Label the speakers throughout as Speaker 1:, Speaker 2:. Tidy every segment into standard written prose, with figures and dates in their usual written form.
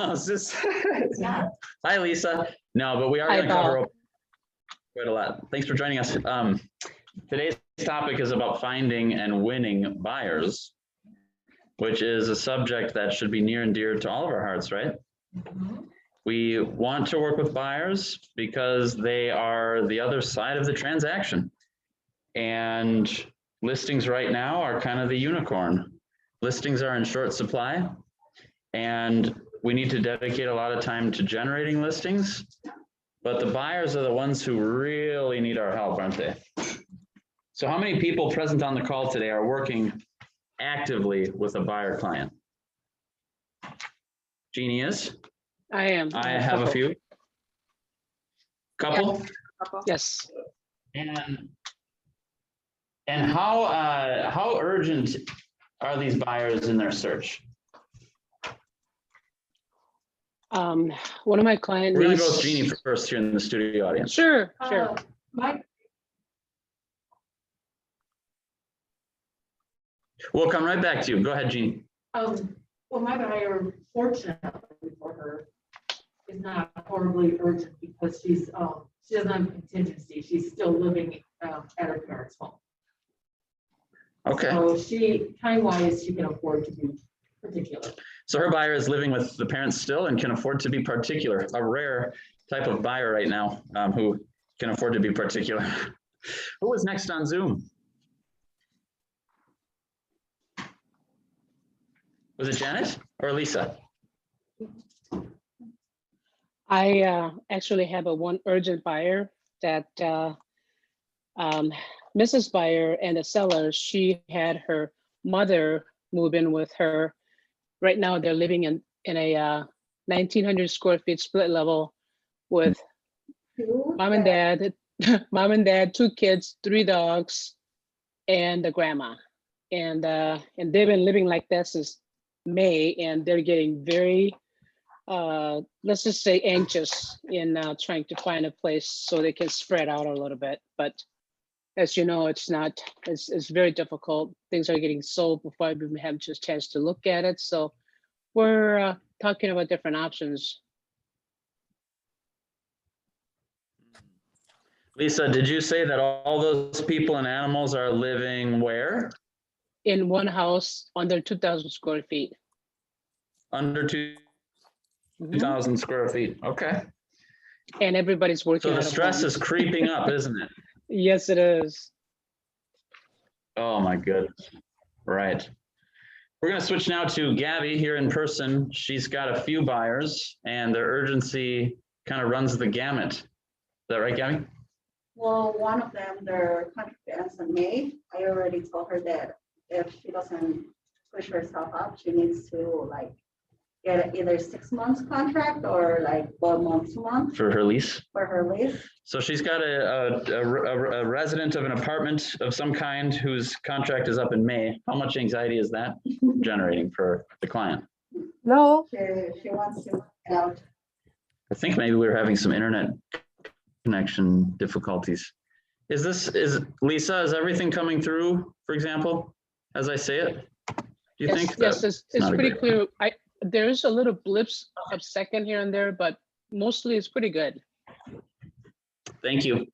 Speaker 1: Is this-
Speaker 2: Yeah.
Speaker 1: Hi, Lisa. No, but we are
Speaker 3: Hi,
Speaker 1: going to cover
Speaker 3: Bob.
Speaker 1: quite a lot. Thanks for joining us. Today's topic is about finding and winning buyers, which is a subject that should be near and dear to all of our hearts, right?
Speaker 2: Mhm.
Speaker 1: We want to work with buyers because they are the other side of the transaction. And listings right now are kind of the unicorn. Listings are in short supply, and we need to dedicate a lot of time to generating listings. But the buyers are the ones who really need our help, aren't they? So how many people present on the call today are working actively with a buyer client? Jeannie is?
Speaker 3: I am.
Speaker 1: I have a few. Couple?
Speaker 3: Yes.
Speaker 1: And how urgent are these buyers in their search?
Speaker 3: One of my clients.
Speaker 1: We're gonna go with Jeannie first here in the studio audience.
Speaker 3: Sure, sure.
Speaker 2: My,
Speaker 1: We'll come right back to you. Go ahead, Jeannie.
Speaker 2: well, my buyer, fortunately for her, is not horribly urgent because she doesn't have contingency. She's still living at her parents' home.
Speaker 1: Okay,
Speaker 2: So she, time-wise, she can afford to be particular.
Speaker 1: so her buyer is living with the parents still and can afford to be particular, a rare type of buyer right now, who can afford to be particular. Who was next on Zoom? Was it Janet or Lisa?
Speaker 3: I actually have one urgent buyer that Mrs. Buyer and the seller, she had her mother move in with her. Right now, they're living in a 1,900 square feet split level with mom and dad, 2 kids, 3 dogs, and the grandma. And they've been living like that since May, and they're getting very, let's just say, anxious in trying to find a place so they can spread out a little bit. But as you know, it's very difficult. Things are getting sold before I even have just a chance to look at it. So we're talking about different options.
Speaker 1: Lisa, did you say that all those people and animals are living where?
Speaker 3: In one house under 2,000 square feet.
Speaker 1: Under
Speaker 3: Mhm.
Speaker 1: 2,000 square feet. Okay.
Speaker 3: And everybody's working.
Speaker 1: So the
Speaker 3: out of
Speaker 1: stress
Speaker 3: home.
Speaker 1: is creeping up, isn't it?
Speaker 3: Yes, it is.
Speaker 1: Oh my goodness. Right. We're going to switch now to Gabby here in person. She's got a few buyers and their urgency kind of runs the gamut. Is that right, Gabby?
Speaker 4: Well, one of them, their contract ends in May. I already told her that if she doesn't push herself up, she needs to like get either 6 months contract or like 1 month, 2 months
Speaker 1: For her lease.
Speaker 4: for her lease.
Speaker 1: So she's got a resident of an apartment of some kind whose contract is up in May. How much anxiety is that generating for the client?
Speaker 3: No.
Speaker 4: She wants to get out.
Speaker 1: I think maybe we were having some internet connection difficulties. Is Lisa, is everything coming through, for example, as I say it? Do you
Speaker 3: Yes,
Speaker 1: think?
Speaker 3: yes, it's
Speaker 1: not a
Speaker 3: pretty
Speaker 1: great
Speaker 3: clear. There's a little blips of second here and there, but mostly it's pretty good.
Speaker 1: Thank you.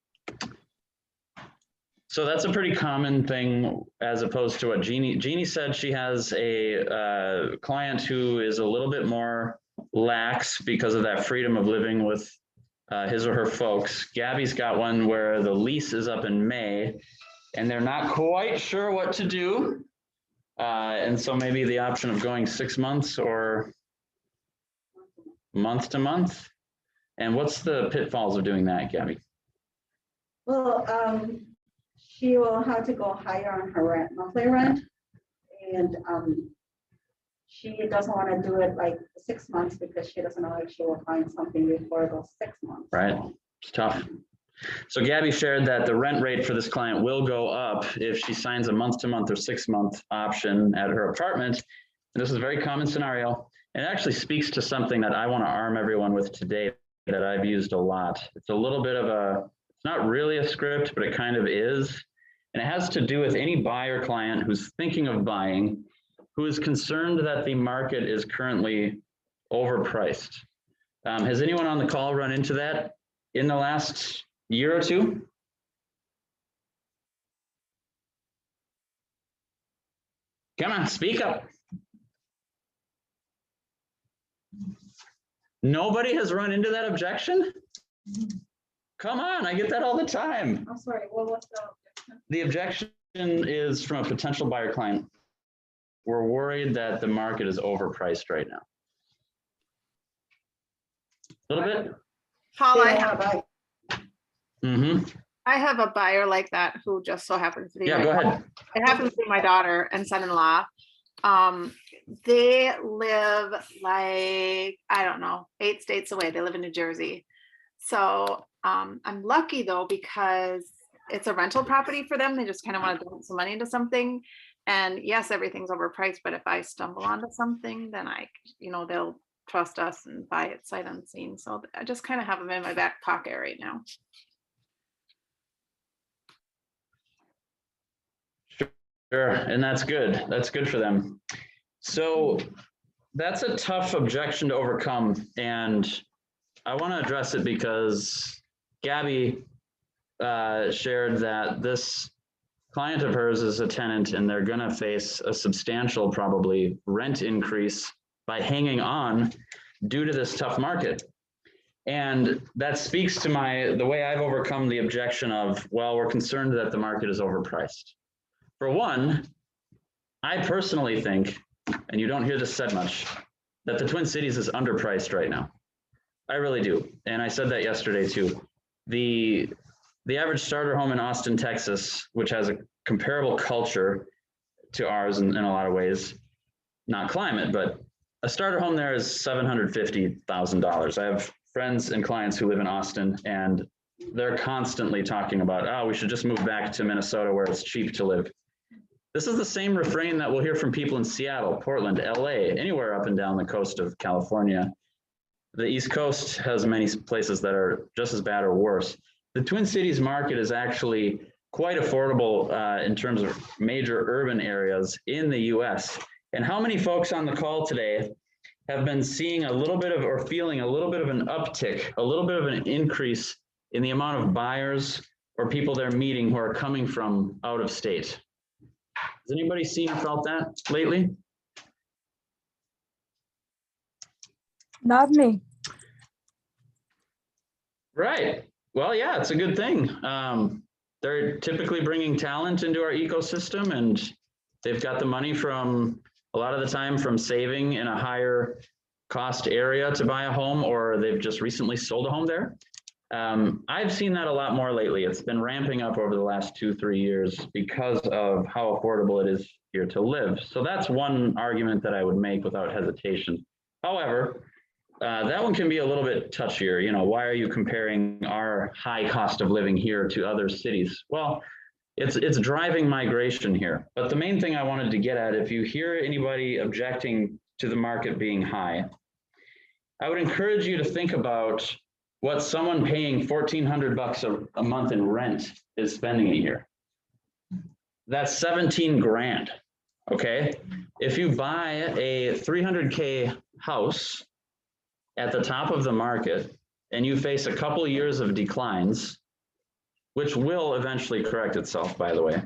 Speaker 1: So that's a pretty common thing as opposed to what Jeannie said. She has a client who is a little bit more lax because of that freedom of living with his or her folks. Gabby's got one where the lease is up in May and they're not quite sure what to do. And so maybe the option of going 6 months or month to month. And what's the pitfalls of doing that, Gabby?
Speaker 4: Well, she will have to go higher on her rent, monthly rent. And she doesn't want to do it like 6 months because she doesn't know if she will find something before those 6 months.
Speaker 1: Right, it's tough. So Gabby shared that the rent rate for this client will go up if she signs a month-to-month or 6-month option at her apartment. And this is a very common scenario. And it actually speaks to something that I want to arm everyone with today that I've used a lot. It's a little bit of it's not really a script, but it kind of is. And it has to do with any buyer client who's thinking of buying, who is concerned that the market is currently overpriced. Has anyone on the call run into that in the last year or two? Come on, speak up. Nobody has run into that objection? Come on, I get that all the time.
Speaker 4: I'm sorry, what was the objection?
Speaker 1: The objection is from a potential buyer client. We're worried that the market is overpriced right now. A little bit?
Speaker 5: Paul,
Speaker 4: They don't wanna buy.
Speaker 5: I have a buyer like that who just so happens to be.
Speaker 1: Yeah,
Speaker 5: my
Speaker 1: go
Speaker 5: daughter.
Speaker 1: ahead.
Speaker 5: It happens to be my daughter and son-in-law. They live like, I don't know, 8 states away. They live in New Jersey. So I'm lucky though, because it's a rental property for them. They just kind of want to dump some money into something. And yes, everything's overpriced, but if I stumble onto something, then they'll trust us and buy it sight unseen. So I just kind of have them in my back pocket right now.
Speaker 1: Sure, and that's good. That's good for them. So that's a tough objection to overcome. And I want to address it because Gabby shared that this client of hers is a tenant and they're going to face a substantial, probably, rent increase by hanging on due to this tough market. And that speaks to the way I've overcome the objection of, well, we're concerned that the market is overpriced. For one, I personally think, and you don't hear this said much, that the Twin Cities is underpriced right now. I really do. And I said that yesterday too. The average starter home in Austin, Texas, which has a comparable culture to ours in a lot of ways, not climate, but a starter home there is $750,000. I have friends and clients who live in Austin, and they're constantly talking about, oh, we should just move back to Minnesota where it's cheap to live. This is the same refrain that we'll hear from people in Seattle, Portland, LA, anywhere up and down the coast of California. The East Coast has many places that are just as bad or worse. The Twin Cities market is actually quite affordable in terms of major urban areas in the US. And how many folks on the call today have been seeing a little bit of, or feeling a little bit of an uptick, a little bit of an increase in the amount of buyers or people they're meeting who are coming from out of state? Has anybody seen or felt that lately?
Speaker 6: Not me.
Speaker 1: Right. Well, yeah, it's a good thing. They're typically bringing talent into our ecosystem, and they've got the money from, a lot of the time, from saving in a higher cost area to buy a home, or they've just recently sold a home there. I've seen that a lot more lately. It's been ramping up over the last 2-3 years because of how affordable it is here to live. So that's one argument that I would make without hesitation. However, that one can be a little bit touchier. You know, why are you comparing our high cost of living here to other cities? Well, it's driving migration here. But the main thing I wanted to get at, if you hear anybody objecting to the market being high, I would encourage you to think about what someone paying $1,400 a month in rent is spending a year. That's 17 grand, okay? If you buy a 300K house at the top of the market and you face a couple of years of declines, which will eventually correct itself, by the way,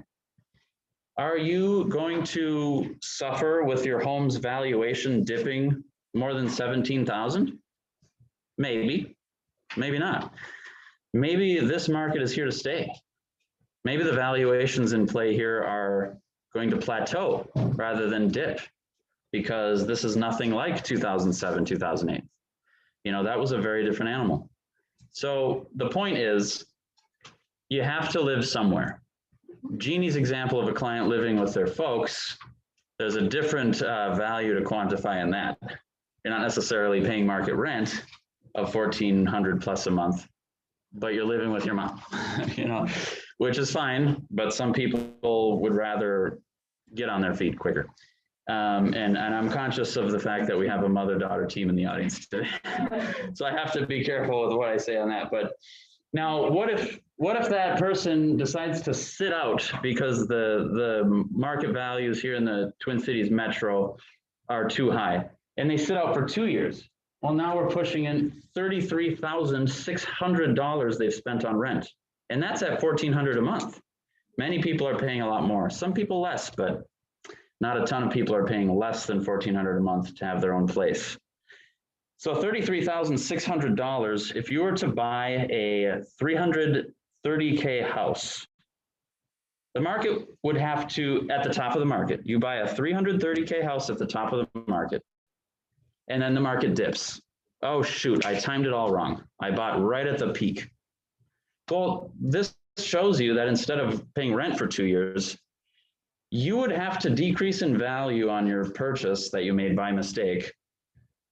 Speaker 1: are you going to suffer with your home's valuation dipping more than 17,000? Maybe. Maybe not. Maybe this market is here to stay. Maybe the valuations in play here are going to plateau rather than dip, because this is nothing like 2007, 2008. You know, that was a very different animal. So the point is, you have to live somewhere. Jeannie's example of a client living with their folks, there's a different value to quantify in that. You're not necessarily paying market rent of $1,400 plus a month, but you're living with your mom, you know, which is fine, but some people would rather get on their feet quicker. And I'm conscious of the fact that we have a mother-daughter team in the audience today. So I have to be careful with what I say on that. But now, what if that person decides to sit out because the market values here in the Twin Cities metro are too high, and they sit out for 2 years? Well, now we're pushing in $33,600 they've spent on rent. And that's at $1,400 a month. Many people are paying a lot more. Some people less, but not a ton of people are paying less than $1,400 a month to have their own place. So $33,600, if you were to buy a 330K house, the market would have to, at the top of the market, you buy a 330K house at the top of the market, and then the market dips. Oh, shoot, I timed it all wrong. I bought right at the peak. Well, this shows you that instead of paying rent for 2 years, you would have to decrease in value on your purchase that you made by mistake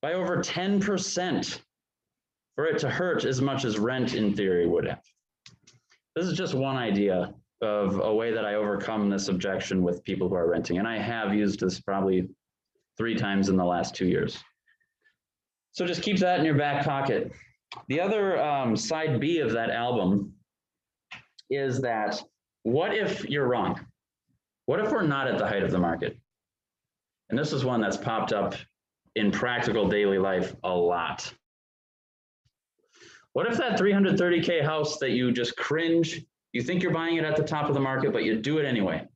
Speaker 1: by over 10% for it to hurt as much as rent in theory would have. This is just one idea of a way that I overcome this objection with people who are renting. And I have used this probably 3 times in the last 2 years. So just keep that in your back pocket. The other side B of that album is that, what if you're wrong? What if we're not at the height of the market? And this is one that's popped up in practical daily life a lot. What if that 330K house that you just cringe, you think you're buying it at the top of the market, but you do it anyway?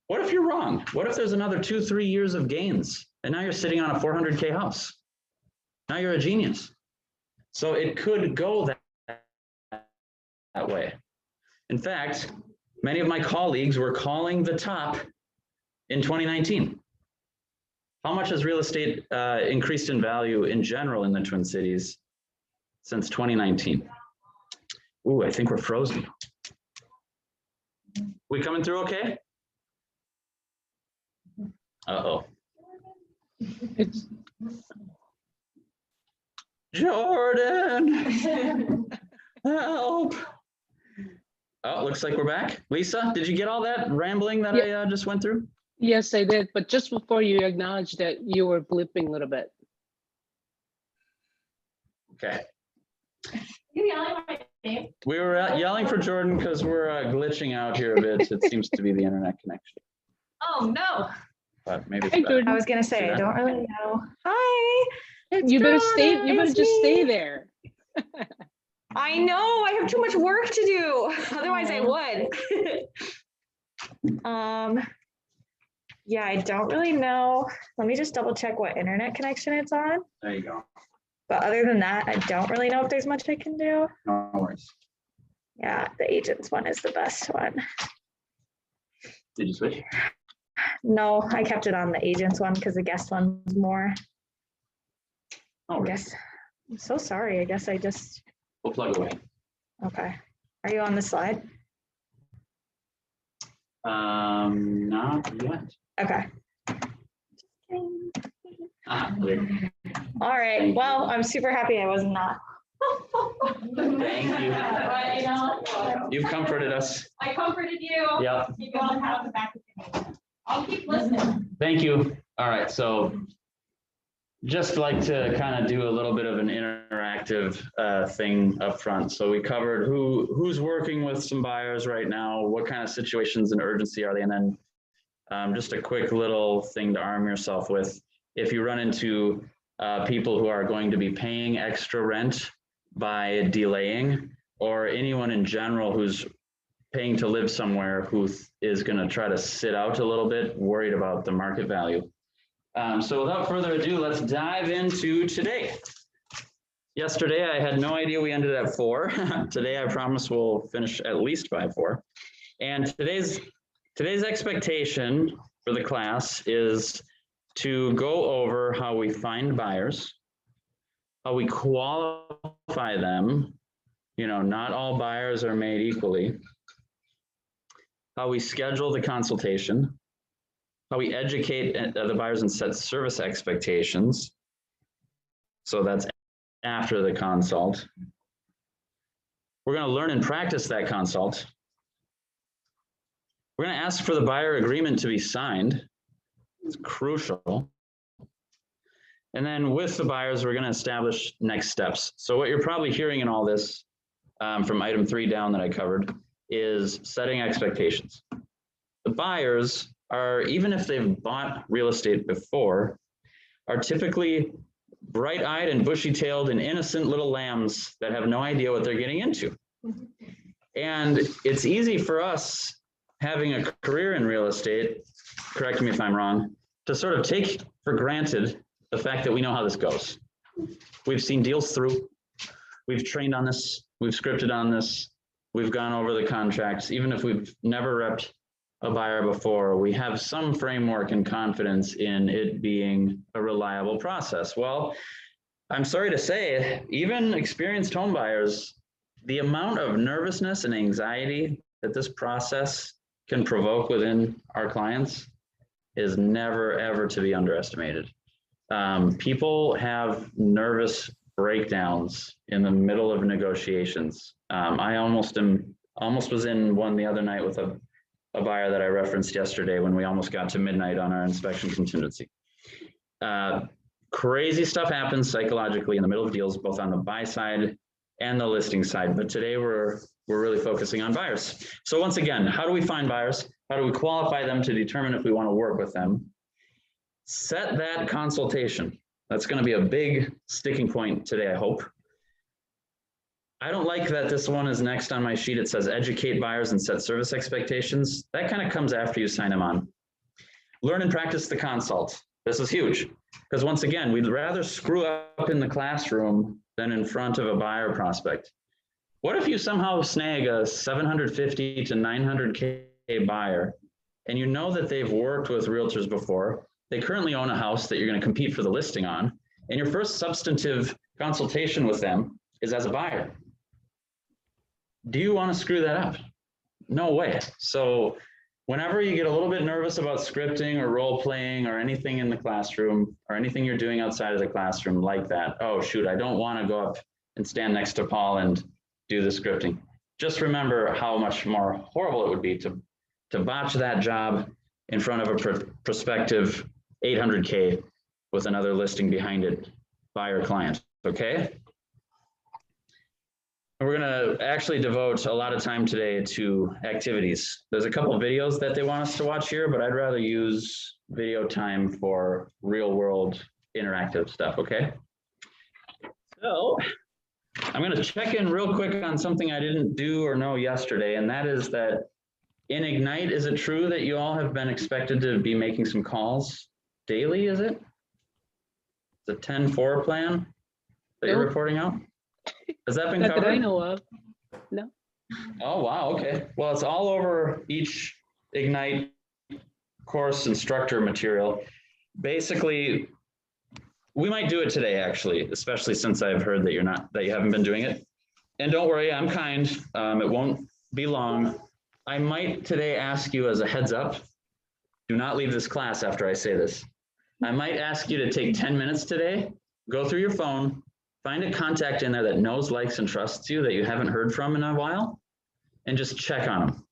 Speaker 1: What if you're wrong? What if there's another 2-3 years of gains and now you're sitting on a 400K house? Now you're a genius. So it could go that way. In fact, many of my colleagues were calling the top in 2019. How much has real estate increased in value in general in the Twin Cities since 2019? Ooh, I think we're frozen. We coming through okay? Uh-oh.
Speaker 3: It's
Speaker 1: Jordan, help. Oh, looks like we're back. Lisa, did you get all that rambling that I just went through?
Speaker 3: Yes, I did. But just before you acknowledge that you were blipping a little bit.
Speaker 1: Okay.
Speaker 2: You yelling my name?
Speaker 1: We were yelling for Jordan because we're glitching out here a bit. It seems to be the internet connection,
Speaker 2: Oh, no.
Speaker 1: but maybe it's
Speaker 3: Hi,
Speaker 1: better.
Speaker 3: Jordan.
Speaker 7: I was gonna say, I
Speaker 1: Yeah.
Speaker 7: don't really know. Hi. It's
Speaker 3: You better stay.
Speaker 7: Jordan,
Speaker 3: You better
Speaker 7: it's
Speaker 3: just stay
Speaker 7: me.
Speaker 3: there.
Speaker 7: I know, I have too much work to do. Otherwise I would. Yeah, I don't really know. Let me just double check what internet connection it's on.
Speaker 1: There you go.
Speaker 7: But other than that, I don't really know if there's much I can do.
Speaker 1: No worries.
Speaker 7: Yeah, the agents one is the best one.
Speaker 1: Did you switch?
Speaker 7: No, I kept it on the agents one because the guest one's more.
Speaker 1: Oh,
Speaker 7: I guess. I'm so sorry. I guess I just,
Speaker 1: we'll plug away.
Speaker 7: okay. Are you on the slide?
Speaker 1: Not yet.
Speaker 7: Okay.
Speaker 1: There.
Speaker 7: All right. Well, I'm super happy I was not.
Speaker 1: Thank you.
Speaker 2: But, you know,
Speaker 1: You've comforted us.
Speaker 2: I comforted you.
Speaker 1: Yep.
Speaker 2: You don't have the back of me. I'll keep listening.
Speaker 1: Thank you. All right, so just like to kind of do a little bit of an interactive thing up front. So we covered who's working with some buyers right now, what kind of situations and urgency are they, and then just a quick little thing to arm yourself with. If you run into people who are going to be paying extra rent by delaying, or anyone in general who's paying to live somewhere who is going to try to sit out a little bit, worried about the market value. So without further ado, let's dive into today. Yesterday, I had no idea we ended at 4. Today, I promise we'll finish at least by 4. And today's expectation for the class is to go over how we find buyers, how we qualify them. You know, not all buyers are made equally. How we schedule the consultation, how we educate the buyers and set service expectations. So that's after the consult. We're going to learn and practice that consult. We're going to ask for the buyer agreement to be signed. It's crucial. And then with the buyers, we're going to establish next steps. So what you're probably hearing in all this from item 3 down that I covered is setting expectations. The buyers are, even if they've bought real estate before, are typically bright-eyed and bushy-tailed and innocent little lambs that have no idea what they're getting into. And it's easy for us, having a career in real estate, correct me if I'm wrong, to sort of take for granted the fact that we know how this goes. We've seen deals through, we've trained on this, we've scripted on this, we've gone over the contracts. Even if we've never repped a buyer before, we have some framework and confidence in it being a reliable process. Well, I'm sorry to say, even experienced home buyers, the amount of nervousness and anxiety that this process can provoke within our clients is never, ever to be underestimated. People have nervous breakdowns in the middle of negotiations. I almost was in one the other night with a buyer that I referenced yesterday when we almost got to midnight on our inspection contingency. Crazy stuff happens psychologically in the middle of deals, both on the buy side and the listing side. But today we're really focusing on buyers. So once again, how do we find buyers? How do we qualify them to determine if we want to work with them? Set that consultation. That's going to be a big sticking point today, I hope. I don't like that this one is next on my sheet. It says educate buyers and set service expectations. That kind of comes after you sign them on. Learn and practice the consult. This is huge because once again, we'd rather screw up in the classroom than in front of a buyer prospect. What if you somehow snag a 750 to 900K buyer and you know that they've worked with realtors before, they currently own a house that you're going to compete for the listing on, and your first substantive consultation with them is as a buyer? Do you want to screw that up? No way. So whenever you get a little bit nervous about scripting or role playing or anything in the classroom or anything you're doing outside of the classroom like that, oh shoot, I don't want to go up and stand next to Paul and do the scripting. Just remember how much more horrible it would be to botch that job in front of a prospective 800K with another listing behind it, buyer client, okay? We're gonna actually devote a lot of time today to activities. There's a couple of videos that they want us to watch here, but I'd rather use video time for real world interactive stuff, okay? So I'm gonna check in real quick on something I didn't do or know yesterday, and that is that in Ignite, is it true that you all have been expected to be making some calls daily, is it? The 10-4 plan that you're
Speaker 3: Nope.
Speaker 1: reporting out? Has that been
Speaker 3: Not that I
Speaker 1: covered?
Speaker 3: know of. No.
Speaker 1: Oh, wow, okay. Well, it's all over each Ignite course instructor material. Basically, we might do it today, actually, especially since I've heard that you haven't been doing it. And don't worry, I'm kind. It won't be long. I might today ask you as a heads up, do not leave this class after I say this. I might ask you to take 10 minutes today, go through your phone, find a contact in there that knows, likes, and trusts you that you haven't heard from in a while, and just check on them.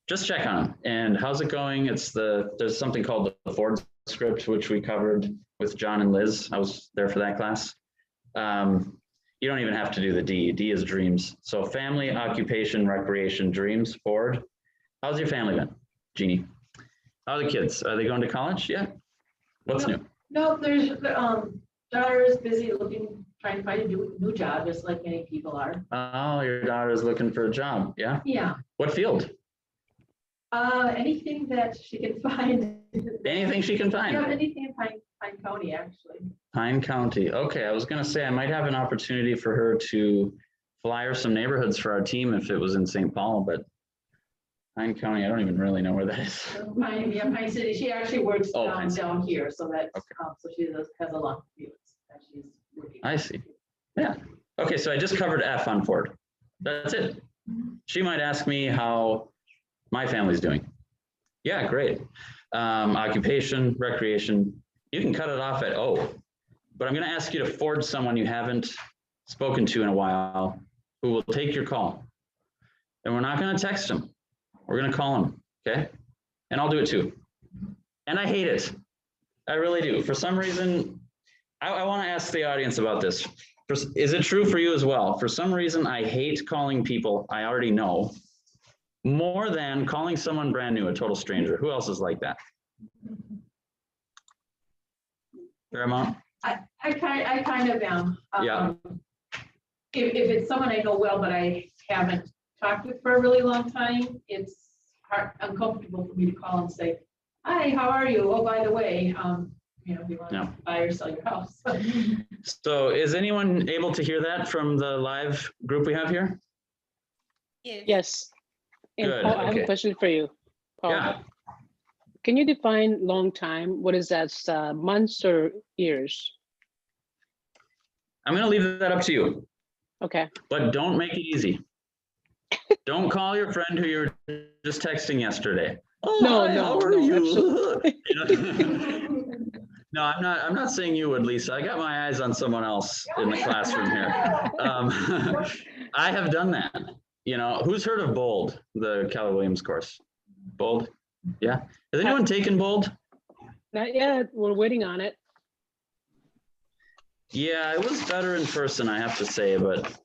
Speaker 1: Just check on them. And how's it going? There's something called the Ford script, which we covered with John and Liz. I was there for that class. You don't even have to do the D. D is dreams. So family, occupation, recreation, dreams, Ford. How's your family been, Jeannie? How are the kids? Are they going to college yet? What's new?
Speaker 2: No, there's, daughter is busy trying to find a new job, just like many people are.
Speaker 1: Oh, your daughter's looking for a job, yeah?
Speaker 2: Yeah,
Speaker 1: What field?
Speaker 2: anything that she can find.
Speaker 1: Anything she can
Speaker 2: Yeah,
Speaker 1: find.
Speaker 2: anything in Pine County, actually.
Speaker 1: Pine County. Okay, I was gonna say I might have an opportunity for her to flyer some neighborhoods for our team if it was in St. Paul, but Pine County, I don't even really know where that is.
Speaker 2: Pine City, she actually works
Speaker 1: Oh, Pine City.
Speaker 2: down here, so that,
Speaker 1: Okay.
Speaker 2: so she has a lot of fields that she's working.
Speaker 1: I see. Yeah. Okay, so I just covered F on Ford. That's it. She might ask me how my family's doing. Yeah, great. Occupation, recreation, you can cut it off at O, but I'm gonna ask you to forward someone you haven't spoken to in a while who will take your call. And we're not gonna text them. We're gonna call them, okay? And I'll do it too. And I hate it. I really do. For some reason, I wanna ask the audience about this. Is it true for you as well? For some reason, I hate calling people I already know more than calling someone brand new, a total stranger. Who else is like that? Fair amount?
Speaker 2: I kind of am.
Speaker 1: Yeah.
Speaker 2: If it's someone I know well, but I haven't talked with for a really long time, it's uncomfortable for me to call and say, hi, how are you? Oh, by the way, we want
Speaker 1: Yeah.
Speaker 2: to buy or sell your house.
Speaker 1: So is anyone able to hear that from the live group we have here?
Speaker 3: Yes. And
Speaker 1: Good,
Speaker 3: Paul, I have
Speaker 1: okay.
Speaker 3: a question for you. Paul,
Speaker 1: Yeah.
Speaker 3: can you define long time? What is that, months or years?
Speaker 1: I'm gonna leave that up to you,
Speaker 3: Okay,
Speaker 1: but don't make it easy. Don't call your friend who you were just texting yesterday. Oh,
Speaker 3: No,
Speaker 1: hi,
Speaker 3: no,
Speaker 1: how are
Speaker 3: no,
Speaker 1: you?
Speaker 3: absolutely.
Speaker 1: You know? No, I'm not saying you would, Lisa. I got my eyes on someone else in the classroom here. I have done that. You know, who's heard of Bold, the Keller Williams course? Bold? Yeah. Has anyone taken Bold?
Speaker 3: Not yet, we're waiting on it.
Speaker 1: Yeah, it was better in person, I have to say, but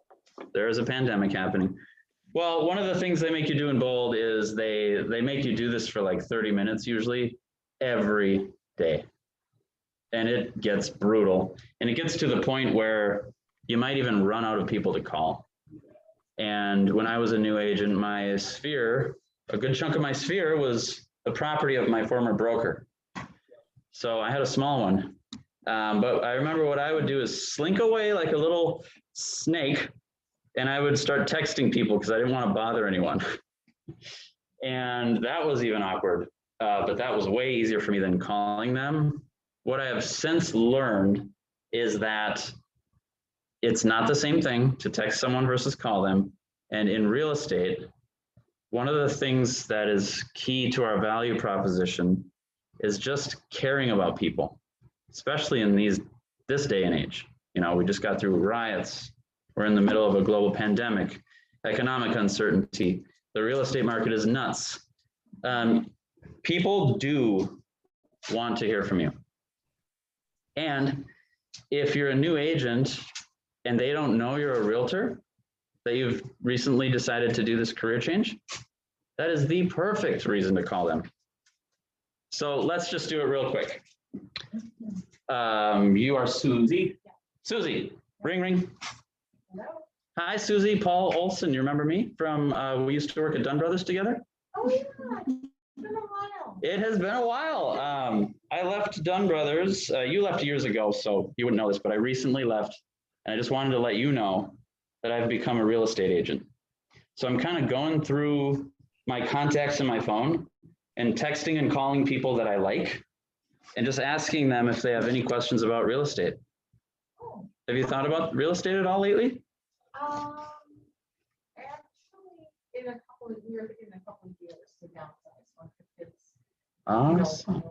Speaker 1: there is a pandemic happening. Well, one of the things they make you do in Bold is they make you do this for like 30 minutes usually every day. And it gets brutal. And it gets to the point where you might even run out of people to call. And when I was a new agent, my sphere, a good chunk of my sphere was the property of my former broker. So I had a small one. But I remember what I would do is slink away like a little snake, and I would start texting people because I didn't want to bother anyone. And that was even awkward, but that was way easier for me than calling them. What I have since learned is that it's not the same thing to text someone versus call them. And in real estate, one of the things that is key to our value proposition is just caring about people, especially in this day and age. You know, we just got through riots. We're in the middle of a global pandemic, economic uncertainty. The real estate market is nuts. People do want to hear from you. And if you're a new agent and they don't know you're a realtor, that you've recently decided to do this career change, that is the perfect reason to call them. So let's just do it real quick. You are Susie. Susie, ring, ring.
Speaker 2: Hello?
Speaker 1: Hi, Susie. Paul Olson. You remember me from, we used to work at Dunn Brothers together?
Speaker 2: Oh, yeah, it's been a while.
Speaker 1: It has been a while. I left Dunn Brothers. You left years ago, so you wouldn't know this, but I recently left. And I just wanted to let you know that I've become a real estate agent. So I'm kind of going through my contacts in my phone and texting and calling people that I like and just asking them if they have any questions about real estate.
Speaker 2: Oh,
Speaker 1: Have you thought about real estate at all lately?
Speaker 2: actually, in a couple of years, to downsize once the kids,
Speaker 1: Awesome.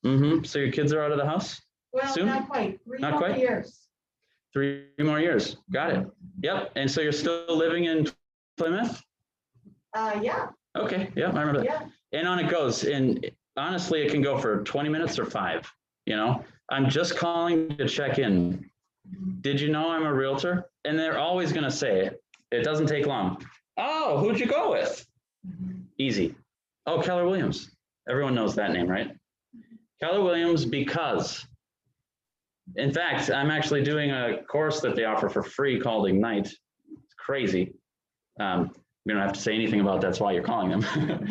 Speaker 2: we're out.
Speaker 1: So your kids are out of the house?
Speaker 2: Well,
Speaker 1: Soon?
Speaker 2: not quite,
Speaker 1: Not
Speaker 2: more
Speaker 1: quite?
Speaker 2: years.
Speaker 1: 3 more years. Got it. Yep. And so you're still living in Plymouth?
Speaker 2: Yeah,
Speaker 1: Okay. Yep. I remember that.
Speaker 2: yeah.
Speaker 1: And on it goes. And honestly, it can go for 20 minutes or 5. You know, I'm just calling to check in. Did you know I'm a realtor? And they're always going to say, it doesn't take long. Oh, who'd you go with? Easy. Oh, Keller Williams. Everyone knows that name, right? Keller Williams, because, in fact, I'm actually doing a course that they offer for free called Ignite. It's crazy. You don't have to say anything about that's why you're calling them.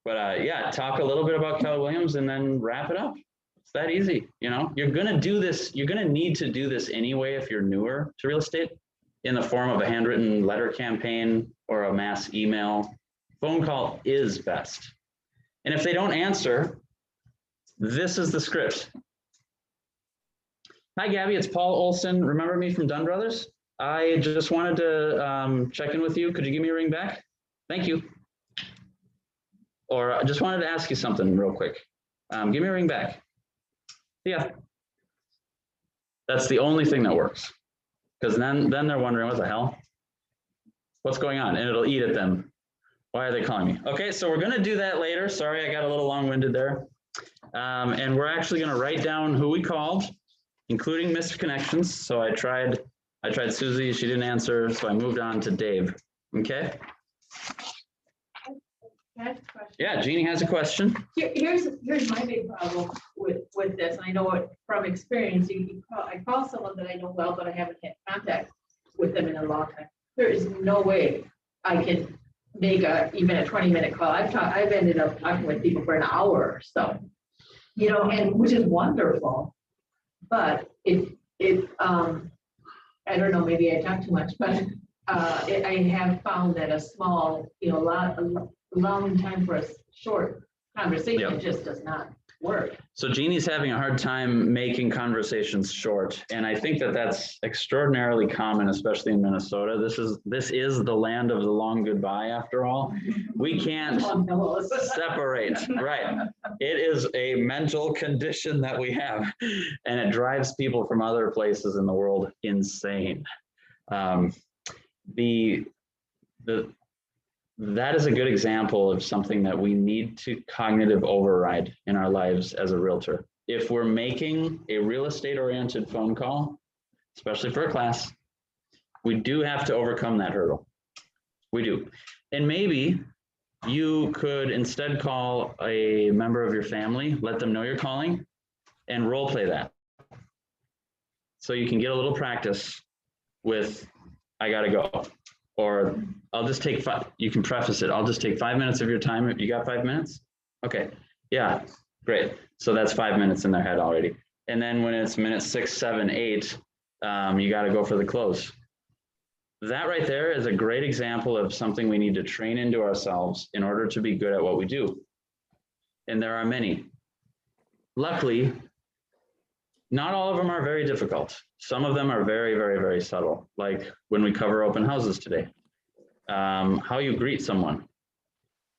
Speaker 1: But yeah, talk a little bit about Keller Williams and then wrap it up. It's that easy. You know, you're going to do this. You're going to need to do this anyway if you're newer to real estate, in the form of a handwritten letter campaign or a mass email. Phone call is best. And if they don't answer, this is the script. Hi, Gabby, it's Paul Olson. Remember me from Dunn Brothers? I just wanted to check in with you. Could you give me a ring back? Thank you. Or I just wanted to ask you something real quick. Give me a ring back. Yeah. That's the only thing that works. Because then they're wondering, what the hell? What's going on? And it'll eat at them. Why are they calling me? Okay, so we're gonna do that later. Sorry, I got a little long-winded there. And we're actually gonna write down who we called, including missed connections. So I tried Susie, she didn't answer, so I moved on to Dave. Okay?
Speaker 2: Can I ask a question?
Speaker 1: Yeah, Jeannie has a question.
Speaker 2: Here's my big problem with this, and I know it from experience, I call someone that I know well, but I haven't had contact with them in a long time. There is no way I can make even a 20-minute call. I've ended up talking with people for an hour or so, and which is wonderful. But I don't know, maybe I talk too much, but I have found that a small, allowing time for a short conversation
Speaker 1: Yep.
Speaker 2: just does not work.
Speaker 1: So Jeannie's having a hard time making conversations short, and I think that that's extraordinarily common, especially in Minnesota. This is the land of the long goodbye, after all. We can't separate, right? It is a mental condition that we have, and it drives people from other places in the world insane. That is a good example of something that we need to cognitive override in our lives as a realtor. If we're making a real estate oriented phone call, especially for a class, we do have to overcome that hurdle. We do. And maybe you could instead call a member of your family, let them know you're calling, and role play that. So you can get a little practice with, I gotta go. Or I'll just take you can preface it. I'll just take 5 minutes of your time. You got 5 minutes? Okay. Yeah, great. So that's 5 minutes in their head already. And then when it's minute 6, 7, 8, you got to go for the close. That right there is a great example of something we need to train into ourselves in order to be good at what we do. And there are many. Luckily, not all of them are very difficult. Some of them are very, very, very subtle, like when we cover open houses today. How you greet someone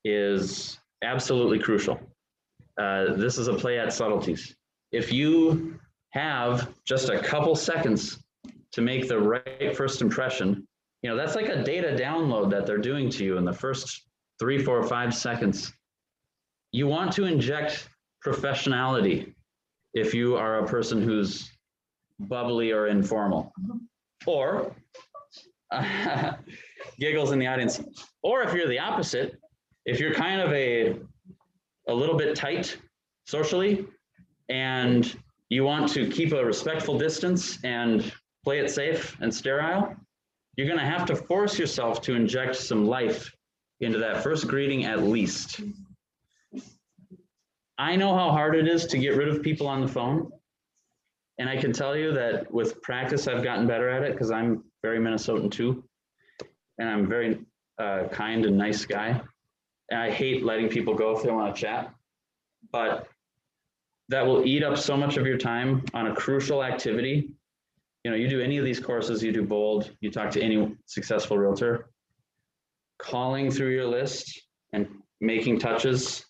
Speaker 1: is absolutely crucial. This is a play at subtleties. If you have just a couple seconds to make the right first impression, that's like a data download that they're doing to you in the first 3, 4, 5 seconds. You want to inject professionality if you are a person who's bubbly or informal, or giggles in the audience, or if you're the opposite, if you're kind of a little bit tight socially and you want to keep a respectful distance and play it safe and sterile, you're going to have to force yourself to inject some life into that first greeting at least. I know how hard it is to get rid of people on the phone. And I can tell you that with practice, I've gotten better at it because I'm very Minnesotan too. And I'm very kind and nice guy. And I hate letting people go if they want to chat. But that will eat up so much of your time on a crucial activity. You do any of these courses, you do Bold, you talk to any successful realtor, calling through your list and making touches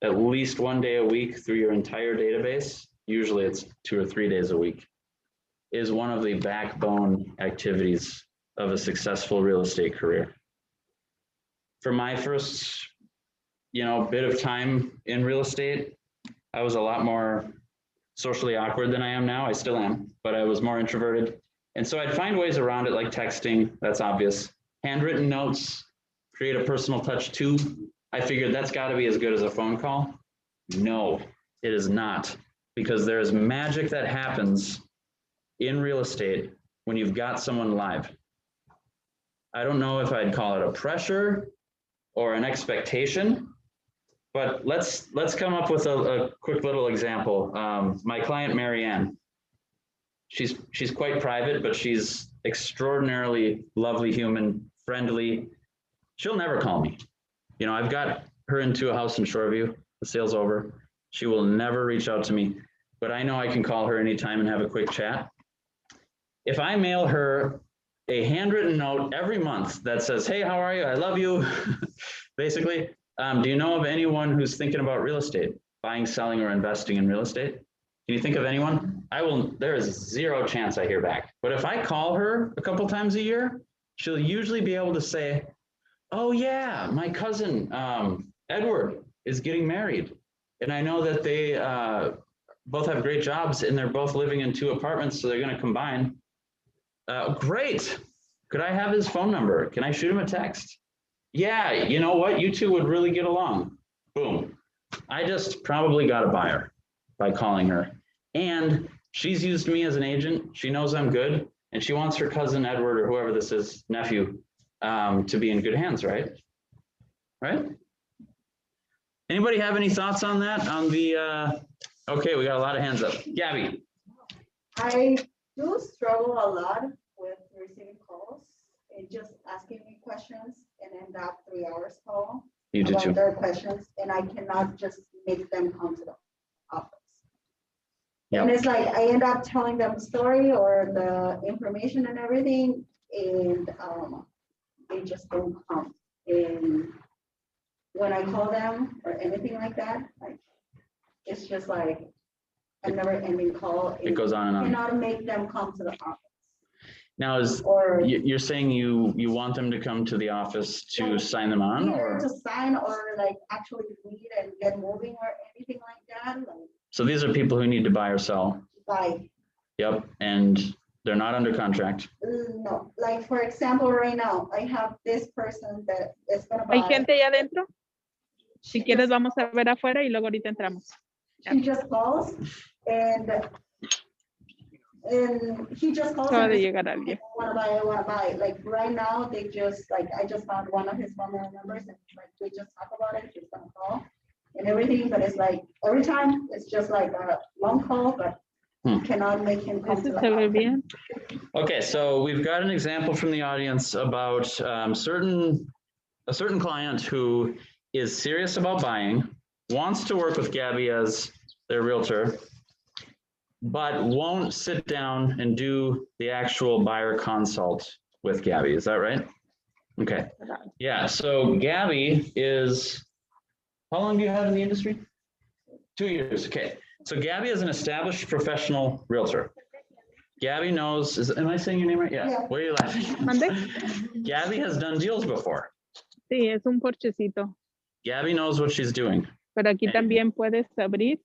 Speaker 1: at least 1 day a week through your entire database, usually it's 2 or 3 days a week, is one of the backbone activities of a successful real estate career. For my first, bit of time in real estate, I was a lot more socially awkward than I am now. I still am, but I was more introverted. And so I'd find ways around it, like texting, that's obvious. Handwritten notes, create a personal touch too. I figured that's got to be as good as a phone call. No, it is not, because there's magic that happens in real estate when you've got someone live. I don't know if I'd call it a pressure or an expectation, but let's come up with a quick little example. My client, Marianne, she's quite private, but she's extraordinarily lovely human, friendly. She'll never call me. I've got her into a house in Shoreview. The sale's over. She will never reach out to me, but I know I can call her anytime and have a quick chat. If I mail her a handwritten note every month that says, "Hey, how are you? I love you." Basically, do you know of anyone who's thinking about real estate, buying, selling, or investing in real estate? Can you think of anyone? There is zero chance I hear back. But if I call her a couple times a year, she'll usually be able to say, "Oh yeah, my cousin, Edward is getting married. And I know that they both have great jobs and they're both living in 2 apartments, so they're gonna combine. Great, could I have his phone number? Can I shoot him a text?" yeah, you know what? You two would really get along. Boom. I just probably got a buyer by calling her. And she's used me as an agent. She knows I'm good. And she wants her cousin Edward or whoever this is, nephew, to be in good hands, right? Right? Anybody have any thoughts on that? On the, okay, we got a lot of hands up. Gabby,
Speaker 4: I do struggle a lot with receiving calls and just asking me questions and end up 3 hours call
Speaker 1: you do
Speaker 4: about
Speaker 1: too.
Speaker 4: their questions, and I cannot just make them come to the office. And
Speaker 1: Yep.
Speaker 4: it's like, I end up telling them the story or the information and everything, and they just don't come. And when I call them or anything like that, like, it's just like a never ending call.
Speaker 1: It goes on and on.
Speaker 4: Cannot make them come to the office.
Speaker 1: Now, is
Speaker 4: Or
Speaker 1: you're saying you want them to come to the office to sign them on,
Speaker 4: either
Speaker 1: or?
Speaker 4: to sign or like actually read and get moving or anything like that, like
Speaker 1: So these are people who need to buy or sell.
Speaker 4: by,
Speaker 1: Yep, and they're not under contract.
Speaker 4: no, like for example, right now, I have this person that is gonna
Speaker 6: ¿Hay
Speaker 4: buy.
Speaker 6: gente allá adentro? Si
Speaker 4: She
Speaker 6: quieres,
Speaker 4: just-
Speaker 6: vamos a ver afuera y luego ahorita entramos.
Speaker 4: She just calls and he just calls.
Speaker 6: Acaba
Speaker 4: and
Speaker 6: de
Speaker 4: says,
Speaker 6: llegar alguien.
Speaker 4: I wanna buy, like right now, they just, like, I just found one of his family members and like, we just talk about it, he's gonna call and everything, but it's like, every time, it's just like a long call, but cannot make him come to
Speaker 6: ¿Ese
Speaker 4: the
Speaker 6: se ve
Speaker 4: office.
Speaker 6: bien?
Speaker 1: Okay, so we've got an example from the audience about a certain client who is serious about buying, wants to work with Gabby as their realtor, but won't sit down and do the actual buyer consult with Gabby. Is that right? Okay. Yeah, so Gabby is, how long do you have in the industry? 2 years, okay. So Gabby is an established professional realtor. Gabby knows, am I saying your name right? Yeah.
Speaker 4: Yeah.
Speaker 1: What are you laughing?
Speaker 6: ¿Mande?
Speaker 1: Gabby has done deals before.
Speaker 6: Sí, es un porchecito.
Speaker 1: Gabby knows what she's doing.
Speaker 6: Pero aquí también puedes abrir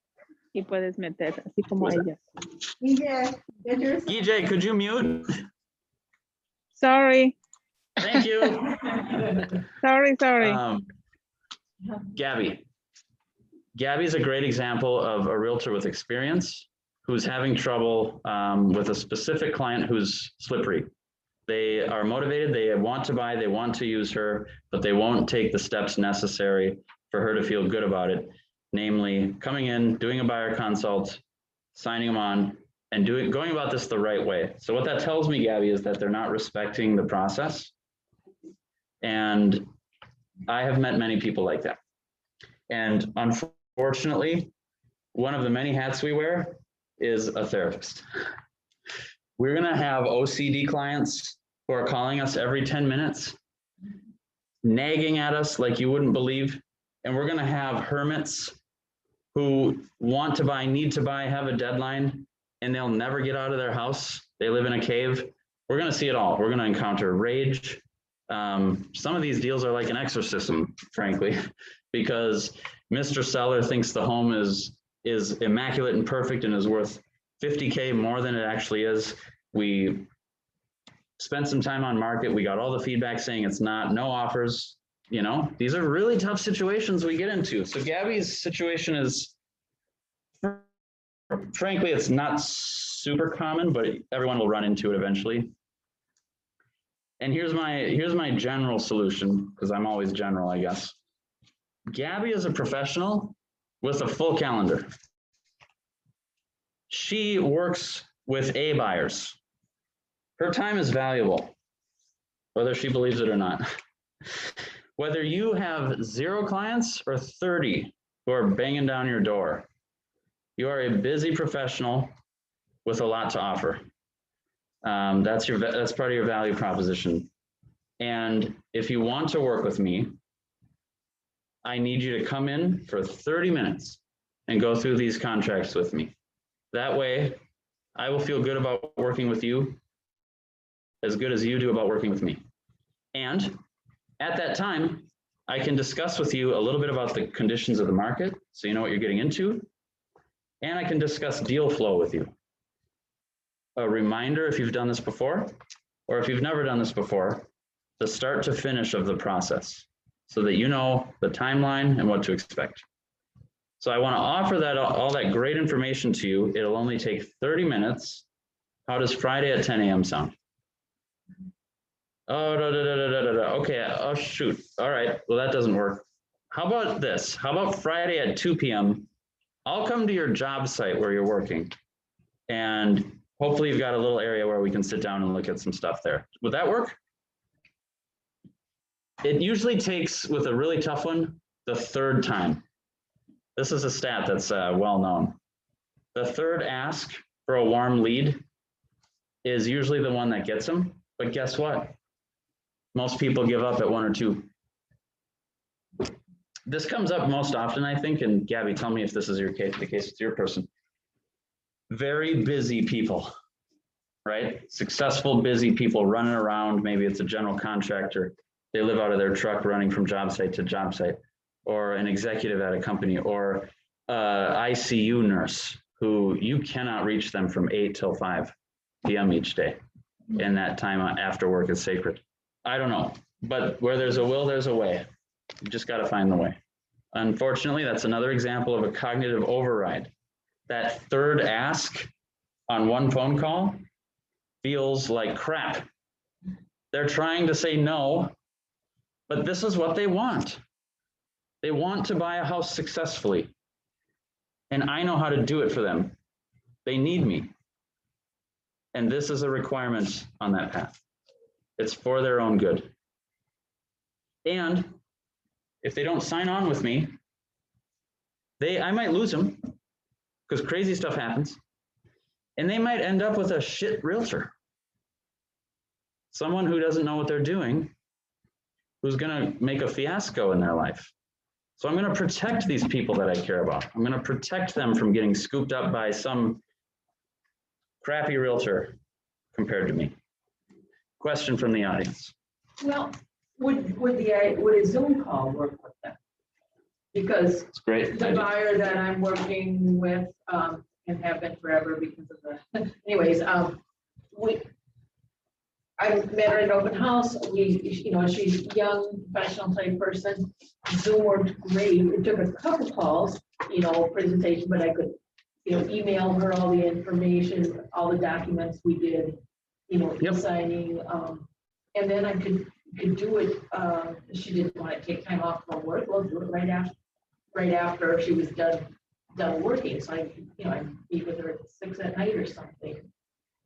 Speaker 6: y puedes meter, así como
Speaker 1: Who's that?
Speaker 6: ellas.
Speaker 4: Yeah, get yours.
Speaker 1: EJ, could you mute?
Speaker 6: Sorry,
Speaker 1: Thank you.
Speaker 6: sorry.
Speaker 1: Gabby. Gabby's a great example of a realtor with experience who's having trouble with a specific client who's slippery. They are motivated, they want to buy, they want to use her, but they won't take the steps necessary for her to feel good about it. Namely, coming in, doing a buyer consult, signing them on, and going about this the right way. So what that tells me, Gabby, is that they're not respecting the process. And I have met many people like that. And unfortunately, one of the many hats we wear is a therapist. We're gonna have OCD clients who are calling us every 10 minutes, nagging at us like you wouldn't believe. And we're gonna have hermits who want to buy, need to buy, have a deadline, and they'll never get out of their house. They live in a cave. We're gonna see it all. We're gonna encounter rage. Some of these deals are like an exorcism, frankly, because Mr. Seller thinks the home is immaculate and perfect and is worth 50K more than it actually is. We spent some time on market. We got all the feedback saying it's not, no offers. You know, these are really tough situations we get into. So Gabby's situation is, frankly, it's not super common, but everyone will run into it eventually. And here's my general solution, because I'm always general, I guess. Gabby is a professional with a full calendar. She works with A buyers. Her time is valuable, whether she believes it or not. Whether you have 0 clients or 30 who are banging down your door, you are a busy professional with a lot to offer. That's part of your value proposition. And if you want to work with me, I need you to come in for 30 minutes and go through these contracts with me. That way, I will feel good about working with you as good as you do about working with me. And at that time, I can discuss with you a little bit about the conditions of the market, so you know what you're getting into. And I can discuss deal flow with you. A reminder, if you've done this before, or if you've never done this before, the start to finish of the process. so that you know the timeline and what to expect. So I want to offer that all that great information to you. It'll only take 30 minutes. How does Friday at 10 a.m. sound? Oh, okay. Oh, shoot. All right. Well, that doesn't work. How about this? How about Friday at 2 p.m.? I'll come to your job site where you're working. And hopefully you've got a little area where we can sit down and look at some stuff there. Would that work? It usually takes, with a really tough one, the third time. This is a stat that's well known. The third ask for a warm lead is usually the one that gets them. But guess what? Most people give up at 1 or 2. This comes up most often, I think, and Gabby, tell me if this is your case, the case with your person. Very busy people, right? Successful, busy people running around. Maybe it's a general contractor. They live out of their truck running from job site to job site, or an executive at a company, or ICU nurse who you cannot reach them from 8 till 5 p.m. each day. And that time after work is sacred. I don't know, but where there's a will, there's a way. You just got to find the way. Unfortunately, that's another example of a cognitive override. That third ask on one phone call feels like crap. They're trying to say no, but this is what they want. They want to buy a house successfully. And I know how to do it for them. They need me. And this is a requirement on that path. It's for their own good. And if they don't sign on with me, I might lose them because crazy stuff happens. And they might end up with a shit realtor. Someone who doesn't know what they're doing, who's gonna make a fiasco in their life. So I'm gonna protect these people that I care about. I'm gonna protect them from getting scooped up by some crappy realtor compared to me. Question from the audience.
Speaker 2: Well, would a Zoom call work with them? Because
Speaker 1: It's great.
Speaker 2: the buyer that I'm working with, and have been forever because of the, anyways, I met her at an open house. She's a young professional type person. Zoom worked great. It took a couple calls, presentation, but I could, email her all the information, all the documents we did,
Speaker 1: Yep.
Speaker 2: signing, and then I could do it. She didn't want to take time off from work. We'll do it right after she was done working. So I meet with her at 6 at night or something.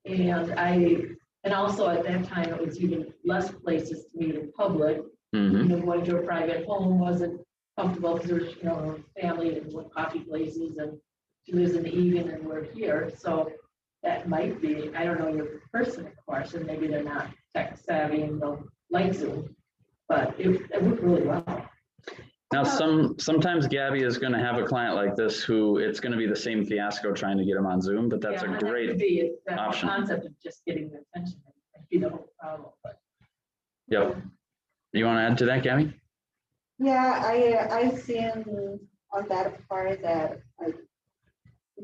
Speaker 2: And also at that time, it was even less places to meet in public.
Speaker 1: Mm-hmm.
Speaker 2: Going to a private home wasn't comfortable because there was, family and with coffee places, and she lives in Egan and we're here. So that might be, I don't know your person, of course, and maybe they're not tech savvy and don't like Zoom, but it worked really well.
Speaker 1: Now, sometimes Gabby is going to have a client like this who it's going to be the same fiasco trying to get them on Zoom, but that's
Speaker 2: Yeah,
Speaker 1: a
Speaker 2: and that
Speaker 1: great
Speaker 2: could be that
Speaker 1: option.
Speaker 2: concept of just getting their attention, the whole problem. But
Speaker 1: Yep. You want to add to that, Gabby?
Speaker 4: Yeah, I've seen on that part that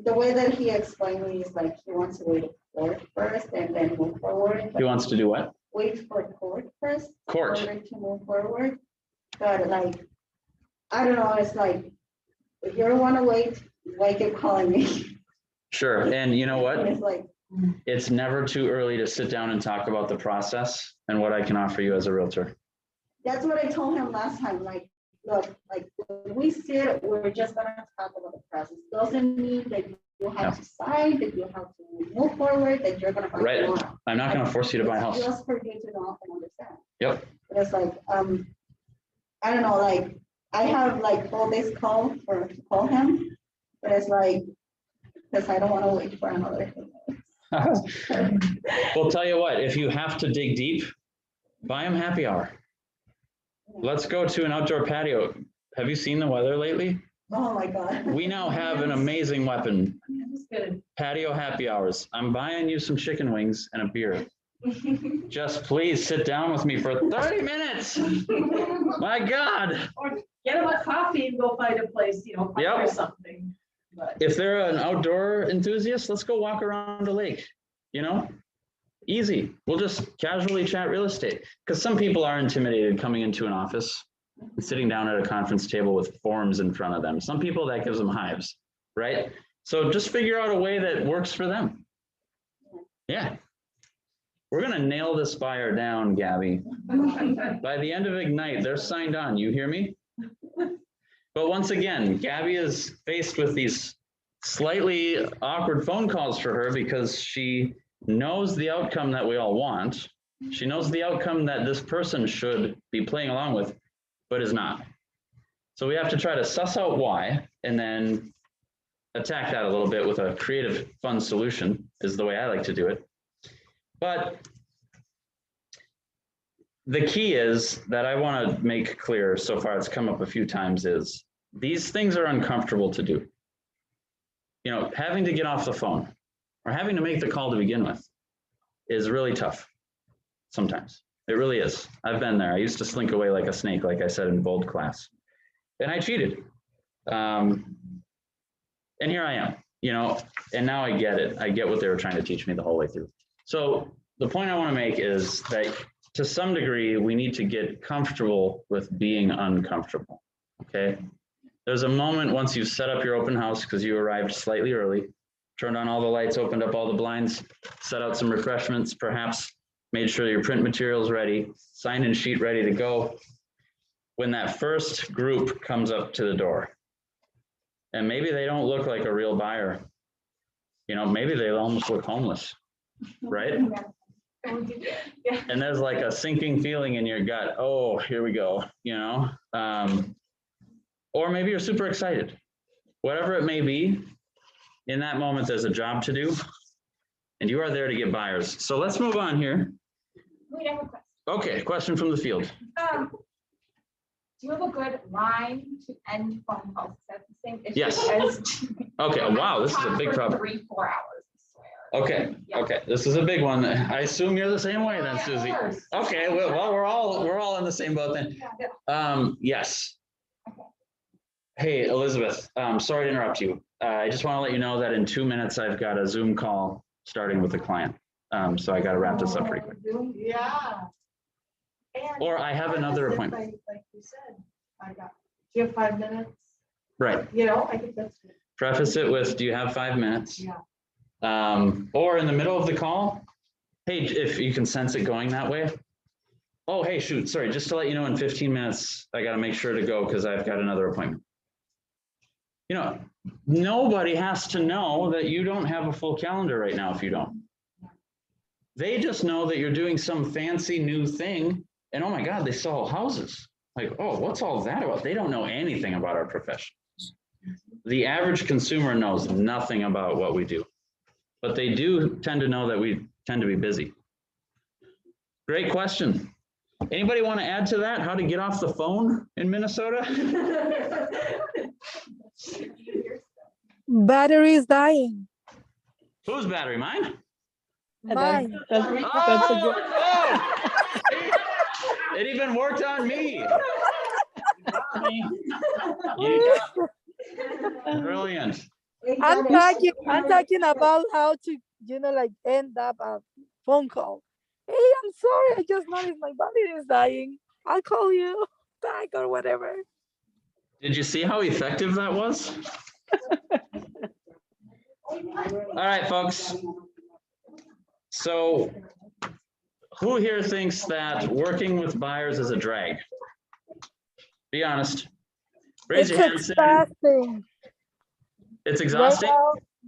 Speaker 4: the way that he explained me is like he wants to wait for court first and then move forward.
Speaker 1: He wants to do what?
Speaker 4: Wait for court first.
Speaker 1: Court.
Speaker 4: In order to move forward. But I don't know, it's like, if you don't want to wait, why keep calling me?
Speaker 1: Sure. And you know what?
Speaker 4: It's like,
Speaker 1: It's never too early to sit down and talk about the process and what I can offer you as a realtor.
Speaker 4: that's what I told him last time, look, when we sit, we're just gonna talk about the process. Doesn't mean that you have to sign, that you have to move forward, that you're gonna buy
Speaker 1: Right.
Speaker 4: tomorrow.
Speaker 1: I'm not going to force you to buy a house.
Speaker 4: Just for you to know and understand.
Speaker 1: Yep.
Speaker 4: But it's like, I don't know, I have all this call to call him, but it's because I don't want to wait for another.
Speaker 1: Well, tell you what, if you have to dig deep, buy them happy hour. Let's go to an outdoor patio. Have you seen the weather lately?
Speaker 4: Oh, my God.
Speaker 1: We now have an amazing weapon,
Speaker 2: I'm just gonna,
Speaker 1: patio happy hours. I'm buying you some chicken wings and a beer. Just please sit down with me for 30 minutes. My God.
Speaker 2: or get them a coffee and go find a place, or
Speaker 1: Yep.
Speaker 2: something. But
Speaker 1: If they're an outdoor enthusiast, let's go walk around the lake, Easy. We'll just casually chat real estate. Because some people are intimidated coming into an office. and sitting down at a conference table with forms in front of them. Some people that gives them hives, right? So just figure out a way that works for them. Yeah. We're gonna nail this buyer down, Gabby. By the end of Ignite, they're signed on, you hear me? But once again, Gabby is faced with these slightly awkward phone calls for her because she knows the outcome that we all want. She knows the outcome that this person should be playing along with, but is not. So we have to try to suss out why and then attack that a little bit with a creative, fun solution is the way I like to do it. But the key is that I want to make clear, so far it's come up a few times, is these things are uncomfortable to do. You know, having to get off the phone or having to make the call to begin with is really tough sometimes. It really is. I've been there. I used to slink away like a snake, like I said in bold class, and I cheated. And here I am, you know, and now I get it. I get what they were trying to teach me the whole way through. So the point I want to make is that to some degree, we need to get comfortable with being uncomfortable, okay? There's a moment once you've set up your open house because you arrived slightly early, turned on all the lights, opened up all the blinds, set out some refreshments, perhaps made sure your print material's ready, sign-in sheet ready to go. When that first group comes up to the door, and maybe they don't look like a real buyer, you know, maybe they almost look homeless, right? And there's like a sinking feeling in your gut. Oh, here we go, you know? Or maybe you're super excited. Whatever it may be, in that moment, there's a job to do, and you are there to get buyers. So let's move on here.
Speaker 8: We have a question.
Speaker 1: Okay, question from the field.
Speaker 8: Do you have a good line to end phone calls? That's the same issue
Speaker 1: Yes.
Speaker 8: as.
Speaker 1: Okay, wow, this is a big problem.
Speaker 8: 3-4 hours, I swear.
Speaker 1: Okay,
Speaker 8: Yeah.
Speaker 1: okay, this is a big one. I assume you're the same way then, Susie. Okay, well, we're all in the same boat then. Yes. Hey, Elizabeth, sorry to interrupt you. I just want to let you know that in 2 minutes, I've got a Zoom call starting with a client. So I got to wrap this up pretty quick.
Speaker 9: Yeah. And
Speaker 1: Or I have another appointment.
Speaker 9: Like you said, do you have 5 minutes?
Speaker 1: Right.
Speaker 9: You know, I think that's good.
Speaker 1: Preface it with, do you have 5 minutes?
Speaker 9: Yeah.
Speaker 1: Or in the middle of the call, hey, if you can sense it going that way. Oh, hey, shoot, sorry, just to let you know, in 15 minutes, I got to make sure to go because I've got another appointment. You know, nobody has to know that you don't have a full calendar right now if you don't. They just know that you're doing some fancy new thing and oh my God, they sell houses. Like, oh, what's all that about? They don't know anything about our profession. The average consumer knows nothing about what we do, but they do tend to know that we tend to be busy. Great question. Anybody want to add to that? How to get off the phone in Minnesota?
Speaker 10: Battery is dying.
Speaker 1: Whose battery? Mine?
Speaker 10: Mine.
Speaker 3: That's a good.
Speaker 1: Oh! It even worked on me. Brilliant.
Speaker 10: I'm talking about how to, like end up a phone call. Hey, I'm sorry, I just noticed my battery is dying. I'll call you back or whatever.
Speaker 1: Did you see how effective that was? All right, folks. So who here thinks that working with buyers is a drag? Be honest. Raise
Speaker 10: It's
Speaker 1: your hand. Say-
Speaker 10: exhausting.
Speaker 1: It's exhausting.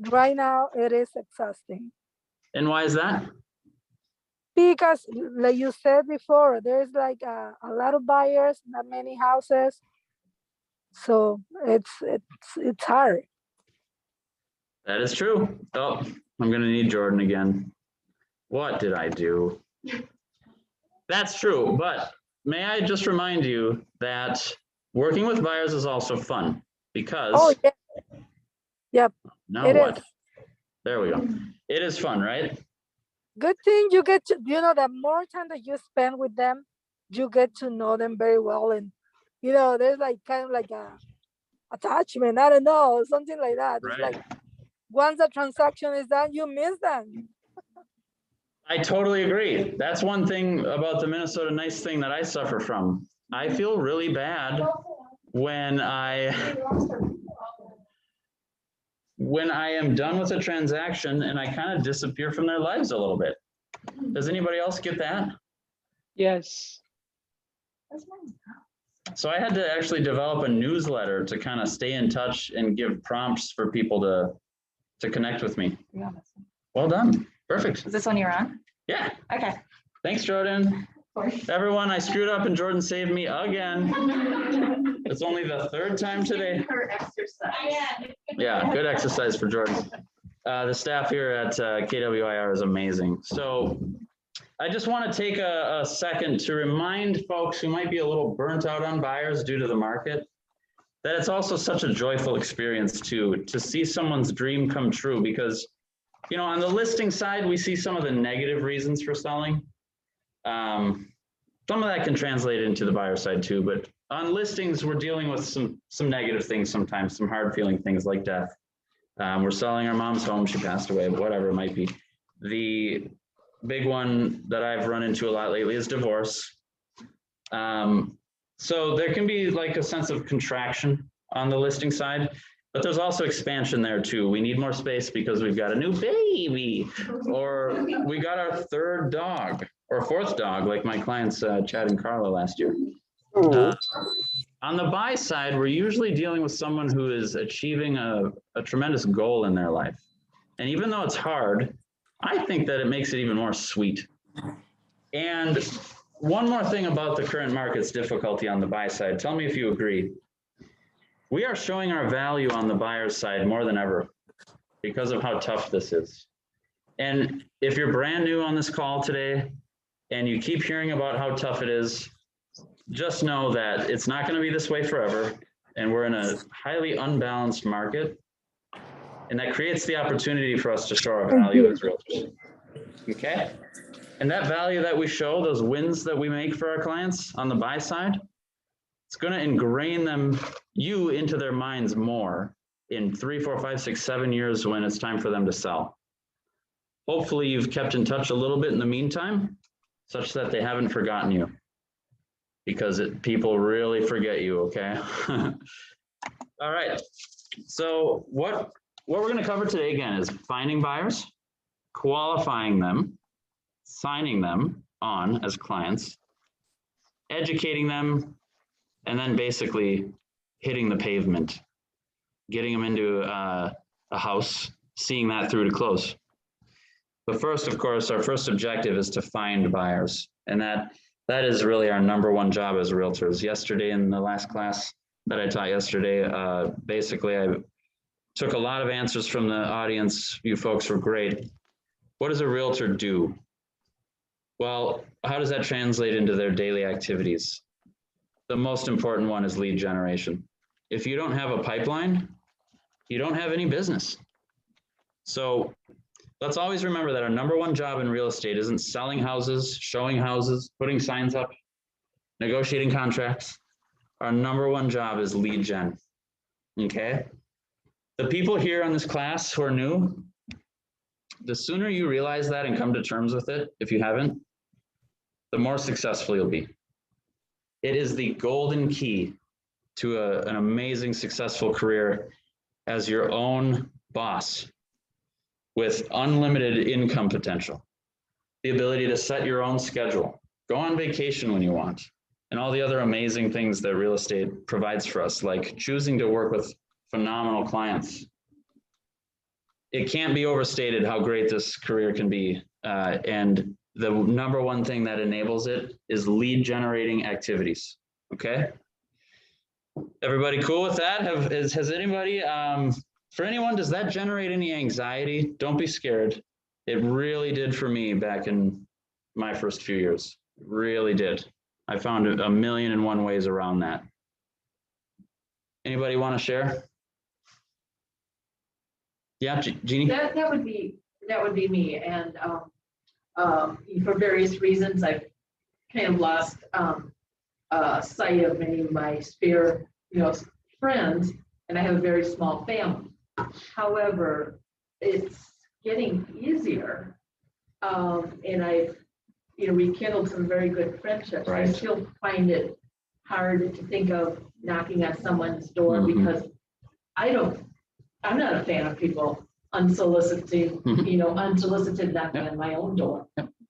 Speaker 10: Right now, it is exhausting.
Speaker 1: And why is that?
Speaker 10: Because like you said before, there's like a lot of buyers, not many houses. So it's hard.
Speaker 1: That is true. Oh, I'm gonna need Jordan again. What did I do? That's true, but may I just remind you that working with buyers is also fun because.
Speaker 10: Oh, yeah. Yep.
Speaker 1: Now
Speaker 10: it
Speaker 1: what?
Speaker 10: is.
Speaker 1: There we go. It is fun, right?
Speaker 10: Good thing you get to, the more time that you spend with them, you get to know them very well. And, there's like kind of like a attachment. I don't know, something like that.
Speaker 1: Right.
Speaker 10: It's like once the transaction is done, you miss them.
Speaker 1: I totally agree. That's one thing about the Minnesota nice thing that I suffer from. I feel really bad when I am done with a transaction and I kind of disappear from their lives a little bit. Does anybody else get that?
Speaker 3: Yes.
Speaker 1: So I had to actually develop a newsletter to kind of stay in touch and give prompts for people to connect with me. Well done. Perfect.
Speaker 7: Is this one you're on?
Speaker 1: Yeah.
Speaker 7: Okay.
Speaker 1: Thanks, Jordan. Everyone, I screwed up and Jordan saved me again. It's only the third time today.
Speaker 2: Her exercise.
Speaker 1: Yeah, good exercise for Jordan. The staff here at KWIR is amazing. So I just want to take a second to remind folks who might be a little burnt out on buyers due to the market, that it's also such a joyful experience to see someone's dream come true, because, you know, on the listing side, we see some of the negative reasons for selling. Some of that can translate into the buyer side too, but on listings, we're dealing with some negative things sometimes, some hard feeling things like death. We're selling our mom's home, she passed away, whatever it might be. The big one that I've run into a lot lately is divorce. So there can be like a sense of contraction on the listing side, but there's also expansion there too. We need more space because we've got a new baby, or we got our third dog or fourth dog, like my clients, Chad and Carla last year. On the buy side, we're usually dealing with someone who is achieving a tremendous goal in their life. And even though it's hard, I think that it makes it even more sweet. And one more thing about the current market's difficulty on the buy side, tell me if you agree. We are showing our value on the buyer's side more than ever because of how tough this is. And if you're brand new on this call today and you keep hearing about how tough it is, just know that it's not going to be this way forever. And we're in a highly unbalanced market. And that creates the opportunity for us to show our value as realtors. Okay? And that value that we show, those wins that we make for our clients on the buy side, it's going to ingrain you into their minds more in 3, 4, 5, 6, 7 years when it's time for them to sell. Hopefully you've kept in touch a little bit in the meantime, such that they haven't forgotten you, because people really forget you, okay? All right, so what we're going to cover today again is finding buyers, qualifying them, signing them on as clients, educating them, and then basically hitting the pavement, getting them into a house, seeing that through to close. But first, of course, our first objective is to find buyers. And that is really our number one job as realtors. Yesterday, in the last class that I taught yesterday, basically I took a lot of answers from the audience. You folks were great. What does a realtor do? Well, how does that translate into their daily activities? The most important one is lead generation. If you don't have a pipeline, you don't have any business. So let's always remember that our number one job in real estate isn't selling houses, showing houses, putting signs up, negotiating contracts. Our number one job is lead gen, okay? The people here on this class who are new, the sooner you realize that and come to terms with it, if you haven't, the more successful you'll be. It is the golden key to an amazing, successful career as your own boss with unlimited income potential, the ability to set your own schedule, go on vacation when you want, and all the other amazing things that real estate provides for us, like choosing to work with phenomenal clients. It can't be overstated how great this career can be. And the number one thing that enables it is lead generating activities. Okay. Everybody cool with that? Has anybody, for anyone, does that generate any anxiety? Don't be scared. It really did for me back in my first few years. It really did. I found 1,000,001 ways around that. Anybody want to share? Yeah, Jeannie?
Speaker 2: That would be me. And for various reasons, I've kind of lost sight of many of my spare, friends, and I have a very small family. However, it's getting easier, and I've, rekindled some very good friendships. I
Speaker 1: Right.
Speaker 2: still find it hard to think of knocking on someone's door
Speaker 1: Mhm.
Speaker 2: because I'm not a fan of people unsolicited,
Speaker 1: Mhm.
Speaker 2: unsolicited knocking on my own door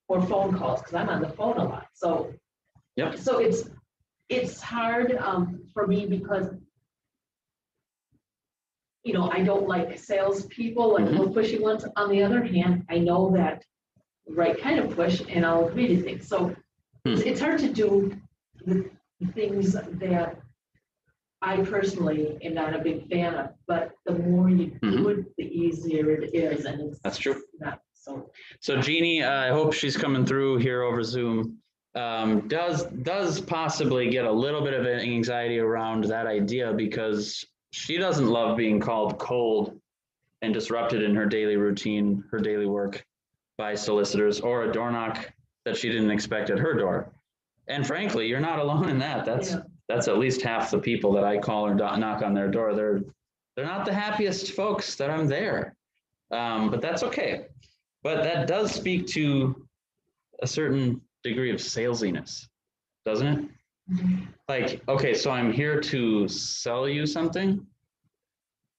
Speaker 2: or phone calls, because I'm on the phone a lot. So,
Speaker 1: Yep.
Speaker 2: so it's hard for me because I don't like salespeople, like little pushy ones. On the other hand, I know that the right kind of push and I'll agree to things. So it's hard to do the things that I personally am not a big fan of, but the more you do it, the easier it is. And it's
Speaker 1: That's true.
Speaker 2: not so.
Speaker 1: So Jeannie, I hope she's coming through here over Zoom. Does possibly get a little bit of anxiety around that idea because she doesn't love being called cold and disrupted in her daily routine, her daily work by solicitors or a door knock that she didn't expect at her door. And frankly, you're not alone in that. That's at least half the people that I call or knock on their door. They're not the happiest folks that I'm there, but that's okay. But that does speak to a certain degree of salesiness, doesn't it? Like, okay, so I'm here to sell you something.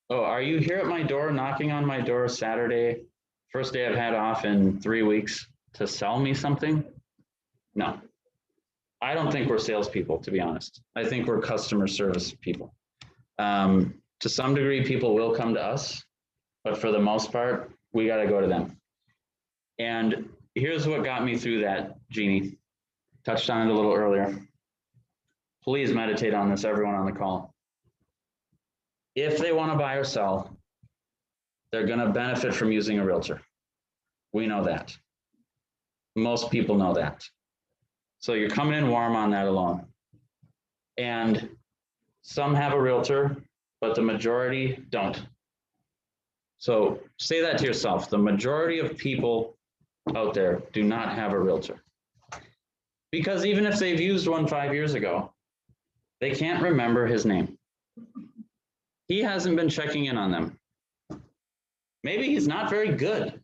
Speaker 1: Oh, are you here at my door, knocking on my door Saturday, first day I've had off in 3 weeks, to sell me something? No, I don't think we're salespeople, to be honest. I think we're customer service people. To some degree, people will come to us, but for the most part, we got to go to them. And here's what got me through that, Jeannie. Touched on it a little earlier. Please meditate on this, everyone on the call. If they want to buy or sell, they're going to benefit from using a realtor. We know that. Most people know that. So you're coming in warm on that alone. And some have a realtor, but the majority don't. So say that to yourself. The majority of people out there do not have a realtor. Because even if they've used one 5 years ago, they can't remember his name. He hasn't been checking in on them. Maybe he's not very good.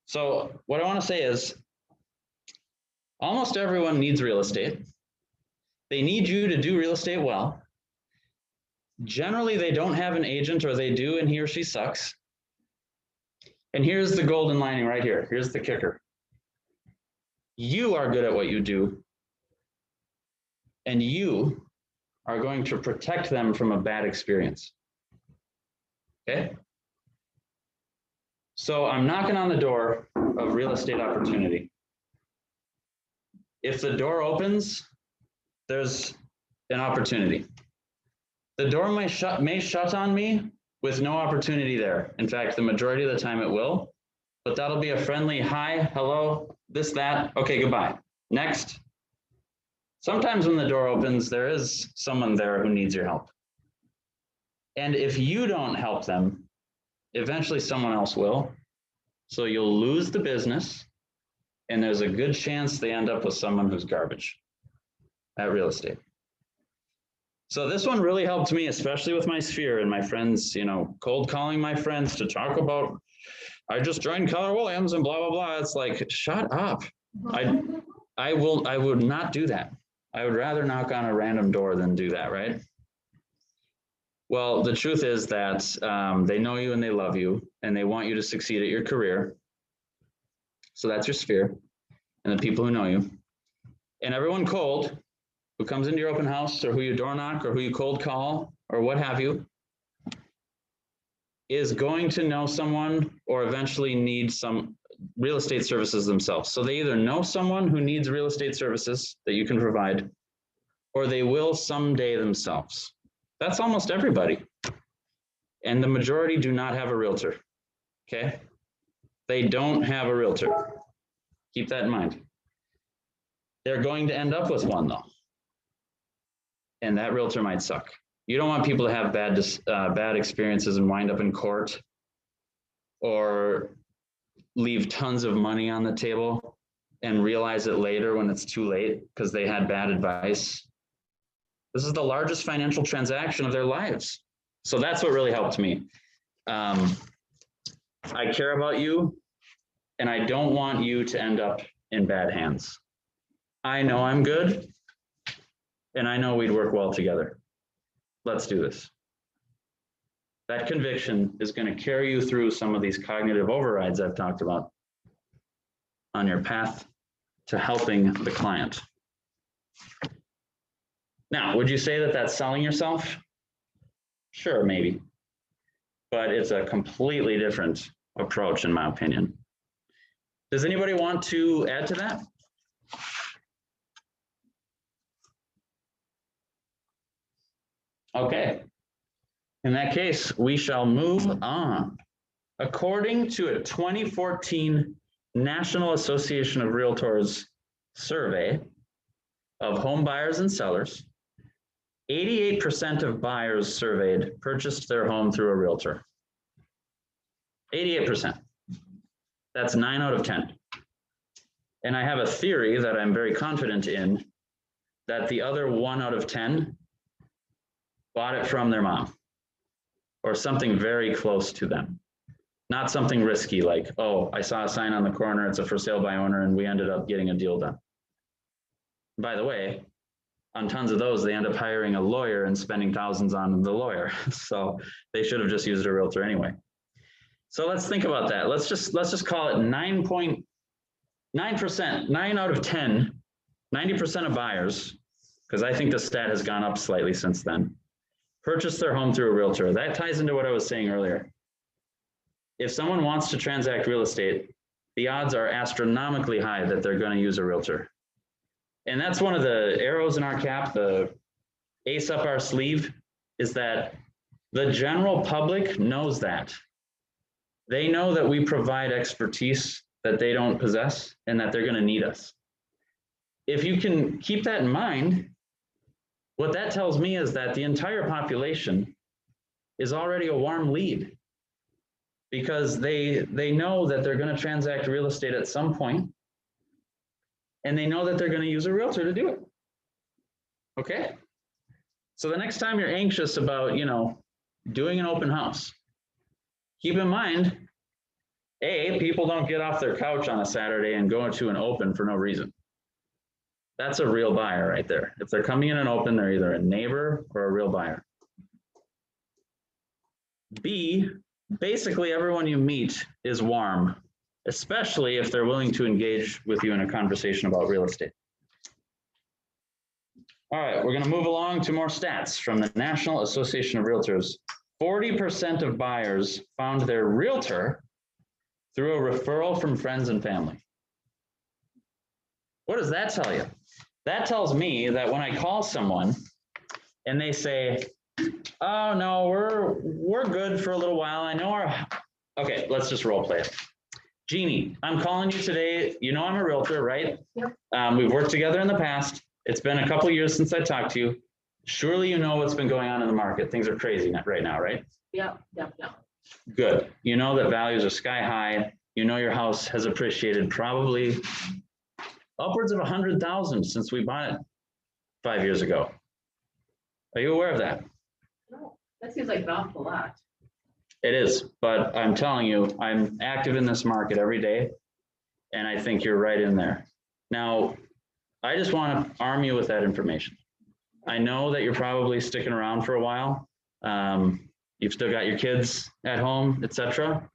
Speaker 1: So what I want to say is, almost everyone needs real estate. They need you to do real estate well. Generally, they don't have an agent, or they do, and he or she sucks. And here's the golden lining right here. Here's the kicker. You are good at what you do, and you are going to protect them from a bad experience. Okay? So I'm knocking on the door of real estate opportunity. If the door opens, there's an opportunity. The door may shut on me with no opportunity there. In fact, the majority of the time it will, but that'll be a friendly hi, hello, this, that, okay, goodbye. Next. Sometimes when the door opens, there is someone there who needs your help. And if you don't help them, eventually someone else will. So you'll lose the business, and there's a good chance they end up with someone who's garbage at real estate. So this one really helped me, especially with my sphere and my friends, cold calling my friends to talk about, I just joined Keller Williams and blah, blah, blah. It's like, shut up. I would not do that. I would rather knock on a random door than do that, right? Well, the truth is that they know you and they love you and they want you to succeed at your career. So that's your sphere and the people who know you. And everyone cold who comes into your open house, or who you door knock, or who you cold call, or what have you, is going to know someone or eventually need some real estate services themselves. So they either know someone who needs real estate services that you can provide, or they will someday themselves. That's almost everybody. And the majority do not have a realtor, okay? They don't have a realtor. Keep that in mind. They're going to end up with one though. And that realtor might suck. You don't want people to have bad experiences and wind up in court, or leave tons of money on the table and realize it later when it's too late because they had bad advice. This is the largest financial transaction of their lives. So that's what really helped me. I care about you, and I don't want you to end up in bad hands. I know I'm good, And I know we'd work well together. Let's do this. That conviction is going to carry you through some of these cognitive overrides I've talked about on your path to helping the client. Now, would you say that that's selling yourself? Sure, maybe. But it's a completely different approach, in my opinion. Does anybody want to add to that? Okay. In that case, we shall move on. According to a 2014 National Association of Realtors survey of home buyers and sellers, 88% of buyers surveyed purchased their home through a realtor. 88%. That's 9 out of 10. And I have a theory that I'm very confident in, that the other 1 out of 10 bought it from their mom or something very close to them. Not something risky like, oh, I saw a sign on the corner, it's a for sale by owner, and we ended up getting a deal done. By the way, on tons of those, they end up hiring a lawyer and spending thousands on the lawyer. So they should have just used a realtor anyway. So let's think about that. Let's just call it 9.9%, 9 out of 10, 90% of buyers, because I think the stat has gone up slightly since then, purchase their home through a realtor. That ties into what I was saying earlier. If someone wants to transact real estate, the odds are astronomically high that they're going to use a realtor. And that's one of the arrows in our cap, the ace up our sleeve, is that the general public knows that. They know that we provide expertise that they don't possess and that they're going to need us. If you can keep that in mind, what that tells me is that the entire population is already a warm lead, because they know that they're going to transact real estate at some point, and they know that they're going to use a realtor to do it. Okay? So the next time you're anxious about, doing an open house, keep in mind, people don't get off their couch on a Saturday and go into an open for no reason. That's a real buyer right there. If they're coming in an open, they're either a neighbor or a real buyer. B, basically everyone you meet is warm, especially if they're willing to engage with you in a conversation about real estate. All right, we're going to move along to more stats from the National Association of Realtors. 40% of buyers found their realtor through a referral from friends and family. What does that tell you? That tells me that when I call someone and they say, oh no, we're good for a little while. I know okay, let's just role play it. Jeannie, I'm calling you today. You know I'm a realtor, right?
Speaker 2: Yep.
Speaker 1: We've worked together in the past. It's been a couple years since I talked to you. Surely you know what's been going on in the market. Things are crazy right now, right?
Speaker 2: Yeah.
Speaker 1: Good. You know that values are sky high. You know your house has appreciated probably upwards of 100,000 since we bought it 5 years ago. Are you aware of that?
Speaker 2: No, that seems like an awful lot.
Speaker 1: It is, but I'm telling you, I'm active in this market every day, and I think you're right in there. Now, I just want to arm you with that information. I know that you're probably sticking around for a while. You've still got your kids at home, etc.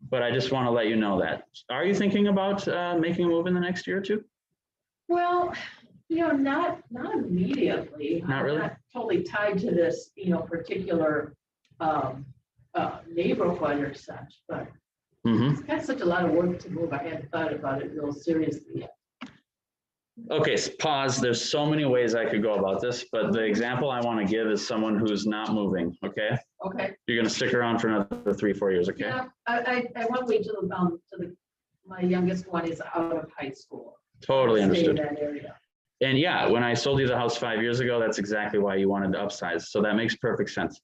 Speaker 1: But I just want to let you know that. Are you thinking about making a move in the next year or two?
Speaker 2: Well, not immediately.
Speaker 1: Not really?
Speaker 2: I'm not totally tied to this, particular neighborhood or such, but it's got such a lot of work to move. I hadn't thought about it real seriously yet.
Speaker 1: Okay, pause. There's so many ways I could go about this, but the example I want to give is someone who's not moving, okay?
Speaker 2: Okay.
Speaker 1: You're going to stick around for another 3-4 years, okay?
Speaker 2: Yeah, I want to wait till my youngest one is out of high school.
Speaker 1: Totally
Speaker 2: Stay in
Speaker 1: understood.
Speaker 2: that area.
Speaker 1: And yeah, when I sold you the house 5 years ago, that's exactly why you wanted to upsize. So that makes perfect sense.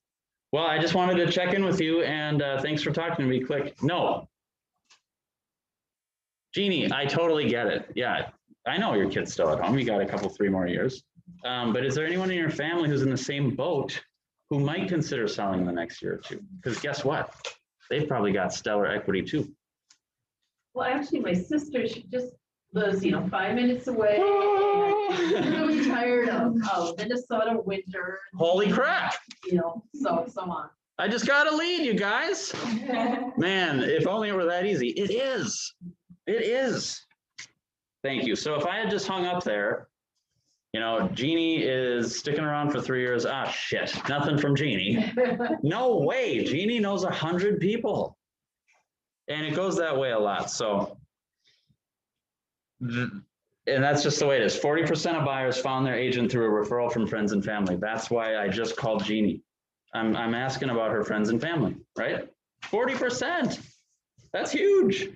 Speaker 1: Well, I just wanted to check in with you, and thanks for talking to me. Click. No. Jeannie, I totally get it. Yeah, I know your kid's still at home. You got a couple, 3 more years. But is there anyone in your family who's in the same boat who might consider selling in the next year or two? Because guess what? They've probably got stellar equity too.
Speaker 2: Well, actually, my sister, she just lives, 5 minutes away. and Really tired of Minnesota winter.
Speaker 1: Holy crap.
Speaker 2: So on.
Speaker 1: I just got a lead, you guys. Man, if only it were that easy. It is. It is. Thank you. So if I had just hung up there, Jeannie is sticking around for 3 years. Ah, shit. Nothing from Jeannie. No way. Jeannie knows 100 people. And it goes that way a lot. So, and that's just the way it is. 40% of buyers found their agent through a referral from friends and family. That's why I just called Jeannie. I'm asking about her friends and family, right? 40%. That's huge.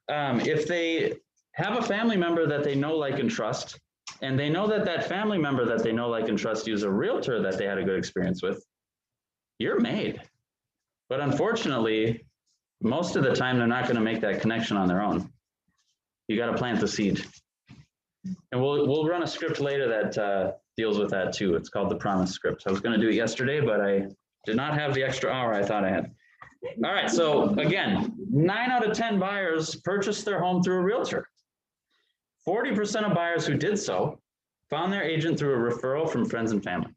Speaker 1: If they have a family member that they know, like, and trust, and they know that that family member that they know, like, and trust used a realtor that they had a good experience with, you're made. But unfortunately, most of the time, they're not going to make that connection on their own. You got to plant the seed. And we'll run a script later that deals with that too. It's called the promise script. I was going to do it yesterday, but I did not have the extra hour I thought I had. All right, so again, 9 out of 10 buyers purchased their home through a realtor. 40% of buyers who did so found their agent through a referral from friends and family.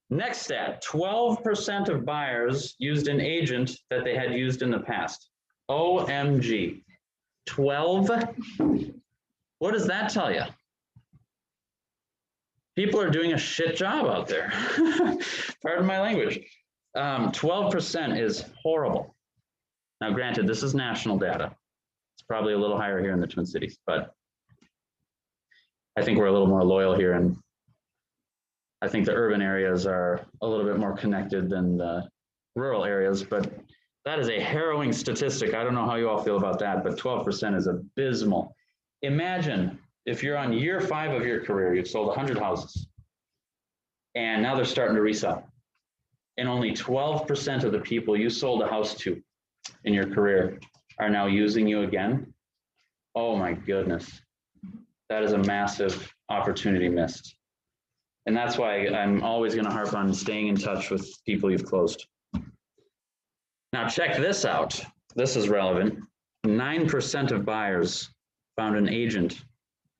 Speaker 1: Next stat, 12% of buyers used an agent that they had used in the past. OMG, 12? What does that tell you? People are doing a shit job out there. Pardon my language. 12% is horrible. Now, granted, this is national data. It's probably a little higher here in the Twin Cities, but I think we're a little more loyal here, and I think the urban areas are a little bit more connected than the rural areas, but that is a harrowing statistic. I don't know how you all feel about that, but 12% is abysmal. Imagine if you're on year 5 of your career, you've sold 100 houses, and now they're starting to resell. And only 12% of the people you sold a house to in your career are now using you again. Oh my goodness. That is a massive opportunity missed. And that's why I'm always going to harp on staying in touch with people you've closed. Now check this out. This is relevant. 9% of buyers found an agent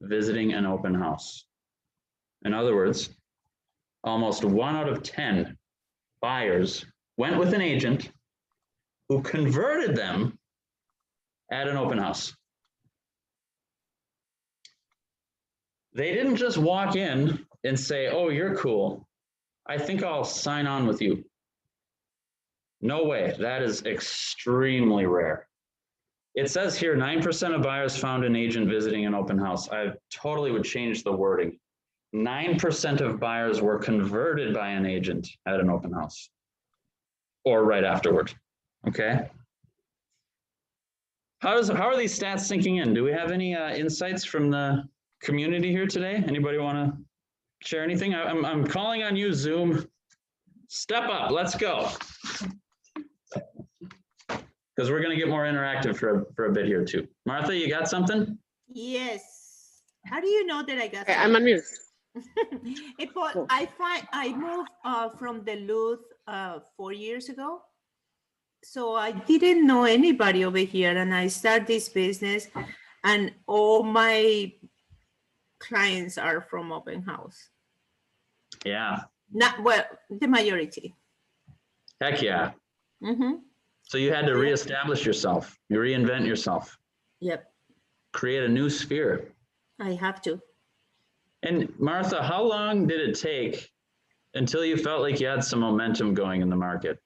Speaker 1: visiting an open house. In other words, almost 1 out of 10 buyers went with an agent who converted them at an open house. They didn't just walk in and say, oh, you're cool. I think I'll sign on with you. No way. That is extremely rare. It says here 9% of buyers found an agent visiting an open house. I totally would change the wording. 9% of buyers were converted by an agent at an open house or right afterward. Okay. How are these stats sinking in? Do we have any insights from the community here today? Anybody want to share anything? I'm calling on you, Zoom. Step up. Let's go. Because we're going to get more interactive for a bit here too. Martha, you got something?
Speaker 11: Yes. How do you know that I got
Speaker 3: Okay, I'm on mute.
Speaker 11: Cool. I moved from Duluth 4 years ago. So I didn't know anybody over here, and I started this business, and all my clients are from open house.
Speaker 1: Yeah.
Speaker 11: The majority.
Speaker 1: Heck yeah.
Speaker 11: Mm-hmm.
Speaker 1: So you had to reestablish yourself. You reinvent yourself.
Speaker 11: Yep.
Speaker 1: Create a new sphere.
Speaker 11: I have to.
Speaker 1: And Martha, how long did it take until you felt like you had some momentum going in the market?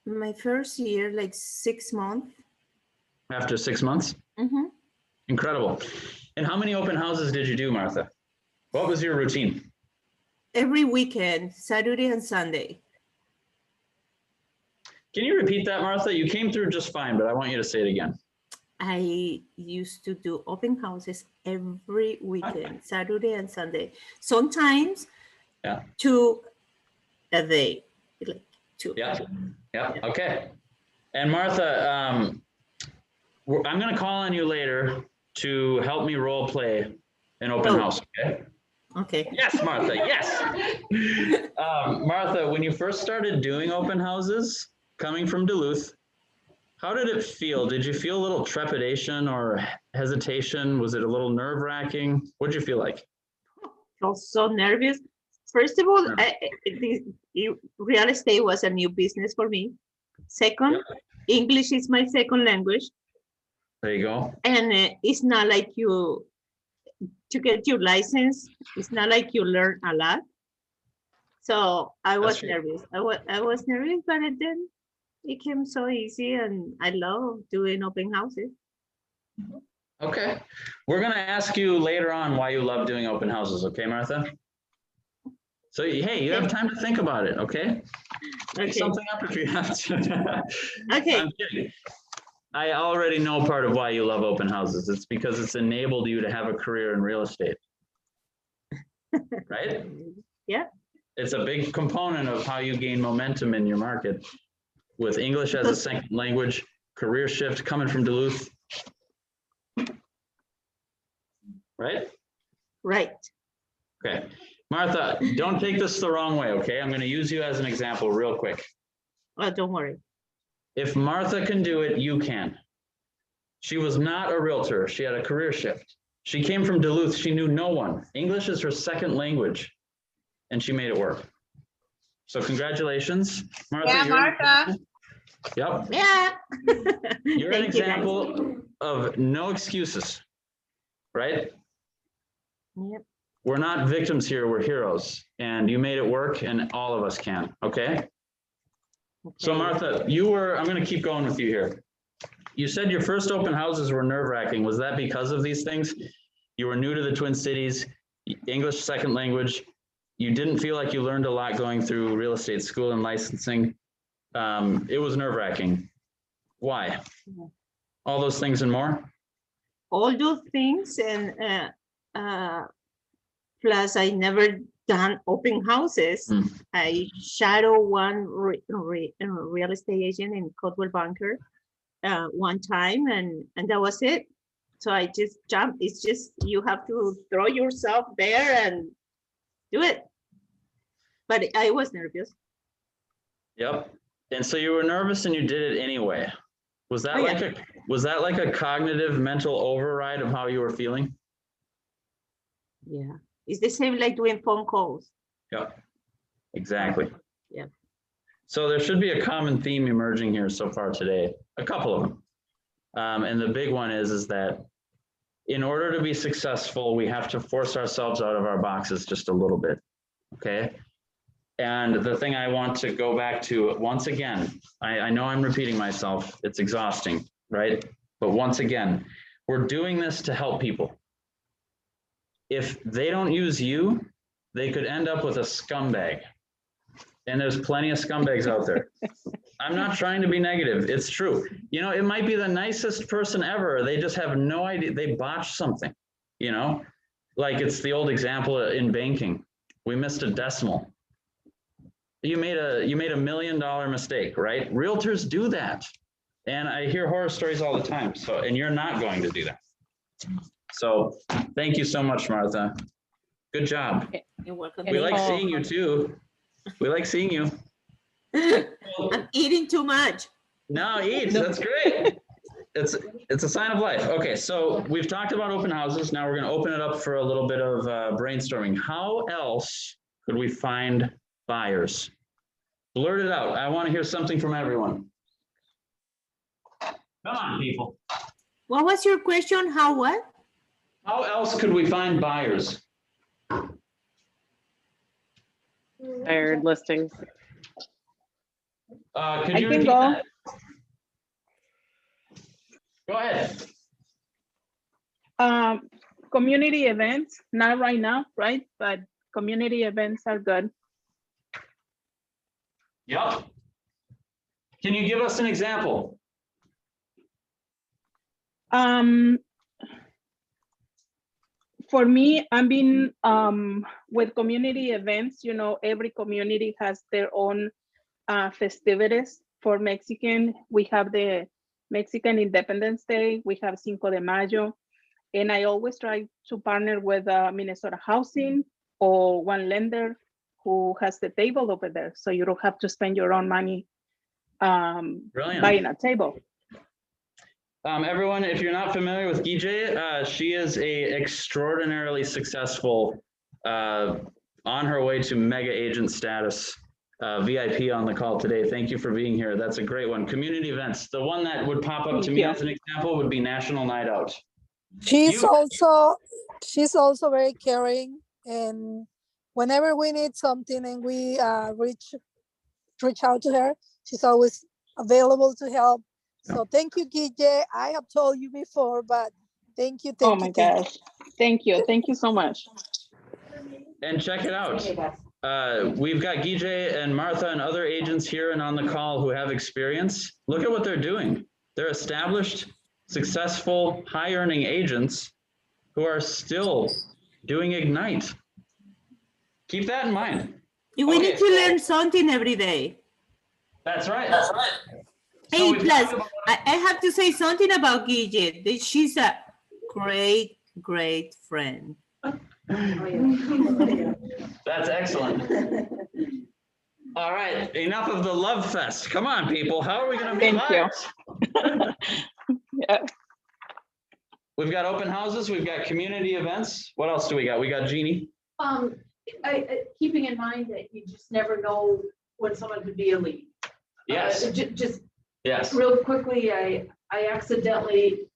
Speaker 11: My first year, like 6 months.
Speaker 1: After 6 months?
Speaker 11: Mm-hmm.
Speaker 1: Incredible. And how many open houses did you do, Martha? What was your routine?
Speaker 11: Every weekend, Saturday and Sunday.
Speaker 1: Can you repeat that, Martha? You came through just fine, but I want you to say it again.
Speaker 11: I used to do open houses every weekend, Saturday and Sunday. Sometimes 2 a day, like 2.
Speaker 1: Yeah. Yeah. Okay. And Martha, I'm going to call on you later to help me role play an open house. Okay.
Speaker 11: Okay.
Speaker 1: Yes, Martha. Yes. Martha, when you first started doing open houses, coming from Duluth, How did it feel? Did you feel a little trepidation or hesitation? Was it a little nerve wracking? What did you feel like?
Speaker 11: Felt so nervous. First of all,
Speaker 1: Sure.
Speaker 11: real estate was a new business for me. Second, English is my second language,
Speaker 1: There you go.
Speaker 11: and it's not like to get your license. It's not like you learn a lot. So I was
Speaker 1: true.
Speaker 11: nervous. I was nervous, but then it came so easy, and I love doing open houses.
Speaker 1: Okay. We're going to ask you later on why you love doing open houses. Okay, Martha? So, hey, you have time to think about it. Okay. Make
Speaker 11: Okay.
Speaker 1: something up if you have to.
Speaker 11: Okay.
Speaker 1: I'm kidding. I already know part of why you love open houses. It's because it's enabled you to have a career in real estate. Right?
Speaker 11: Yeah.
Speaker 1: It's a big component of how you gain momentum in your market with English as a second language, career shift coming from Duluth. Right?
Speaker 11: Right.
Speaker 1: Okay. Martha, don't take this the wrong way, okay? I'm going to use you as an example real quick.
Speaker 11: Oh, don't worry.
Speaker 1: If Martha can do it, you can. She was not a realtor. She had a career shift. She came from Duluth. She knew no one. English is her second language, and she made it work. So congratulations, Martha.
Speaker 5: Yeah,
Speaker 1: you're an
Speaker 5: Martha.
Speaker 1: example. Yep.
Speaker 11: Yeah.
Speaker 1: You're an
Speaker 11: Thank you, guys.
Speaker 1: example of no excuses, right?
Speaker 11: Yep.
Speaker 1: We're not victims here, we're heroes, and you made it work, and all of us can, okay? So
Speaker 11: Okay.
Speaker 1: Martha, I'm gonna keep going with you here. You said your first open houses were nerve-wracking. Was that because of these things? You were new to the Twin Cities, English second language. You didn't feel like you learned a lot going through real estate school and licensing. It was nerve-wracking. Why? All those things and more?
Speaker 11: All those things, and plus I never done open houses.
Speaker 1: Mm.
Speaker 11: I shadow one real estate agent in Coldwell Banker one time, and that was it. So I just jumped. It's just you have to throw yourself there and do it. But I was nervous.
Speaker 1: Yep. And so you were nervous and you did it anyway. Was that like a cognitive mental override of how you were feeling?
Speaker 11: Yeah, it's the same like doing phone calls.
Speaker 1: Yep. Exactly.
Speaker 11: Yeah.
Speaker 1: So there should be a common theme emerging here so far today, a couple of them. And the big one is that in order to be successful, we have to force ourselves out of our boxes just a little bit, okay? And the thing I want to go back to once again, I know I'm repeating myself, it's exhausting, right? But once again, we're doing this to help people. If they don't use you, they could end up with a scumbag. And there's plenty of scumbags out there. I'm not trying to be negative. It's true. You know, it might be the nicest person ever. They just have no idea. They botched something, you know, like it's the old example in banking. We missed a decimal. You made a $1 million mistake, right? Realtors do that. And I hear horror stories all the time. So, and you're not going to do that. So thank you so much, Martha. Good job.
Speaker 11: You're welcome.
Speaker 1: We like seeing you too. We like seeing you.
Speaker 11: I'm eating too much.
Speaker 1: No, eat. That's great. It's a sign of life. Okay, so we've talked about open houses. Now we're going to open it up for a little bit of brainstorming. How else could we find buyers? Blurt it out. I want to hear something from everyone. Come on, people.
Speaker 11: What was your question? How what?
Speaker 1: How else could we find buyers?
Speaker 3: Hired listings.
Speaker 1: Could
Speaker 6: I
Speaker 1: you
Speaker 6: can
Speaker 1: repeat
Speaker 6: go.
Speaker 1: that? Go ahead.
Speaker 6: Community events, not right now, right? But community events are good.
Speaker 1: Yep. Can you give us an example?
Speaker 6: For me, I've been with community events, you know, every community has their own festivities. For Mexican, we have the Mexican Independence Day, we have Cinco de Mayo, and I always try to partner with Minnesota Housing or one lender who has the table over there, so you don't have to spend your own money
Speaker 1: Brilliant.
Speaker 6: buying a table.
Speaker 1: Everyone, if you're not familiar with Gijay, she is a extraordinarily successful, on her way to mega agent status, VIP on the call today. Thank you for being here. That's a great one. Community events. The one that would pop up to me as an example would be National Night Out.
Speaker 10: She's also very caring, and whenever we need something and we reach out to her, she's always available to help. So thank you, Gijay. I have told you before, but thank you.
Speaker 6: Oh my gosh. Thank you. Thank you so much.
Speaker 1: And check it out. We've got Gijay and Martha and other agents here and on the call who have experience. Look at what they're doing. They're established, successful, high-earning agents who are still doing Ignite. Keep that in mind.
Speaker 11: We need to learn something every day.
Speaker 1: That's right.
Speaker 11: Hey, plus, I have to say something about Gijay. That she's a great, great friend.
Speaker 1: That's excellent. All right, enough of the love fest. Come on, people. How are we going to meet buyers?
Speaker 6: Yeah.
Speaker 1: We've got open houses. We've got community events. What else do we got? We got Jeannie.
Speaker 2: Keeping in mind that you just never know when someone could be a lead.
Speaker 1: Yes.
Speaker 2: Just
Speaker 1: Yes.
Speaker 2: real quickly, I accidentally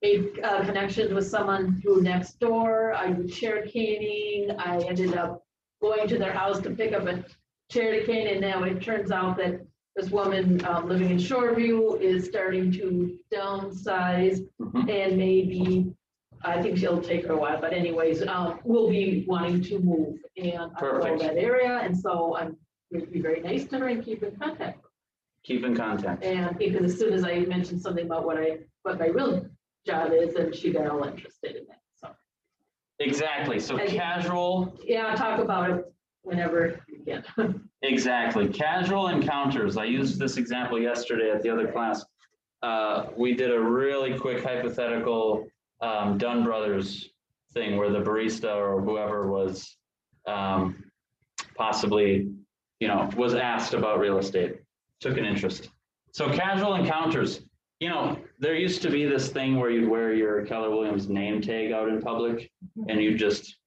Speaker 2: made connections with someone through Nextdoor. I did charity caning. I ended up going to their house to pick up a charity cane, and now it turns out that this woman living in Shoreview is starting to downsize, and maybe, I think she'll take her a while, but anyways, we'll be wanting to move, and I know that area, and so I'm going to be very nice to her and keep in contact.
Speaker 1: Keep in contact.
Speaker 2: And because as soon as I mentioned something about what my real job is, and she got all interested in that, so.
Speaker 1: Exactly, so casual.
Speaker 2: Yeah, talk about it whenever you can.
Speaker 1: Exactly, casual encounters. I used this example yesterday at the other class. We did a really quick hypothetical Dunn Brothers thing where the barista or whoever was possibly, was asked about real estate, took an interest. So casual encounters, there used to be this thing where you'd wear your Keller Williams name tag out in public and you just,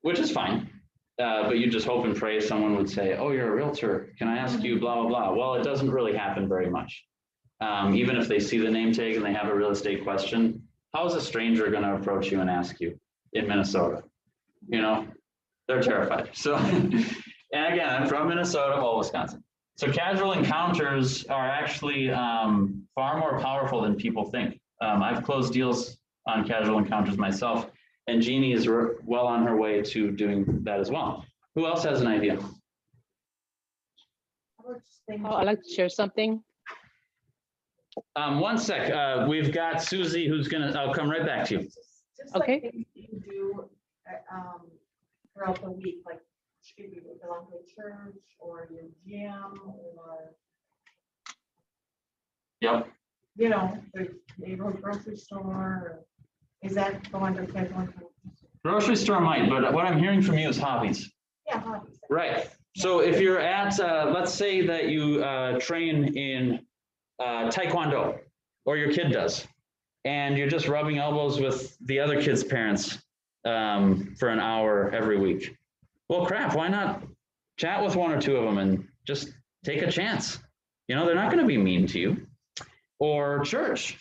Speaker 1: which is fine, but you just hope and pray someone would say, oh, you're a realtor. Can I ask you blah, blah, blah. Well, it doesn't really happen very much. Even if they see the name tag and they have a real estate question, how is a stranger going to approach you and ask you in Minnesota? They're terrified. So, and again, I'm from Minnesota, well, Wisconsin. So casual encounters are actually far more powerful than people think. I've closed deals on casual encounters myself, and Jeannie is well on her way to doing that as well. Who else has an idea?
Speaker 3: I'd like to share something.
Speaker 1: One sec. We've got Susie who's gonna, I'll come right back to you.
Speaker 9: Just
Speaker 3: Okay.
Speaker 9: like things that you do throughout the week, like if you belong to a church or your gym or,
Speaker 1: Yep.
Speaker 9: the neighborhood grocery store, or is that the one that's like?
Speaker 1: Grocery store might, but what I'm hearing from you is hobbies.
Speaker 9: Yeah, hobbies.
Speaker 1: Right. So if you're at, let's say that you train in Taekwondo, or your kid does, and you're just rubbing elbows with the other kids' parents for an hour every week. Well, crap, why not chat with one or two of them and just take a chance? They're not going to be mean to you. Or church.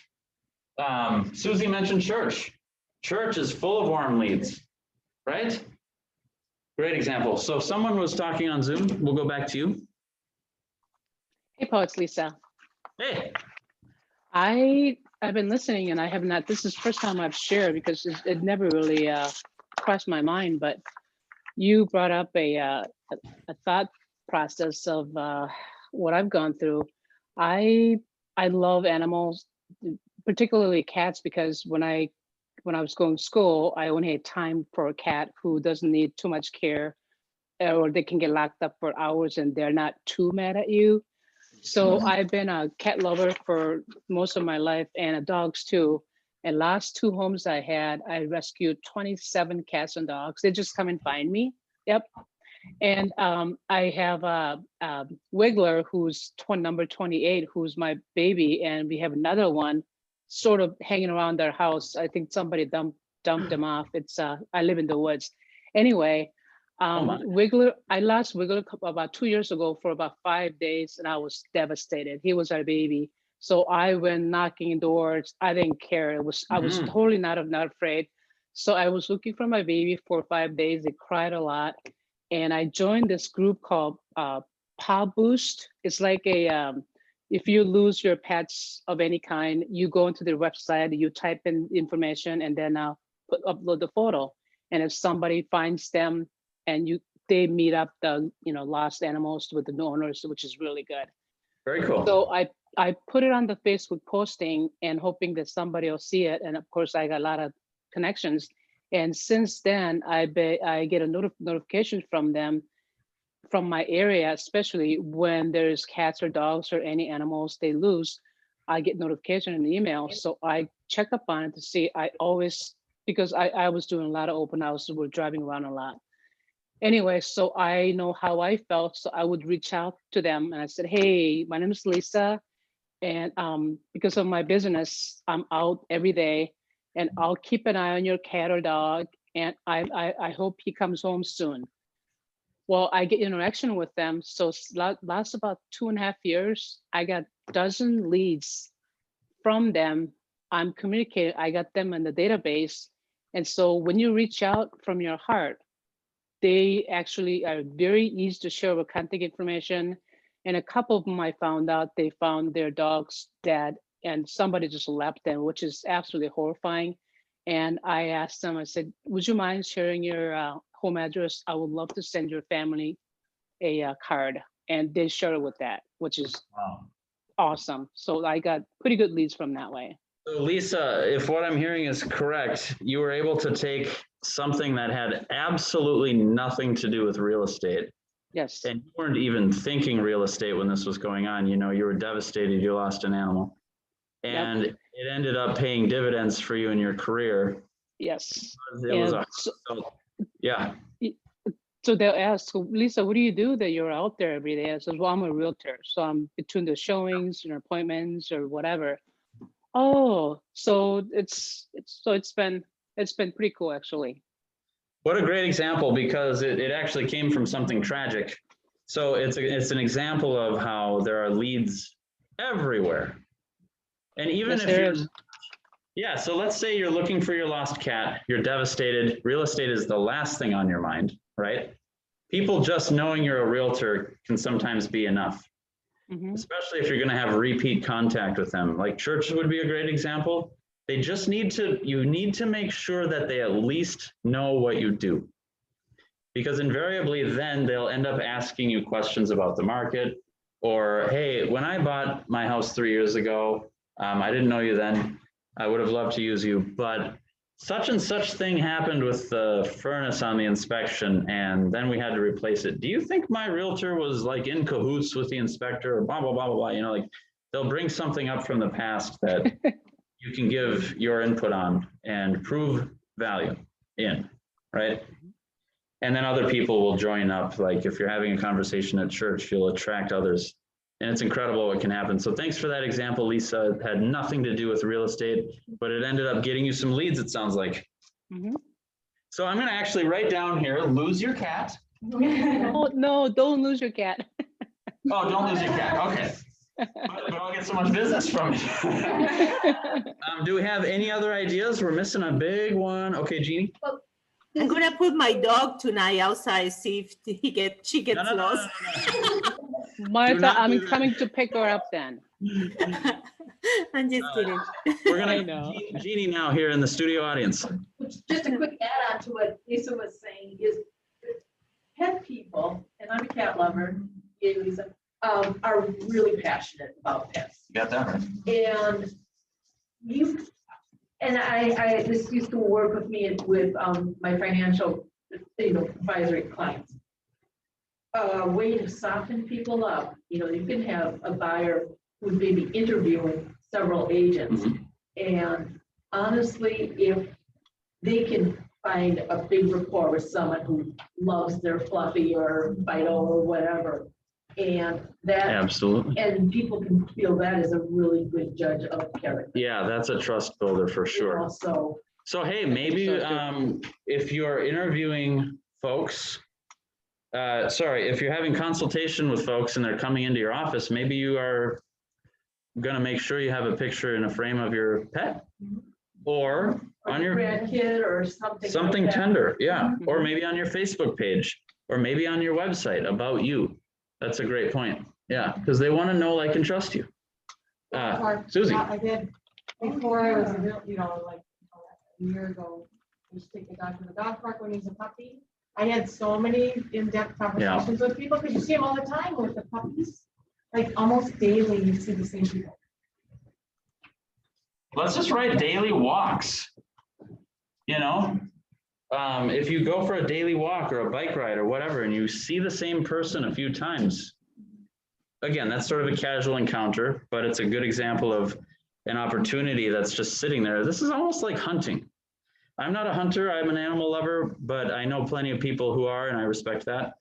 Speaker 1: Susie mentioned church. Church is full of warm leads, right? Great example. So if someone was talking on Zoom, we'll go back to you.
Speaker 3: Hey, Paul, it's Lisa.
Speaker 1: Hey.
Speaker 3: I've been listening and I have not, this is the first time I've shared because it never really crossed my mind, but you brought up a thought process of what I've gone through. I love animals, particularly cats, because when I was going to school, I only had time for a cat who doesn't need too much care, or they can get locked up for hours and they're not too mad at you. So I've been a cat lover for most of my life, and dogs too. And last two homes I had, I rescued 27 cats and dogs. They just come and find me. Yep. And I have Wiggler, who's number 28, who's my baby, and we have another one sort of hanging around their house. I think somebody dumped them off. It's I live in the woods. Anyway,
Speaker 1: my.
Speaker 3: Wiggler, I lost Wiggler about 2 years ago for about 5 days, and I was devastated. He was our baby. So I went knocking doors. I didn't care. I was totally not afraid. So I was looking for my baby for 5 days. They cried a lot. And I joined this group called Paw Boost. It's like a, if you lose your pets of any kind, you go into their website, you type in information, and then upload the photo. And if somebody finds them and they meet up the lost animals with the new owners, which is really good.
Speaker 1: Very cool.
Speaker 3: So I put it on the Facebook posting and hoping that somebody will see it. And of course, I got a lot of connections. And since then, I get a notification from them, from my area, especially when there's cats or dogs or any animals they lose, I get notification in the email. So I check up on it to see. Because I was doing a lot of open houses, we're driving around a lot. Anyway, so I know how I felt. So I would reach out to them and I said, hey, my name is Lisa. And because of my business, I'm out every day and I'll keep an eye on your cat or dog. And I hope he comes home soon. Well, I get interaction with them. So last about 2.5 years, I got a dozen leads from them. I'm communicating, I got them in the database. And so when you reach out from your heart, they actually are very easy to share with contact information. And a couple of them I found out they found their dog's dead and somebody just left them, which is absolutely horrifying. And I asked them, I said, would you mind sharing your home address? I would love to send your family a card. And they shared it with that, which is awesome. So I got pretty good leads from that way.
Speaker 1: So Lisa, if what I'm hearing is correct, you were able to take something that had absolutely nothing to do with real estate.
Speaker 3: Yes.
Speaker 1: And you weren't even thinking real estate when this was going on. You were devastated, you lost an animal. And it ended up paying dividends for you in your career.
Speaker 3: Yes.
Speaker 1: Yeah.
Speaker 3: So they'll ask, so Lisa, what do you do that you're out there every day? I said, well, I'm a realtor. So I'm between the showings and appointments or whatever. Oh, so it's been pretty cool actually.
Speaker 1: What a great example, because it actually came from something tragic. So it's an example of how there are leads everywhere. And even so let's say you're looking for your lost cat, you're devastated, real estate is the last thing on your mind, right? People just knowing you're a realtor can sometimes be enough, especially if you're going to have repeat contact with them. Like churches would be a great example. They just you need to make sure that they at least know what you do. Because invariably then they'll end up asking you questions about the market, or, hey, when I bought my house 3 years ago, I didn't know you then. I would have loved to use you, but such and such thing happened with the furnace on the inspection, and then we had to replace it. Do you think my realtor was like in cahoots with the inspector, or blah, blah, blah, blah, blah? Like they'll bring something up from the past that you can give your input on and prove value in, right? And then other people will join up. Like if you're having a conversation at church, you'll attract others. And it's incredible what can happen. So thanks for that example, Lisa. It had nothing to do with real estate, but it ended up getting you some leads, it sounds like. So I'm going to actually write down here, lose your cat.
Speaker 3: Oh, no, don't lose your cat.
Speaker 1: Oh, don't lose your cat. Okay. But I'll get so much business from it. Do we have any other ideas? We're missing a big one. Okay, Jeannie.
Speaker 11: I'm gonna put my dog tonight outside, see if she gets lost.
Speaker 3: Martha, I'm coming to pick her up then.
Speaker 11: I'm just kidding.
Speaker 1: We're gonna Jeannie now here in the studio audience.
Speaker 2: Just a quick add on to what Lisa was saying is pet people, and I'm a cat lover, yay, Lisa, are really passionate about pets.
Speaker 1: You got that right.
Speaker 2: And I this used to work with me with my financial advisory clients. A way to soften people up, you can have a buyer who's maybe interviewing several agents. And honestly, if they can find a big rapport with someone who loves their Fluffy or Fido or whatever, And that,
Speaker 1: Absolutely.
Speaker 2: and people can feel that is a really good judge of character.
Speaker 1: Yeah, that's a trust builder for
Speaker 2: you
Speaker 1: sure.
Speaker 2: know, So,
Speaker 1: So hey, maybe
Speaker 3: So
Speaker 1: if you're interviewing folks, if you're having consultation with folks and they're coming into your office, maybe you are gonna make sure you have a picture in a frame of your pet, or
Speaker 2: or
Speaker 1: on your
Speaker 2: grandkid or something.
Speaker 1: something
Speaker 2: like that.
Speaker 1: tender, yeah,
Speaker 3: Mhm.
Speaker 1: or maybe on your Facebook page, or maybe on your website about you. That's a great point. Yeah, because they want to know, like, and trust you. Susie.
Speaker 9: I did, before I was, like a year ago, I used to take the dog to the dog park when he's a puppy. I had so many in-depth conversations with people, because you see them all the time with the puppies. Like almost daily, you see the same people.
Speaker 1: Let's just write daily walks. You know, if you go for a daily walk or a bike ride or whatever, and you see the same person a few times, again, that's sort of a casual encounter, but it's a good example of an opportunity that's just sitting there. This is almost like hunting. I'm not a hunter, I'm an animal lover, but I know plenty of people who are, and I respect that.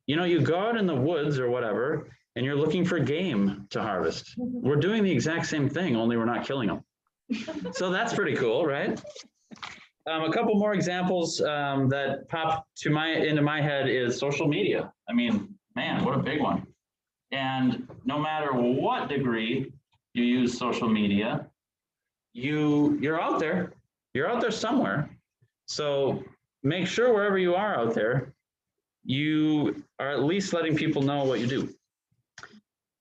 Speaker 1: You know, you go out in the woods or whatever, and you're looking for game to harvest. We're doing the exact same thing, only we're not killing them. So that's pretty cool, right? A couple more examples that pop into my head is social media. I mean, man, what a big one. And no matter what degree you use social media, you're out there. You're out there somewhere. So make sure wherever you are out there, you are at least letting people know what you do.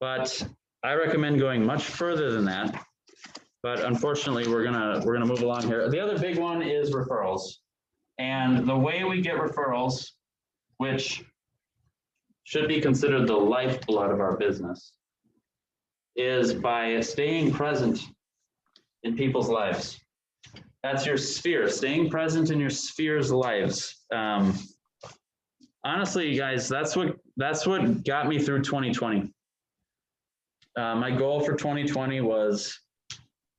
Speaker 1: But I recommend going much further than that. But unfortunately, we're gonna move along here. The other big one is referrals. And the way we get referrals, which should be considered the lifeblood of our business, is by staying present in people's lives. That's your sphere, staying present in your sphere's lives. Honestly, guys, that's what got me through 2020. My goal for 2020 was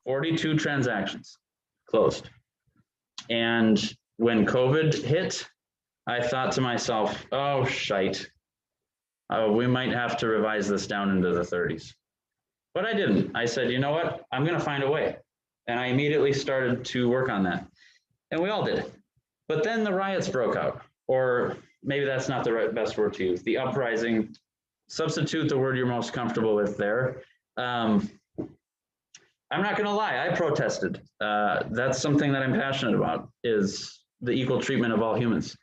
Speaker 1: 42 transactions closed. And when COVID hit, I thought to myself, oh, shite. We might have to revise this down into the 30s. But I didn't. I said, you know what? I'm going to find a way. And I immediately started to work on that. And we all did. But then the riots broke out, or maybe that's not the best word to use, the uprising. Substitute the word you're most comfortable with there. I'm not going to lie, I protested. That's something that I'm passionate about, is the equal treatment of all humans.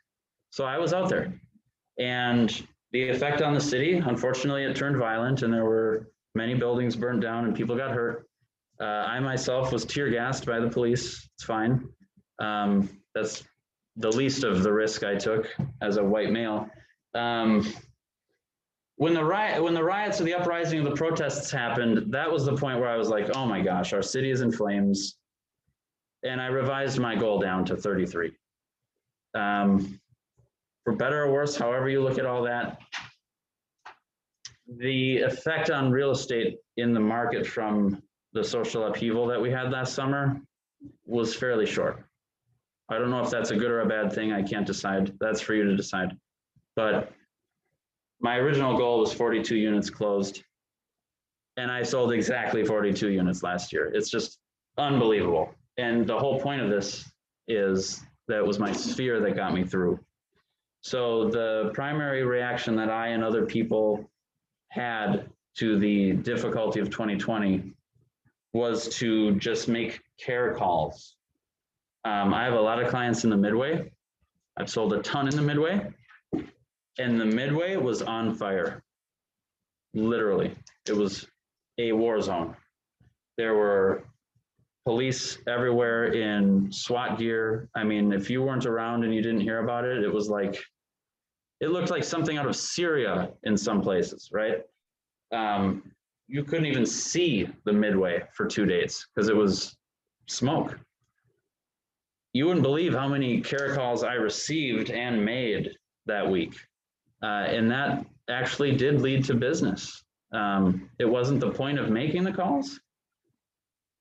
Speaker 1: So I was out there. And the effect on the city, unfortunately, it turned violent, and there were many buildings burned down and people got hurt. I myself was tear gassed by the police. It's fine. That's the least of the risk I took as a white male. When the riots or the uprising of the protests happened, that was the point where I was like, oh my gosh, our city is in flames. And I revised my goal down to 33. For better or worse, however you look at all that, the effect on real estate in the market from the social upheaval that we had last summer was fairly short. I don't know if that's a good or a bad thing. I can't decide. That's for you to decide. But my original goal was 42 units closed, and I sold exactly 42 units last year. It's just unbelievable. And the whole point of this is that it was my sphere that got me through. So the primary reaction that I and other people had to the difficulty of 2020 was to just make care calls. I have a lot of clients in the Midway. I've sold a ton in the Midway, and the Midway was on fire. Literally, it was a war zone. There were police everywhere in SWAT gear. I mean, if you weren't around and you didn't hear about it, it was like, it looked like something out of Syria in some places, right? You couldn't even see the Midway for 2 days because it was smoke. You wouldn't believe how many care calls I received and made that week. And that actually did lead to business. It wasn't the point of making the calls,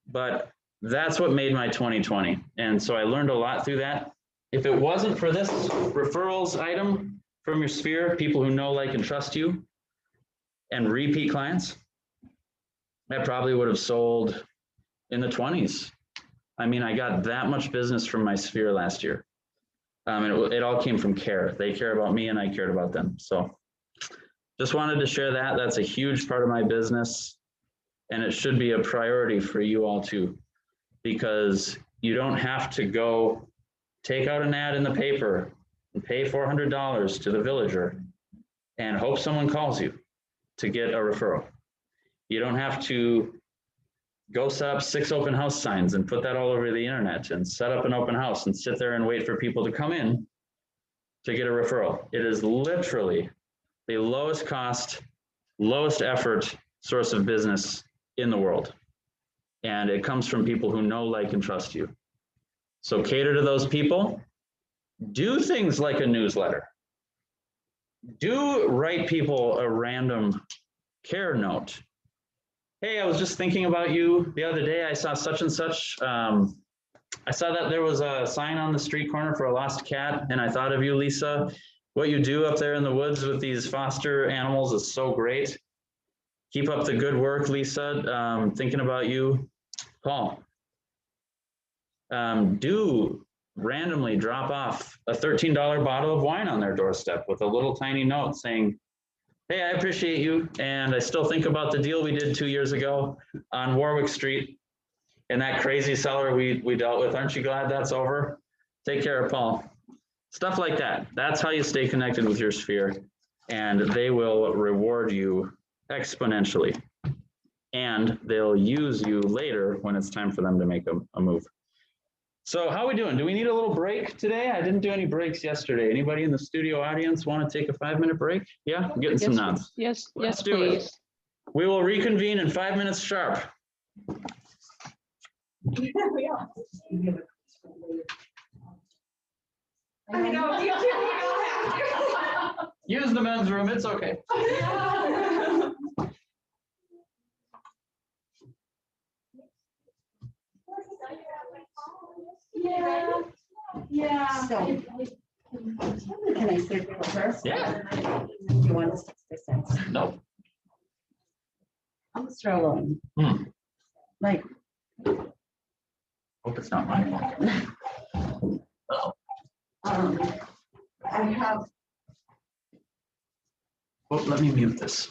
Speaker 1: but that's what made my 2020. And so I learned a lot through that. If it wasn't for this referrals item from your sphere, people who know, like, and trust you, and repeat clients, I probably would have sold in the 20s. I mean, I got that much business from my sphere last year. And it all came from care. They care about me and I cared about them. So just wanted to share that. That's a huge part of my business. And it should be a priority for you all too, because you don't have to go take out an ad in the paper and pay $400 to the villager and hope someone calls you to get a referral. You don't have to go set up 6 open house signs and put that all over the internet and set up an open house and sit there and wait for people to come in to get a referral. It is literally the lowest cost, lowest effort source of business in the world. And it comes from people who know, like, and trust you. So cater to those people. Do things like a newsletter. Do write people a random care note. Hey, I was just thinking about you the other day. I saw such and such. I saw that there was a sign on the street corner for a lost cat, and I thought of you, Lisa. What you do up there in the woods with these foster animals is so great. Keep up the good work, Lisa. Thinking about you, Paul. Do randomly drop off a $13 bottle of wine on their doorstep with a little tiny note saying, hey, I appreciate you, and I still think about the deal we did 2 years ago on Warwick Street and that crazy seller we dealt with. Aren't you glad that's over? Take care of Paul. Stuff like that. That's how you stay connected with your sphere, and they will reward you exponentially. And they'll use you later when it's time for them to make a move. So how are we doing? Do we need a little break today? I didn't do any breaks yesterday. Anybody in the studio audience want to take a 5-minute break? Yeah, I'm getting some
Speaker 3: Yes,
Speaker 1: nods.
Speaker 3: yes,
Speaker 1: Let's
Speaker 3: yes,
Speaker 1: do it.
Speaker 3: please.
Speaker 1: We will reconvene in 5 minutes sharp.
Speaker 2: I know, you don't have to.
Speaker 1: Use the men's room, it's okay.
Speaker 2: Yeah. Yeah.
Speaker 4: So, can I serve you first?
Speaker 1: Yeah.
Speaker 4: Do you want to 6%?
Speaker 1: No.
Speaker 4: I'm struggling. Like,
Speaker 1: Hope it's not my fault.
Speaker 4: I have
Speaker 1: Oh, let me mute this.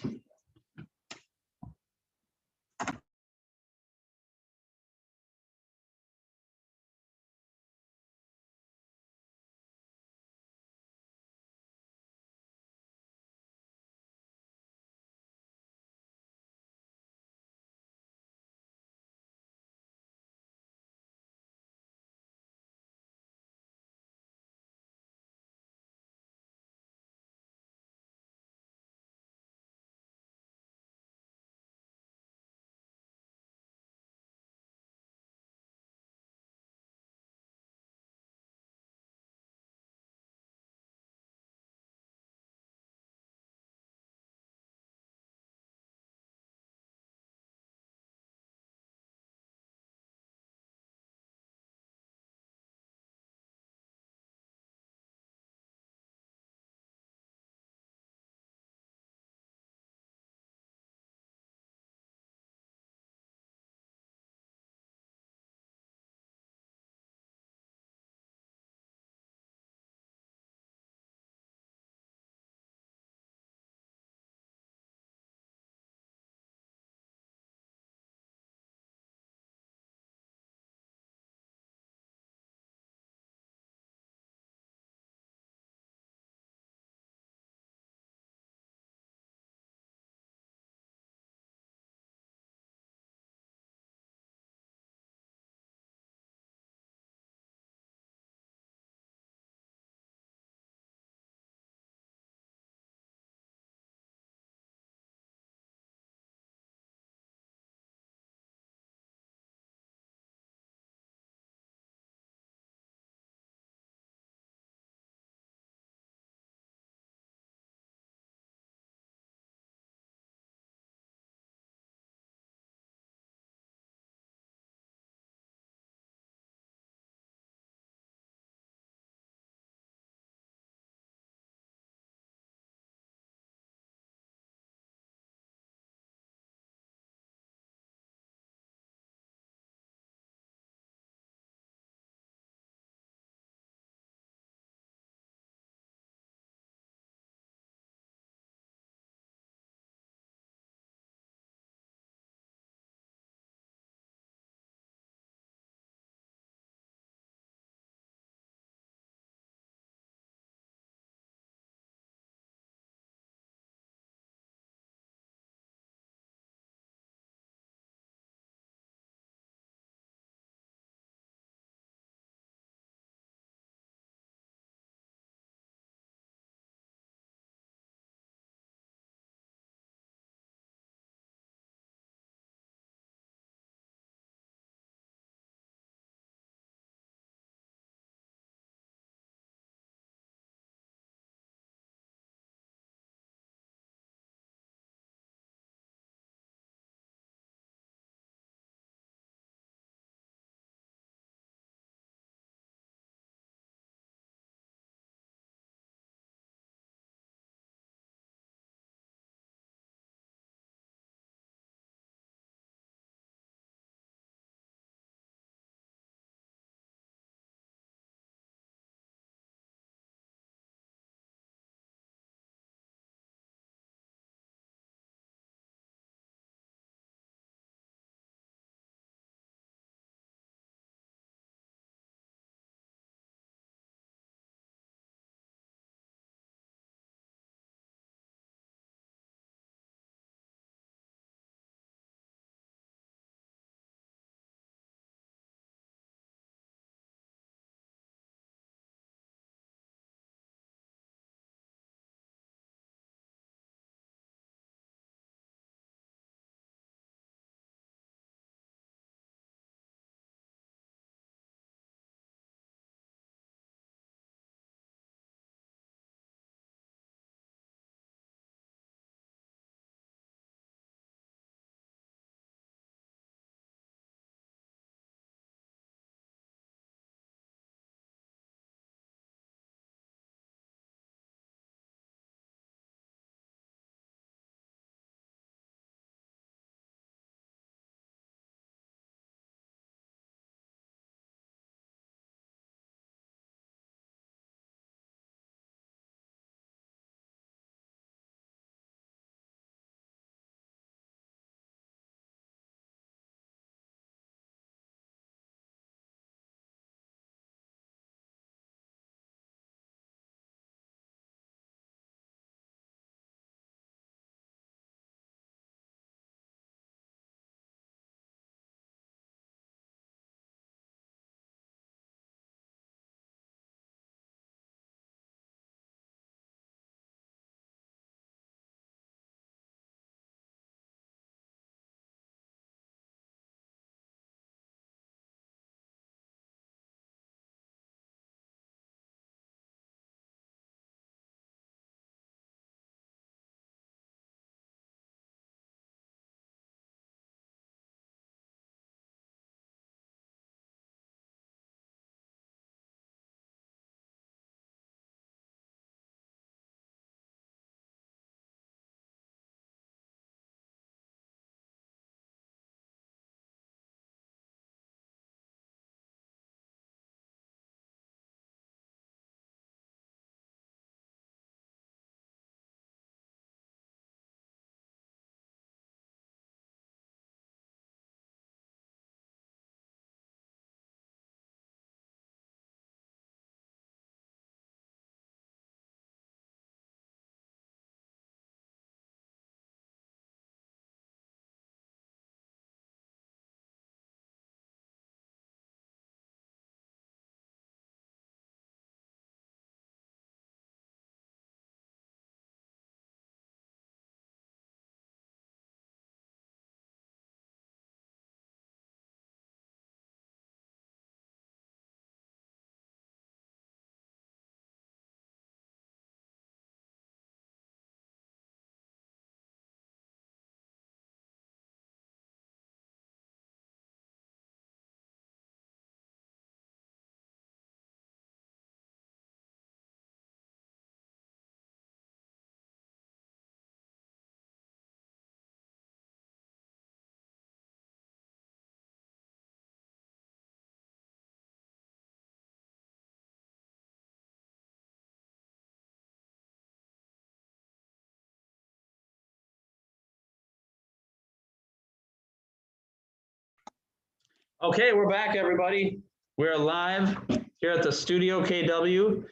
Speaker 1: Okay, we're back, everybody. We're live here at the Studio KW.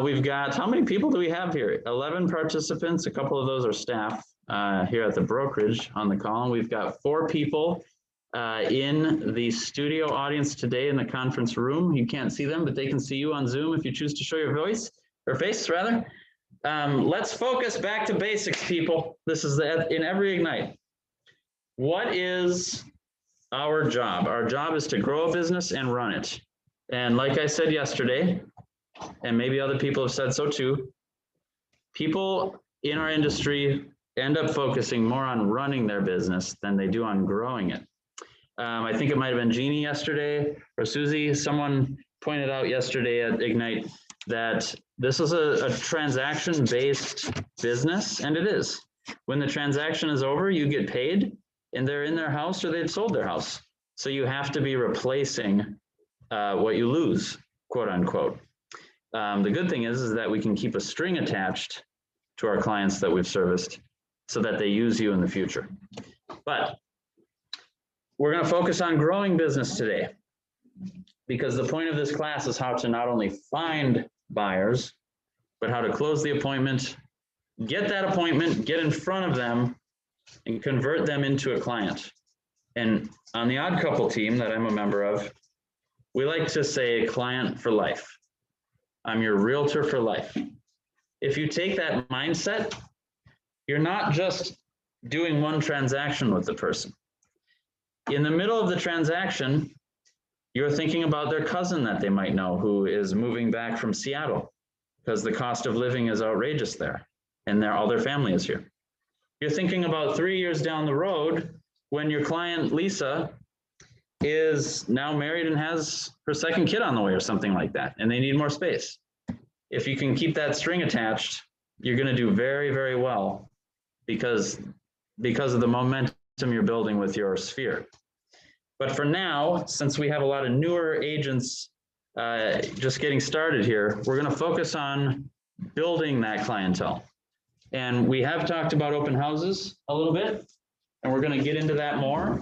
Speaker 1: We've got, how many people do we have here? 11 participants. A couple of those are staff here at the brokerage on the call. And we've got 4 people in the studio audience today in the conference room. You can't see them, but they can see you on Zoom if you choose to show your voice, or face rather. Let's focus back to basics, people. This is in every Ignite. What is our job? Our job is to grow a business and run it. And like I said yesterday, and maybe other people have said so too, people in our industry end up focusing more on running their business than they do on growing it. I think it might have been Jeannie yesterday or Susie. Someone pointed out yesterday at Ignite that this is a transaction-based business, and it is. When the transaction is over, you get paid, and they're in their house or they've sold their house. So you have to be replacing what you lose, quote unquote. The good thing is that we can keep a string attached to our clients that we've serviced so that they use you in the future. But we're going to focus on growing business today, because the point of this class is how to not only find buyers, but how to close the appointment, get that appointment, get in front of them, and convert them into a client. And on the Odd Couple team that I'm a member of, we like to say client for life. I'm your realtor for life. If you take that mindset, you're not just doing one transaction with the person. In the middle of the transaction, you're thinking about their cousin that they might know who is moving back from Seattle because the cost of living is outrageous there and all their family is here. You're thinking about 3 years down the road when your client, Lisa, is now married and has her second kid on the way or something like that, and they need more space. If you can keep that string attached, you're going to do very, very well because of the momentum you're building with your sphere. But for now, since we have a lot of newer agents just getting started here, we're going to focus on building that clientele. And we have talked about open houses a little bit, and we're going to get into that more.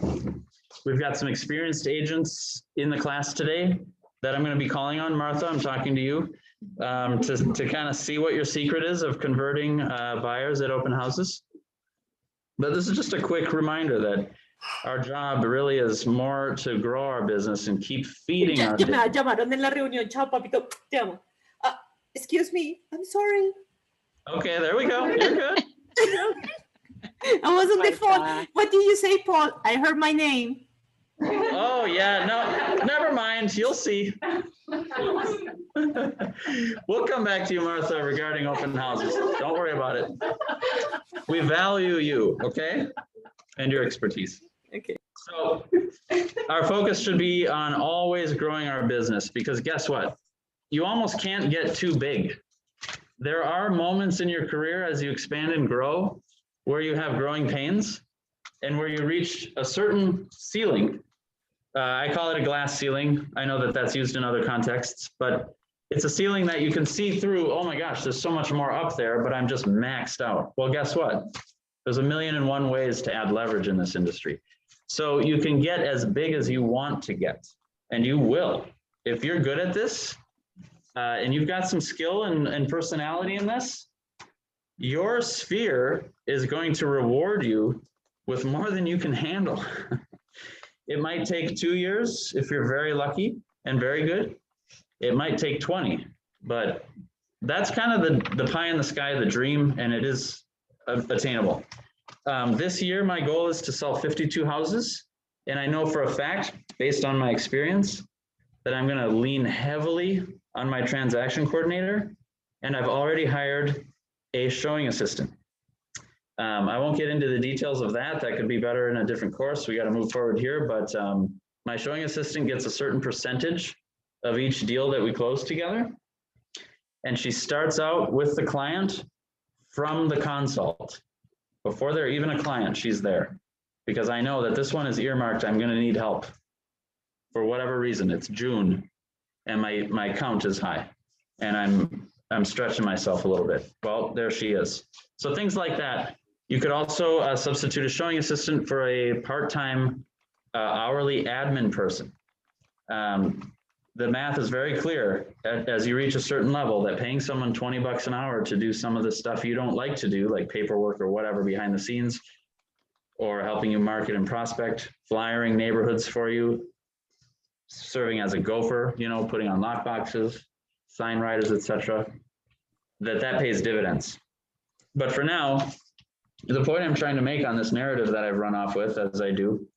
Speaker 1: We've got some experienced agents in the class today that I'm going to be calling on. Martha, I'm talking to you to kind of see what your secret is of converting buyers at open houses. But this is just a quick reminder that our job really is more to grow our business and keep feeding our business.
Speaker 11: Llamaron en la reunión. Chao, papito. Te amo. Excuse me. I'm sorry.
Speaker 1: Okay, there we go. You're good.
Speaker 11: I was on the phone. What did you say, Paul? I heard my name.
Speaker 1: Oh, yeah. No, never mind. You'll see. We'll come back to you, Martha, regarding open houses. Don't worry about it. We value you, okay? And your expertise.
Speaker 11: Okay.
Speaker 1: So our focus should be on always growing our business, because guess what? You almost can't get too big. There are moments in your career as you expand and grow where you have growing pains and where you reach a certain ceiling. I call it a glass ceiling. I know that that's used in other contexts, but it's a ceiling that you can see through. Oh my gosh, there's so much more up there, but I'm just maxed out. Well, guess what? There's 1,000,001 ways to add leverage in this industry. So you can get as big as you want to get, and you will. If you're good at this, and you've got some skill and personality in this, your sphere is going to reward you with more than you can handle. It might take 2 years if you're very lucky and very good. It might take 20, but that's kind of the pie in the sky, the dream, and it is attainable. This year, my goal is to sell 52 houses. And I know for a fact, based on my experience, that I'm going to lean heavily on my transaction coordinator. And I've already hired a showing assistant. I won't get into the details of that. That could be better in a different course. We got to move forward here. But my showing assistant gets a certain percentage of each deal that we close together. And she starts out with the client from the consult. Before they're even a client, she's there. Because I know that this one is earmarked, I'm going to need help. For whatever reason, it's June and my count is high. And I'm stretching myself a little bit. Well, there she is. So things like that. You could also substitute a showing assistant for a part-time hourly admin person. The math is very clear as you reach a certain level that paying someone 20 bucks an hour to do some of the stuff you don't like to do, like paperwork or whatever behind the scenes, or helping you market and prospect, flyering neighborhoods for you, serving as a gopher, you know, putting on lock boxes, sign writers, etc., that pays dividends. But for now, the point I'm trying to make on this narrative that I've run off with, as I do,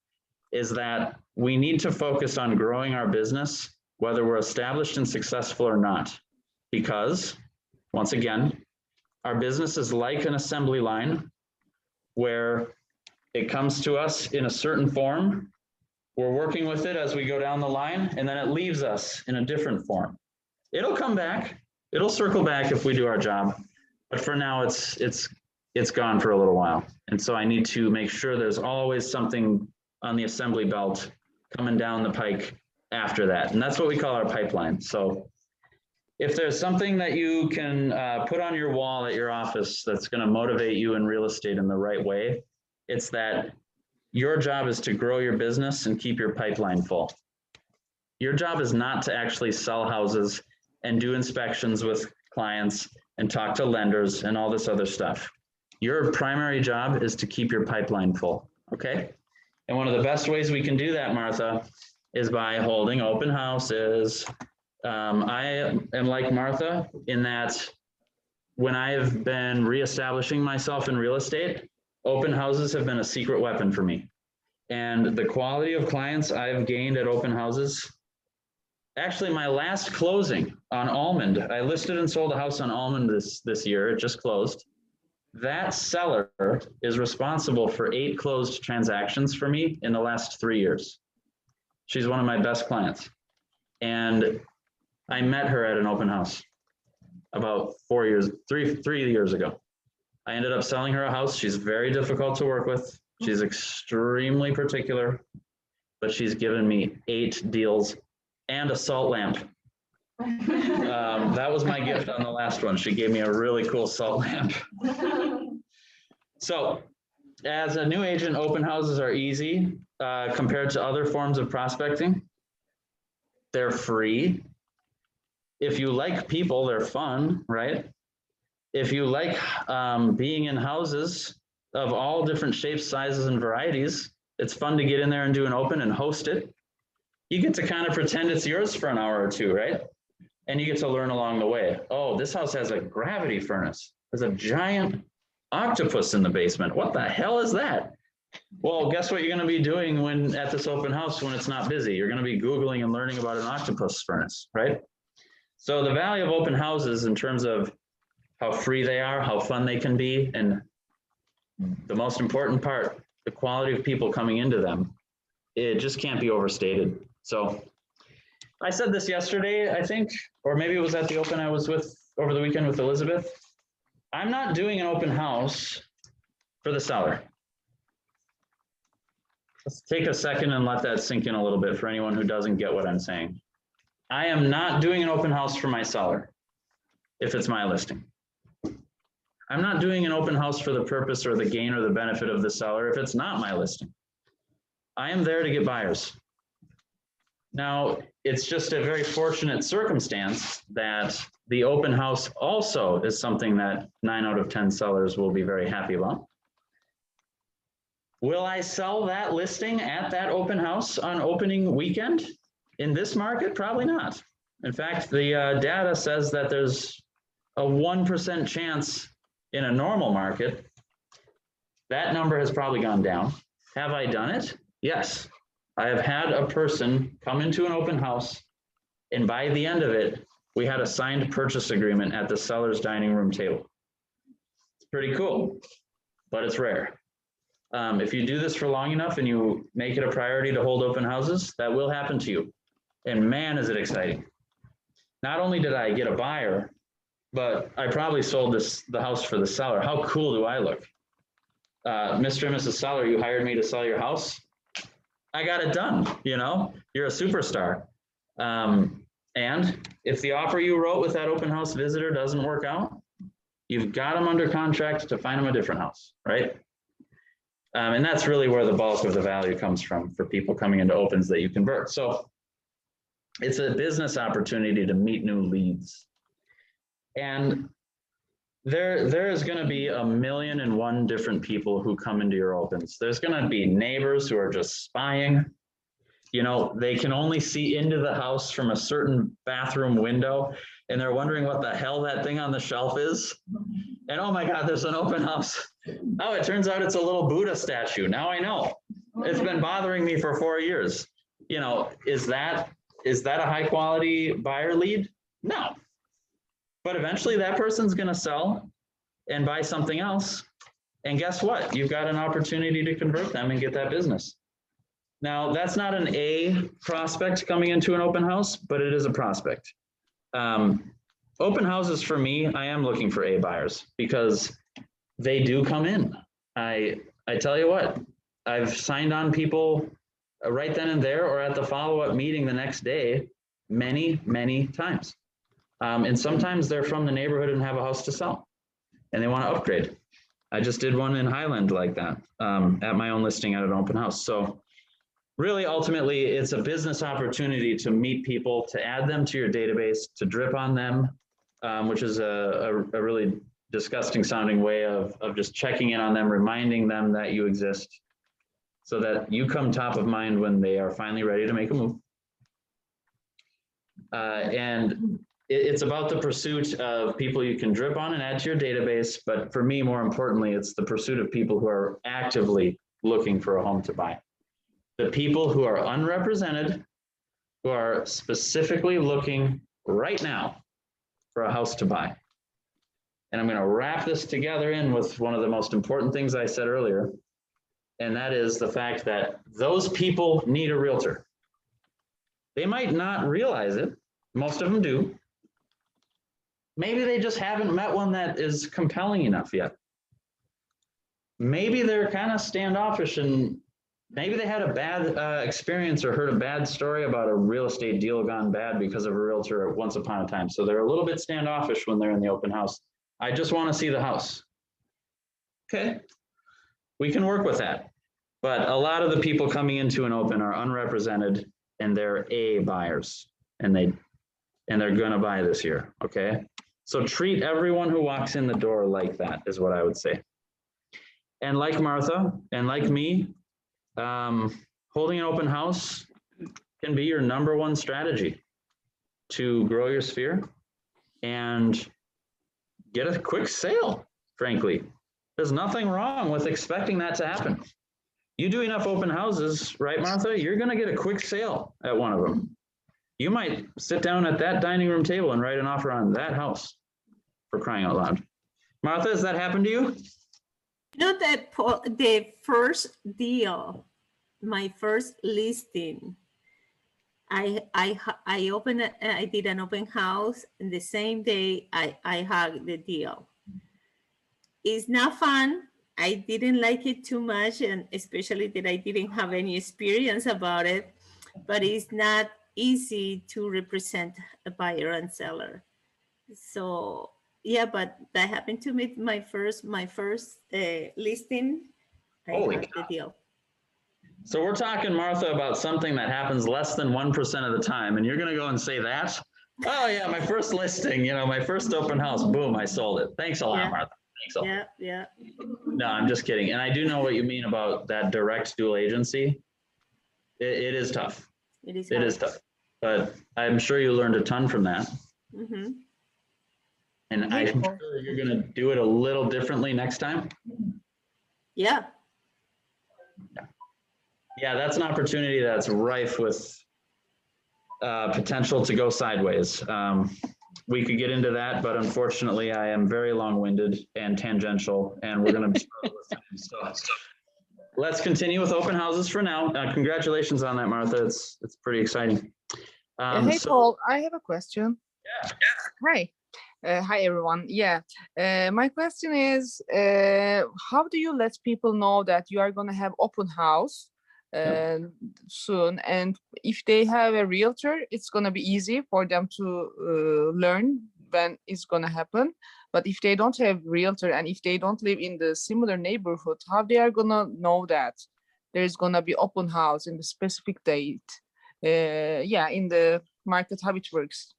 Speaker 1: is that we need to focus on growing our business, whether we're established and successful or not. Because, once again, our business is like an assembly line where it comes to us in a certain form. We're working with it as we go down the line, and then it leaves us in a different form. It'll come back. It'll circle back if we do our job. But for now, it's gone for a little while. And so I need to make sure there's always something on the assembly belt coming down the pike after that. And that's what we call our pipeline. So if there's something that you can put on your wall at your office that's going to motivate you in real estate in the right way, it's that your job is to grow your business and keep your pipeline full. Your job is not to actually sell houses and do inspections with clients and talk to lenders and all this other stuff. Your primary job is to keep your pipeline full, okay? And one of the best ways we can do that, Martha, is by holding open houses. I am like Martha in that when I have been reestablishing myself in real estate, open houses have been a secret weapon for me. And the quality of clients I've gained at open houses, actually my last closing on Almond, I listed and sold a house on Almond this year, it just closed. That seller is responsible for 8 closed transactions for me in the last 3 years. She's one of my best clients. And I met her at an open house about 3 years ago. I ended up selling her a house. She's very difficult to work with. She's extremely particular, but she's given me 8 deals and a salt lamp. That was my gift on the last one. She gave me a really cool salt lamp. So as a new agent, open houses are easy compared to other forms of prospecting. They're free. If you like people, they're fun, right? If you like being in houses of all different shapes, sizes, and varieties, it's fun to get in there and do an open and host it. You get to kind of pretend it's yours for an hour or two, right? And you get to learn along the way. Oh, this house has a gravity furnace. There's a giant octopus in the basement. What the hell is that? Well, guess what you're going to be doing when at this open house when it's not busy? You're going to be Googling and learning about an octopus furnace, right? So the value of open houses in terms of how free they are, how fun they can be, and the most important part, the quality of people coming into them, it just can't be overstated. So I said this yesterday, I think, or maybe it was at the open I was with over the weekend with Elizabeth. I'm not doing an open house for the seller. Let's take a second and let that sink in a little bit for anyone who doesn't get what I'm saying. I am not doing an open house for my seller if it's my listing. I'm not doing an open house for the purpose or the gain or the benefit of the seller if it's not my listing. I am there to get buyers. Now, it's just a very fortunate circumstance that the open house also is something that 9 out of 10 sellers will be very happy about. Will I sell that listing at that open house on opening weekend? In this market, probably not. In fact, the data says that there's a 1% chance in a normal market. That number has probably gone down. Have I done it? Yes. I have had a person come into an open house, and by the end of it, we had a signed purchase agreement at the seller's dining room table. It's pretty cool, but it's rare. If you do this for long enough and you make it a priority to hold open houses, that will happen to you. And man, is it exciting. Not only did I get a buyer, but I probably sold the house for the seller. How cool do I look? Mr. and Mrs. Seller, you hired me to sell your house. I got it done, you know, you're a superstar. And if the offer you wrote with that open house visitor doesn't work out, you've got them under contract to find them a different house, right? And that's really where the bulk of the value comes from for people coming into opens that you convert. So It's a business opportunity to meet new leads. And there is going to be 1,000,001 different people who come into your opens. There's going to be neighbors who are just spying. You know, they can only see into the house from a certain bathroom window, and they're wondering what the hell that thing on the shelf is. And oh my God, there's an open house. Oh, it turns out it's a little Buddha statue. Now I know. It's been bothering me for 4 years. You know, is that a high quality buyer lead? No. But eventually that person's going to sell and buy something else. And guess what? You've got an opportunity to convert them and get that business. Now, that's not an A prospect coming into an open house, but it is a prospect. Open houses for me, I am looking for A buyers because they do come in. I tell you what, I've signed on people right then and there or at the follow-up meeting the next day, many, many times. And sometimes they're from the neighborhood and have a house to sell and they want to upgrade. I just did one in Highland like that at my own listing at an open house. So really, ultimately, it's a business opportunity to meet people, to add them to your database, to drip on them, which is a really disgusting sounding way of just checking in on them, reminding them that you exist so that you come top of mind when they are finally ready to make a move. And it's about the pursuit of people you can drip on and add to your database. But for me, more importantly, it's the pursuit of people who are actively looking for a home to buy. The people who are unrepresented, who are specifically looking right now for a house to buy. And I'm going to wrap this together in with one of the most important things I said earlier, and that is the fact that those people need a realtor. They might not realize it. Most of them do. Maybe they just haven't met one that is compelling enough yet. Maybe they're kind of standoffish and maybe they had a bad experience or heard a bad story about a real estate deal gone bad because of a realtor once upon a time. So they're a little bit standoffish when they're in the open house. I just want to see the house. Okay, we can work with that. But a lot of the people coming into an open are unrepresented and they're A buyers and they're going to buy this year. Okay, so treat everyone who walks in the door like that is what I would say. And like Martha and like me, holding an open house can be your #1 strategy to grow your sphere and get a quick sale, frankly. There's nothing wrong with expecting that to happen. You do enough open houses, right, Martha? You're going to get a quick sale at one of them. You might sit down at that dining room table and write an offer on that house, for crying out loud. Martha, has that happened to you?
Speaker 11: You know that the first deal, my first listing, I did an open house, and the same day I had the deal. It's not fun. I didn't like it too much, and especially that I didn't have any experience about it, but it's not easy to represent a buyer and seller. So yeah, but that happened to me my first listing.
Speaker 1: Holy
Speaker 11: I had the deal.
Speaker 1: So we're talking, Martha, about something that happens less than 1% of the time, and you're going to go and say that? Oh yeah, my first listing, my first open house, boom, I sold it. Thanks a lot,
Speaker 11: Yeah.
Speaker 1: Martha. Thanks a lot.
Speaker 11: Yeah.
Speaker 1: No, I'm just kidding. And I do know what you mean about that direct dual agency. It is tough.
Speaker 11: It is.
Speaker 1: It is tough. But I'm sure you learned a ton from that.
Speaker 11: Mm-hmm.
Speaker 1: And I'm sure you're going to do it a little differently next time.
Speaker 11: Yeah.
Speaker 1: Yeah, that's an opportunity that's rife with potential to go sideways. We could get into that, but unfortunately, I am very long-winded and tangential, and we're going to struggle with time. So let's continue with open houses for now. Congratulations on that, Martha. It's pretty exciting.
Speaker 12: Hey, Paul, I have a question.
Speaker 1: Yeah.
Speaker 12: Hi. Hi, everyone. Yeah. My question is, how do you let people know that you are going to have open house soon? And if they have a realtor, it's going to be easy for them to learn when it's going to happen. But if they don't have realtor and if they don't live in the similar neighborhood, how they are going to know that there's going to be open house in the specific date? Yeah, in the market, how it works?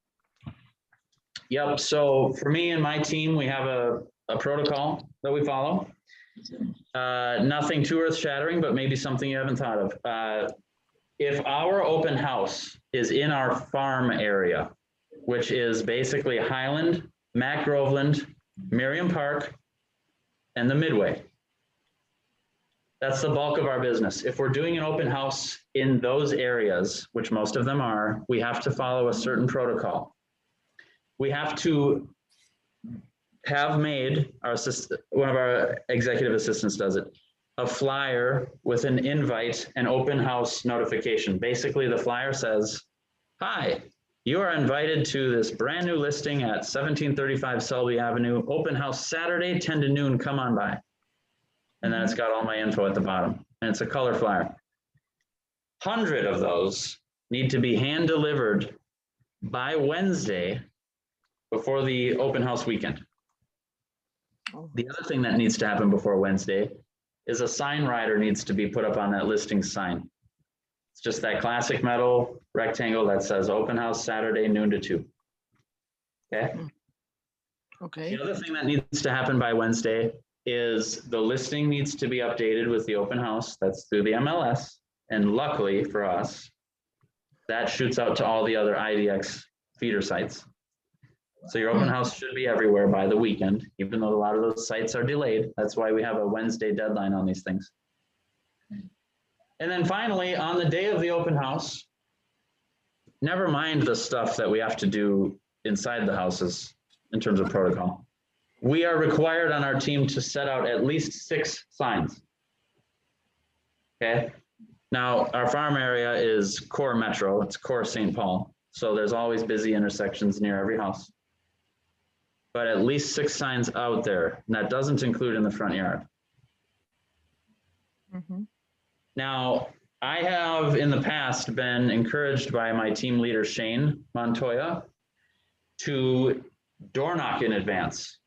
Speaker 1: Yep, so for me and my team, we have a protocol that we follow. Nothing too earth shattering, but maybe something you haven't thought of. If our open house is in our farm area, which is basically Highland, Mac Groveland, Miriam Park, and the Midway. That's the bulk of our business. If we're doing an open house in those areas, which most of them are, we have to follow a certain protocol. We have to have made, one of our executive assistants does it, a flyer with an invite and open house notification. Basically, the flyer says, hi, you are invited to this brand new listing at 1735 Selby Avenue, open house Saturday, 10 to noon, come on by. And then it's got all my info at the bottom, and it's a color flyer. 100 of those need to be hand delivered by Wednesday before the open house weekend. The other thing that needs to happen before Wednesday is a sign rider needs to be put up on that listing sign. It's just that classic metal rectangle that says open house Saturday, noon to 2. Okay.
Speaker 12: Okay.
Speaker 1: The other thing that needs to happen by Wednesday is the listing needs to be updated with the open house. That's through the MLS. And luckily for us, that shoots out to all the other IDX feeder sites. So your open house should be everywhere by the weekend, even though a lot of those sites are delayed. That's why we have a Wednesday deadline on these things. And then finally, on the day of the open house, never mind the stuff that we have to do inside the houses in terms of protocol. We are required on our team to set out at least 6 signs. Okay. Now, our farm area is core metro, it's core St. Paul. So there's always busy intersections near every house. But at least 6 signs out there, and that doesn't include in the front yard. Now, I have in the past been encouraged by my team leader, Shane Montoya, to door knock in advance.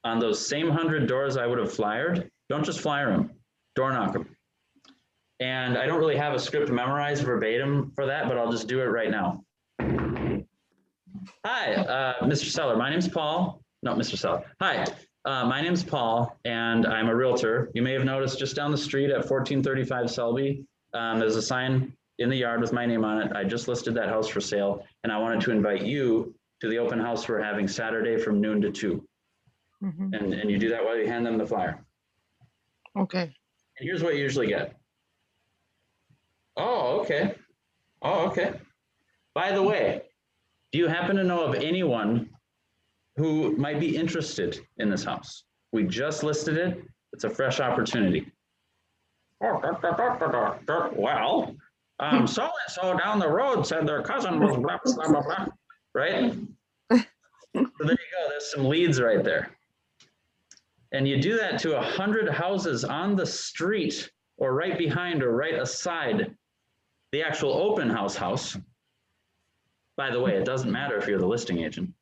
Speaker 1: On those same 100 doors I would have flyered, don't just flyer them, door knock them. And I don't really have a script memorized verbatim for that, but I'll just do it right now. Hi, Mr. Seller, my name's Paul. No, Mr. Seller. Hi, my name's Paul, and I'm a realtor. You may have noticed just down the street at 1435 Selby, there's a sign in the yard with my name on it. I just listed that house for sale, and I wanted to invite you to the open house we're having Saturday from noon to 2. And you do that while you hand them the flyer.
Speaker 12: Okay.
Speaker 1: And here's what you usually get. Oh, okay. Oh, okay. By the way, do you happen to know of anyone who might be interested in this house? We just listed it. It's a fresh opportunity. Well, so-and-so down the road said their cousin was blah, blah, blah, blah, right? So there you go. There's some leads right there. And you do that to 100 houses on the street or right behind or right aside the actual open house. By the way, it doesn't matter if you're the listing agent.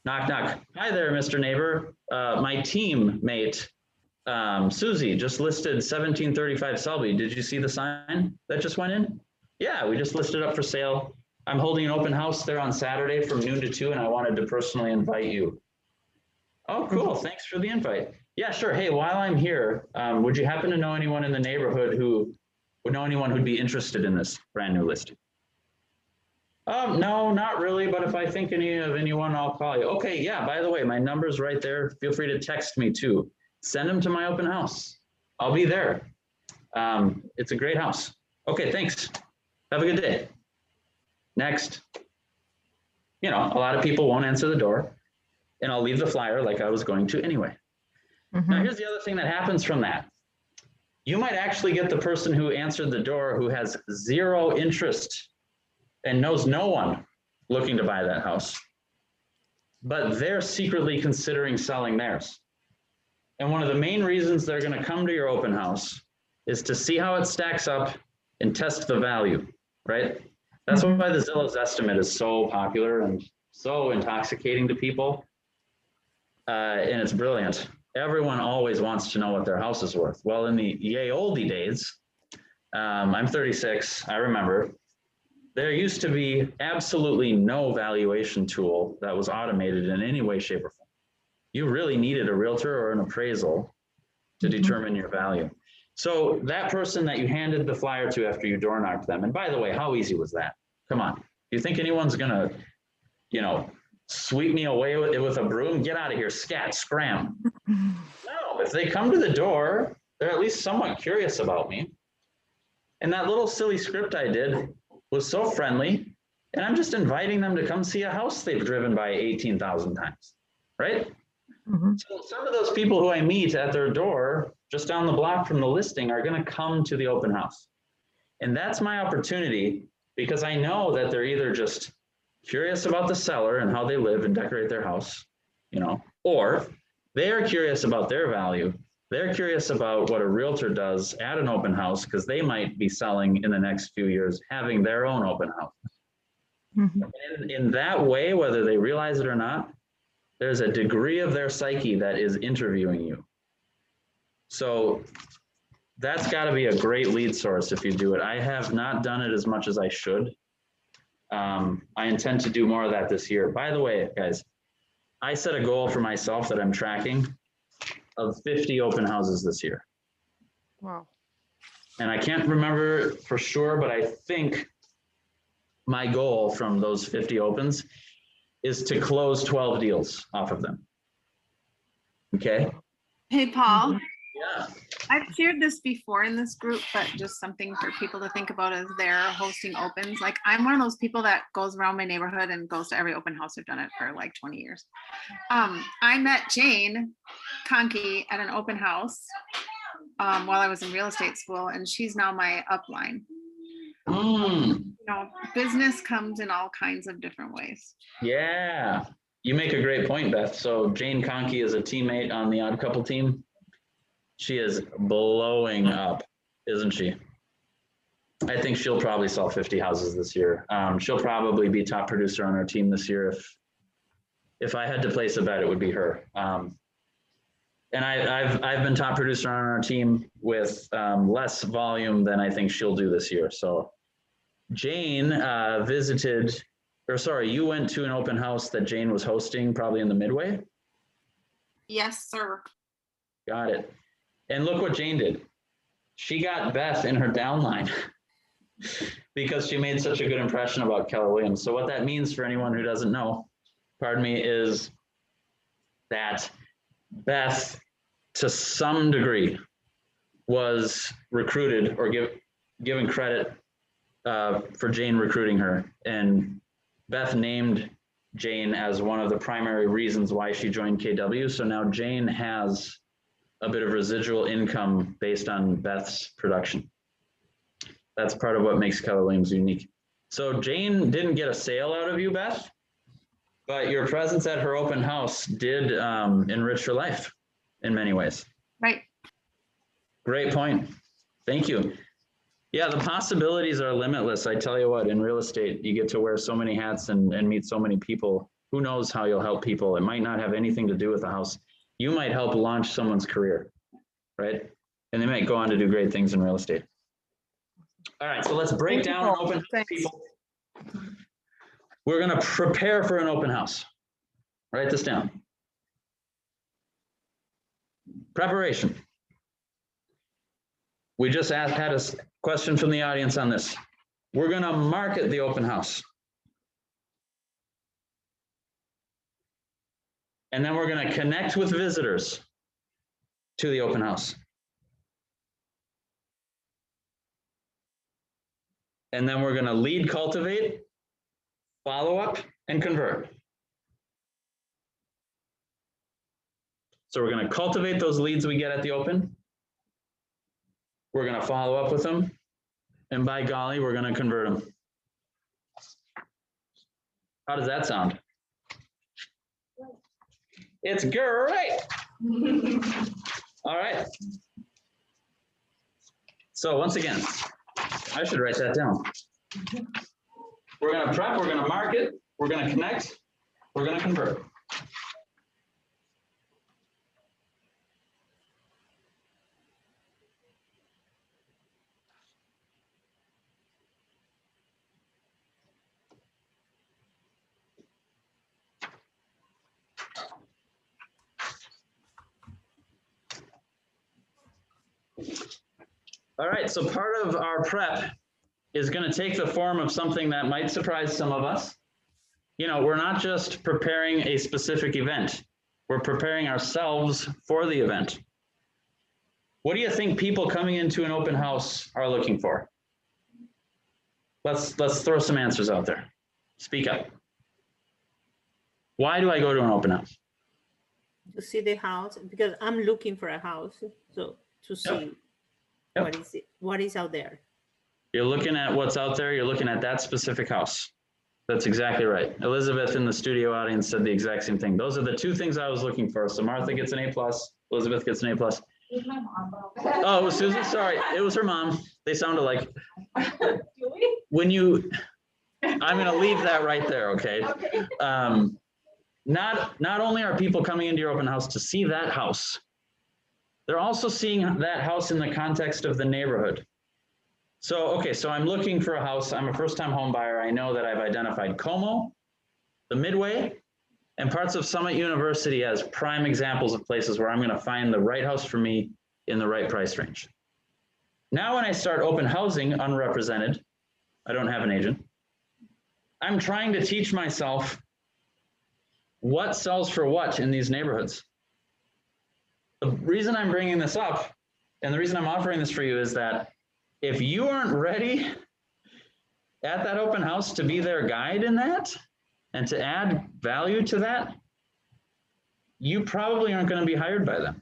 Speaker 1: Knock, knock. Hi there, Mr. Neighbor. My teammate, Susie, just listed 1735 Selby. Did you see the sign that just went in? Yeah, we just listed up for sale. I'm holding an open house there on Saturday from noon to 2, and I wanted to personally invite you. Oh, cool. Thanks for the invite. Yeah, sure. Hey, while I'm here, would you happen to know anyone in the neighborhood who would know anyone who'd be interested in this brand new listing? No, not really, but if I think of anyone, I'll call you. Okay, yeah, by the way, my number's right there. Feel free to text me too. Send them to my open house. I'll be there. It's a great house. Okay, thanks. Have a good day. Next. A lot of people won't answer the door, and I'll leave the flyer like I was going to anyway. Now, here's the other thing that happens from that. You might actually get the person who answered the door who has 0 interest and knows no one looking to buy that house, but they're secretly considering selling theirs. And one of the main reasons they're going to come to your open house is to see how it stacks up and test the value, right? That's why the Zillow's estimate is so popular and so intoxicating to people. And it's brilliant. Everyone always wants to know what their house is worth. Well, in the yay oldie days, I'm 36, I remember, there used to be absolutely no valuation tool that was automated in any way, shape, or form. You really needed a realtor or an appraisal to determine your value. So that person that you handed the flyer to after you door knocked them, and by the way, how easy was that? Come on. Do you think anyone's gonna, you know, sweep me away with a broom? Get out of here, scat, scram. No, if they come to the door, they're at least somewhat curious about me. And that little silly script I did was so friendly, and I'm just inviting them to come see a house they've driven by 18,000 times, right? So some of those people who I meet at their door, just down the block from the listing, are gonna come to the open house. And that's my opportunity, because I know that they're either just curious about the seller and how they live and decorate their house, you know, or they're curious about their value. They're curious about what a realtor does at an open house, because they might be selling in the next few years, having their own open house. And in that way, whether they realize it or not, there's a degree of their psyche that is interviewing you. So that's got to be a great lead source if you do it. I have not done it as much as I should. I intend to do more of that this year. By the way, guys, I set a goal for myself that I'm tracking of 50 open houses this year.
Speaker 12: Wow.
Speaker 1: And I can't remember for sure, but I think my goal from those 50 opens is to close 12 deals off of them. Okay?
Speaker 5: Hey, Paul.
Speaker 1: Yeah.
Speaker 5: I've shared this before in this group, but just something for people to think about as they're hosting opens. Like, I'm one of those people that goes around my neighborhood and goes to every open house. I've done it for like 20 years. I met Jane Conkey at an open house while I was in real estate school, and she's now my upline. You know, business comes in all kinds of different ways.
Speaker 1: Yeah. You make a great point, Beth. So Jane Conkey is a teammate on the Odd Couple team. She is blowing up, isn't she? I think she'll probably sell 50 houses this year. She'll probably be top producer on our team this year. If I had to place a bet, it would be her. And I've been top producer on our team with less volume than I think she'll do this year. So Jane you went to an open house that Jane was hosting probably in the Midway?
Speaker 5: Yes, sir.
Speaker 1: Got it. And look what Jane did. She got Beth in her downline because she made such a good impression about Keller Williams. So what that means for anyone who doesn't know, pardon me, is that Beth, to some degree, was recruited or given credit for Jane recruiting her. And Beth named Jane as one of the primary reasons why she joined KW. So now Jane has a bit of residual income based on Beth's production. That's part of what makes Keller Williams unique. So Jane didn't get a sale out of you, Beth, but your presence at her open house did enrich her life in many ways.
Speaker 5: Right.
Speaker 1: Great point. Thank you. Yeah, the possibilities are limitless. I tell you what, in real estate, you get to wear so many hats and meet so many people. Who knows how you'll help people? It might not have anything to do with the house. You might help launch someone's career, right? And they might go on to do great things in real estate. All right, so let's break down an open house, people. We're going to prepare for an open house. Write this down. Preparation. We just had a question from the audience on this. We're going to market the open house. And then we're going to connect with visitors to the open house. And then we're going to lead, cultivate, follow up, and convert. So we're going to cultivate those leads we get at the open. We're going to follow up with them. And by golly, we're going to convert them. How does that sound? It's great. All right. So once again, I should write that down. We're going to prep, we're going to market, we're going to connect, we're going to convert. All right, so part of our prep is going to take the form of something that might surprise some of us. You know, we're not just preparing a specific event, we're preparing ourselves for the event. What do you think people coming into an open house are looking for? Let's throw some answers out there. Speak up. Why do I go to an open house?
Speaker 11: To see the house, because I'm looking for a house, so to see
Speaker 1: Yep.
Speaker 11: what is out there.
Speaker 1: You're looking at what's out there, you're looking at that specific house. That's exactly right. Elizabeth in the studio audience said the exact same thing. Those are the two things I was looking for. So Martha gets an A+, Elizabeth gets an A+.
Speaker 8: Who's my mom?
Speaker 1: Oh, it was Susan, sorry, it was her mom. They sound alike.
Speaker 8: Do we?
Speaker 1: When you, I'm gonna leave that right there, okay?
Speaker 8: Okay.
Speaker 1: Not only are people coming into your open house to see that house, they're also seeing that house in the context of the neighborhood. So, okay, so I'm looking for a house. I'm a first-time home buyer. I know that I've identified Como, the Midway, and parts of Summit University as prime examples of places where I'm going to find the right house for me in the right price range. Now, when I start open housing unrepresented, I don't have an agent. I'm trying to teach myself what sells for what in these neighborhoods. The reason I'm bringing this up and the reason I'm offering this for you is that if you aren't ready at that open house to be their guide in that and to add value to that, you probably aren't going to be hired by them.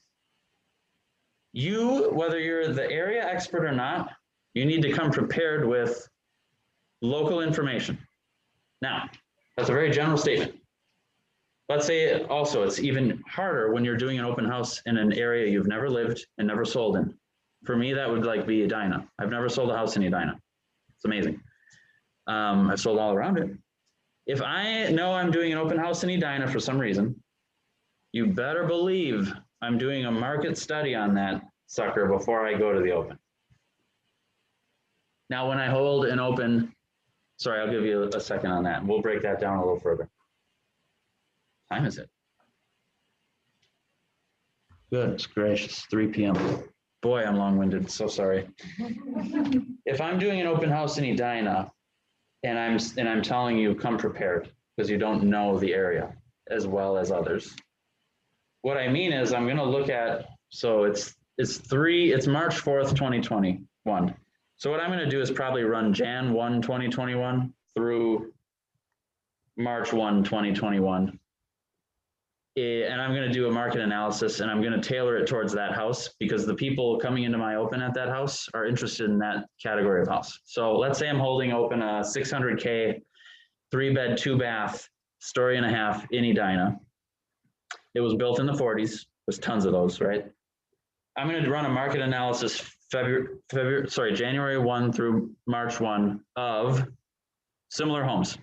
Speaker 1: You, whether you're the area expert or not, you need to come prepared with local information. Now, that's a very general statement. Let's say also it's even harder when you're doing an open house in an area you've never lived and never sold in. For me, that would like be Edina. I've never sold a house in Edina. It's amazing. I've sold all around it. If I know I'm doing an open house in Edina for some reason, you better believe I'm doing a market study on that sucker before I go to the open. Now, when I hold an open, sorry, I'll give you a second on that. We'll break that down a little further. Time is it? Goodness gracious, 3 p.m. Boy, I'm long-winded, so sorry. If I'm doing an open house in Edina and I'm telling you come prepared because you don't know the area as well as others. What I mean is I'm going to look at, so it's March 4th, 2021. So what I'm going to do is probably run Jan 1, 2021 through March 1, 2021. And I'm going to do a market analysis and I'm going to tailor it towards that house because the people coming into my open at that house are interested in that category of house. So let's say I'm holding open a 600K, 3-bed, 2-bath, story and a half in Edina. It was built in the 40s. There's tons of those, right? I'm going to run a market analysis January 1 through March 1 of similar homes.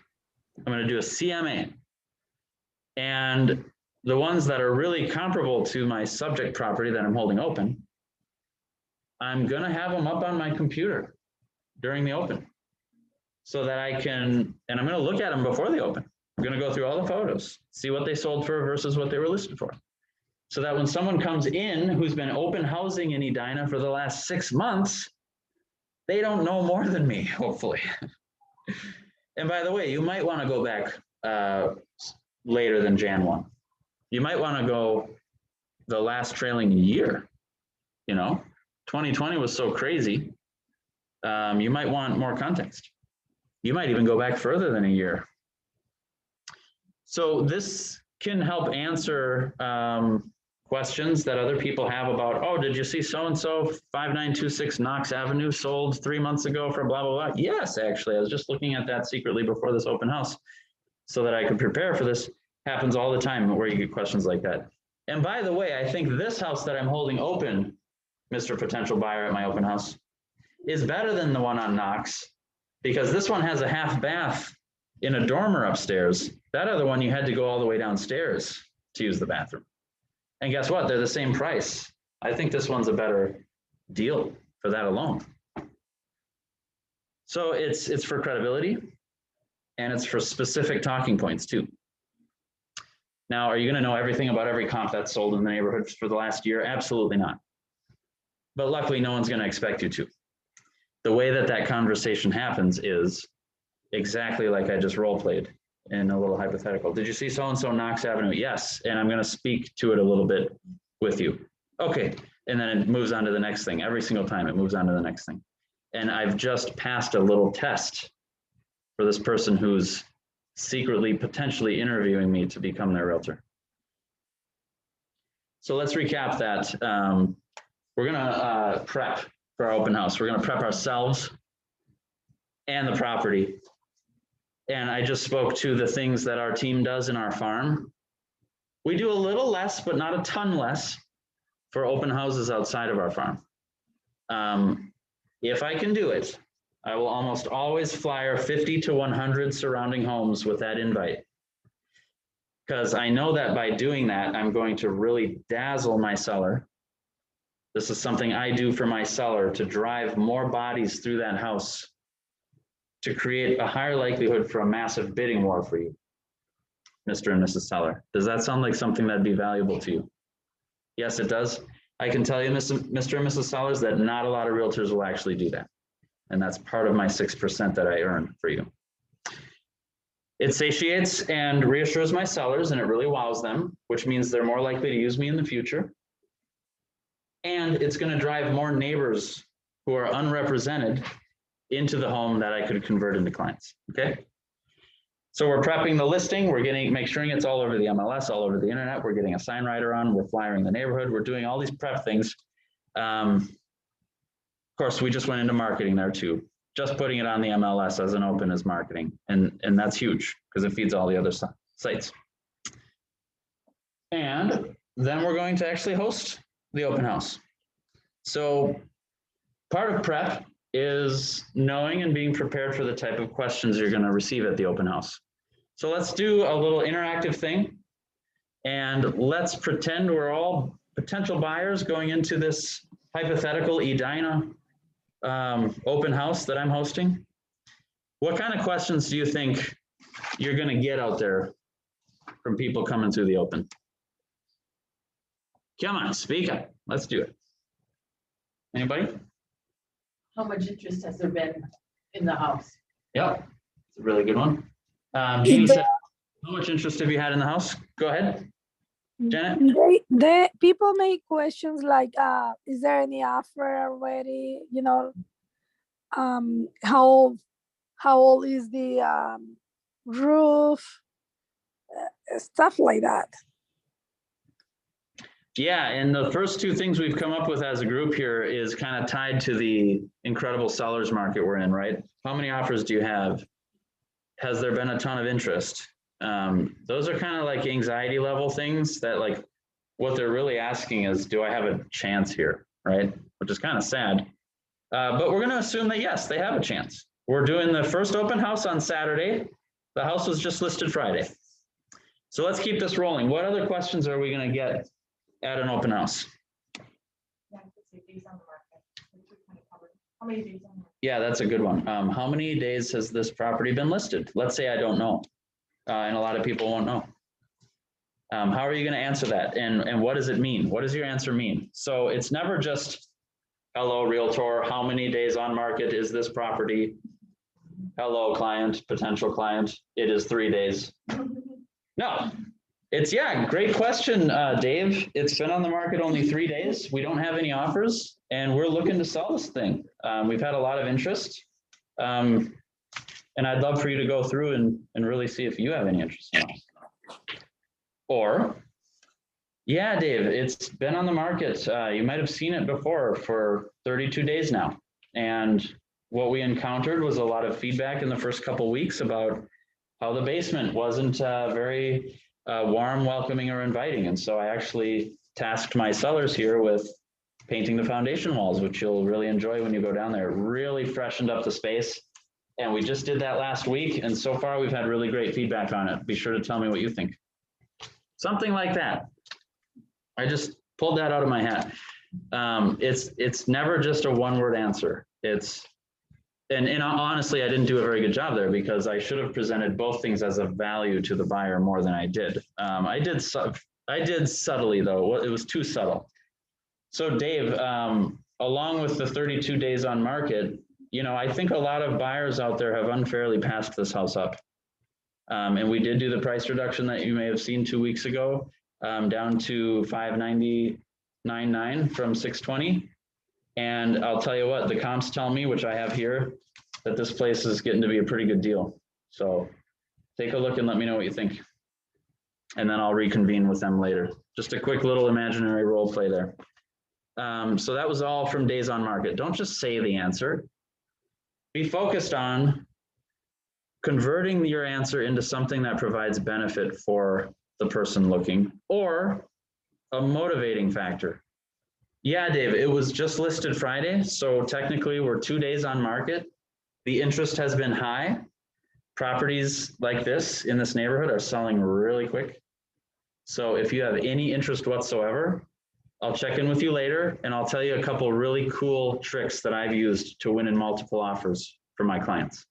Speaker 1: I'm going to do a CMA. And the ones that are really comparable to my subject property that I'm holding open, I'm going to have them up on my computer during the open so that I can, and I'm going to look at them before the open. I'm going to go through all the photos, see what they sold for versus what they were listed for. So that when someone comes in who's been open housing in Edina for the last 6 months, they don't know more than me, hopefully. And by the way, you might want to go back later than Jan 1. You might want to go the last trailing year, 2020 was so crazy. You might want more context. You might even go back further than a year. So this can help answer questions that other people have about, oh, did you see so-and-so 5926 Knox Avenue sold 3 months ago for blah, blah, blah. Yes, actually, I was just looking at that secretly before this open house so that I could prepare for this. Happens all the time where you get questions like that. And by the way, I think this house that I'm holding open, Mr. Potential Buyer at my open house, is better than the one on Knox because this one has a half bath in a dormer upstairs. That other one, you had to go all the way downstairs to use the bathroom. And guess what? They're the same price. I think this one's a better deal for that alone. So it's for credibility and it's for specific talking points too. Now, are you going to know everything about every comp that's sold in the neighborhood for the last year? Absolutely not. but luckily no one's going to expect you to. The way that that conversation happens is exactly like I just role played in a little hypothetical. Did you see so-and-so Knox Avenue? Yes. And I'm going to speak to it a little bit with you. Okay. And then it moves on to the next thing. Every single time it moves on to the next thing. And I've just passed a little test for this person who's secretly potentially interviewing me to become their realtor. So let's recap that. We're gonna prep for our open house. We're gonna prep ourselves and the property. And I just spoke to the things that our team does in our farm. We do a little less, but not a ton less for open houses outside of our farm. If I can do it, I will almost always flyer 50 to 100 surrounding homes with that invite. Because I know that by doing that, I'm going to really dazzle my seller. This is something I do for my seller to drive more bodies through that house to create a higher likelihood for a massive bidding war for you, Mr. and Mrs. Seller. Does that sound like something that'd be valuable to you? Yes, it does. I can tell you, Mr. and Mrs. Sellers, that not a lot of realtors will actually do that. And that's part of my 6% that I earn for you. It satiates and reassures my sellers, and it really wows them, which means they're more likely to use me in the future. And it's going to drive more neighbors who are unrepresented into the home that I could convert into clients. Okay. So we're prepping the listing. We're make sure it's all over the MLS, all over the internet. We're getting a sign writer on. We're flyering the neighborhood. We're doing all these prep things. Of course, we just went into marketing there too. Just putting it on the MLS as an open is marketing. And that's huge because it feeds all the other sites. And then we're going to actually host the open house. So part of prep is knowing and being prepared for the type of questions you're going to receive at the open house. So let's do a little interactive thing. And let's pretend we're all potential buyers going into this hypothetical Edina open house that I'm hosting. What kind of questions do you think you're going to get out there from people coming through the open? Come on, speak up. Let's do it. Anybody?
Speaker 2: How much interest has there been in the house?
Speaker 1: Yep, it's a really good one. Jeannie said, how much interest have you had in the house? Go ahead, Janet.
Speaker 10: People make questions like, is there any offer already? You know, how old is the roof? Stuff like that.
Speaker 1: Yeah, and the first two things we've come up with as a group here is kind of tied to the incredible sellers market we're in, right? How many offers do you have? Has there been a ton of interest? Those are kind of like anxiety level things that, like, what they're really asking is, do I have a chance here, right? Which is kind of sad. But we're going to assume that, yes, they have a chance. We're doing the first open house on Saturday. The house was just listed Friday. So let's keep this rolling. What other questions are we going to get at an open house? Yeah, that's a good one. How many days has this property been listed? Let's say I don't know, and a lot of people won't know. How are you going to answer that? And what does it mean? What does your answer mean? So it's never just, hello, realtor, how many days on market is this property? Hello, client, potential client, it is 3 days. No. It's, yeah, great question, Dave. It's been on the market only 3 days. We don't have any offers, and we're looking to sell this thing. We've had a lot of interest, and I'd love for you to go through and really see if you have any interest in us. Or, yeah, Dave, it's been on the market. You might have seen it before for 32 days now. And what we encountered was a lot of feedback in the first couple of weeks about how the basement wasn't very warm, welcoming, or inviting. And so I actually tasked my sellers here with painting the foundation walls, which you'll really enjoy when you go down there. Really freshened up the space. And we just did that last week. And so far we've had really great feedback on it. Be sure to tell me what you think. Something like that. I just pulled that out of my hat. It's never just a one-word answer. And honestly, I didn't do a very good job there because I should have presented both things as a value to the buyer more than I did. I did subtly though. It was too subtle. So Dave, along with the 32 days on market, you know, I think a lot of buyers out there have unfairly passed this house up. And we did do the price reduction that you may have seen 2 weeks ago, down to $599.9 from $620. And I'll tell you what, the comps tell me, which I have here, that this place is getting to be a pretty good deal. So take a look and let me know what you think. And then I'll reconvene with them later. Just a quick little imaginary role play there. So that was all from days on market. Don't just say the answer. Be focused on converting your answer into something that provides benefit for the person looking, or a motivating factor. Yeah, Dave, it was just listed Friday, so technically we're 2 days on market. The interest has been high. Properties like this in this neighborhood are selling really quick. So if you have any interest whatsoever, I'll check in with you later and I'll tell you a couple really cool tricks that I've used to win in multiple offers for my clients.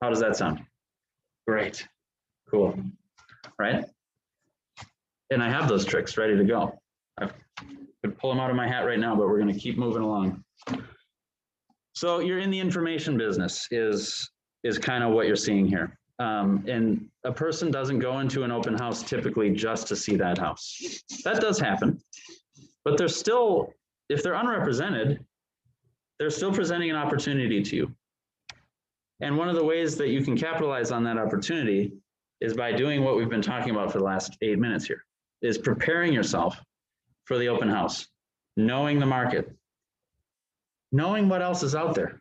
Speaker 1: How does that sound? Great, cool, right? And I have those tricks ready to go. I could pull them out of my hat right now, but we're gonna keep moving along. So you're in the information business is kind of what you're seeing here. And a person doesn't go into an open house typically just to see that house. That does happen, but they're still, if they're unrepresented, they're still presenting an opportunity to you. And one of the ways that you can capitalize on that opportunity is by doing what we've been talking about for the last 8 minutes here, is preparing yourself for the open house, knowing the market, knowing what else is out there.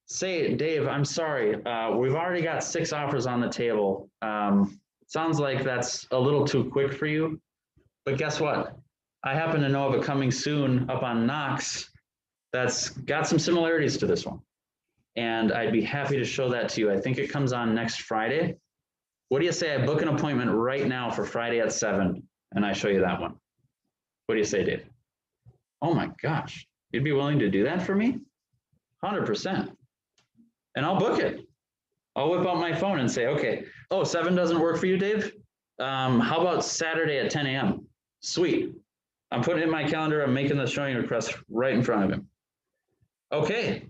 Speaker 1: Say, Dave, I'm sorry, we've already got 6 offers on the table. Sounds like that's a little too quick for you, but guess what? I happen to know of a coming soon up on Knox that's got some similarities to this one. And I'd be happy to show that to you. I think it comes on next Friday. What do you say I book an appointment right now for Friday at 7 and I show you that one? What do you say, Dave? Oh my gosh, you'd be willing to do that for me? 100%. And I'll book it. I'll whip out my phone and say, okay, oh, 7 doesn't work for you, Dave? How about Saturday at 10 a.m.? Sweet. I'm putting it in my calendar. I'm making the showing request right in front of him. Okay,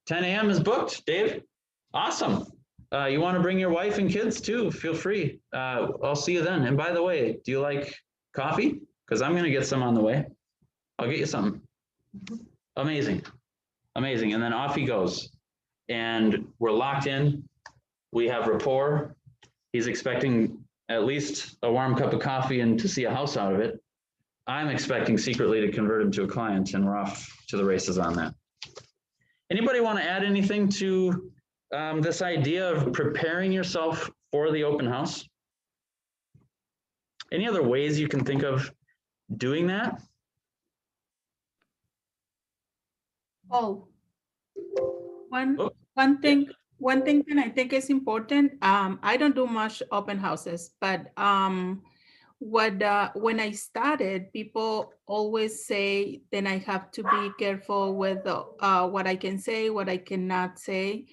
Speaker 1: 10 a.m. is booked, Dave. Awesome. You want to bring your wife and kids too? Feel free. I'll see you then. And by the way, do you like coffee? Because I'm going to get some on the way. I'll get you something. Amazing. Amazing. And then off he goes. And we're locked in. We have rapport. He's expecting at least a warm cup of coffee and to see a house out of it. I'm expecting secretly to convert him to a client, and we're off to the races on that. Anybody want to add anything to this idea of preparing yourself for the open house? Any other ways you can think of doing that?
Speaker 11: Oh, one thing that I think is important. I don't do much open houses, but when I started, people always say, then I have to be careful with what I can say, what I cannot say,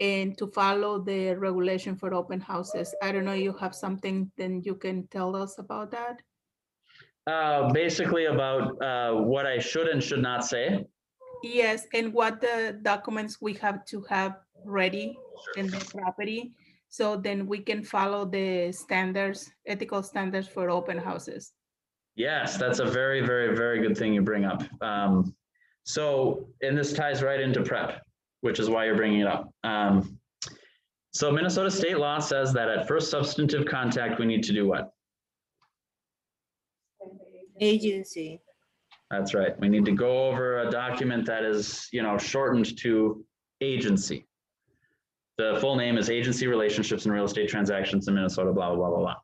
Speaker 11: and to follow the regulation for open houses. I don't know, you have something, then you can tell us about that?
Speaker 1: Basically about what I should and should not say.
Speaker 11: Yes, and what the documents we have to have ready in the property, so then we can follow the standards, ethical standards for open houses.
Speaker 1: Yes, that's a very, very, very good thing you bring up. So, and this ties right into prep, which is why you're bringing it up. So Minnesota state law says that at first substantive contact, we need to do what?
Speaker 11: Agency.
Speaker 1: That's right. We need to go over a document that is, you know, shortened to agency. The full name is Agency Relationships and Real Estate Transactions in Minnesota, blah, blah, blah, blah,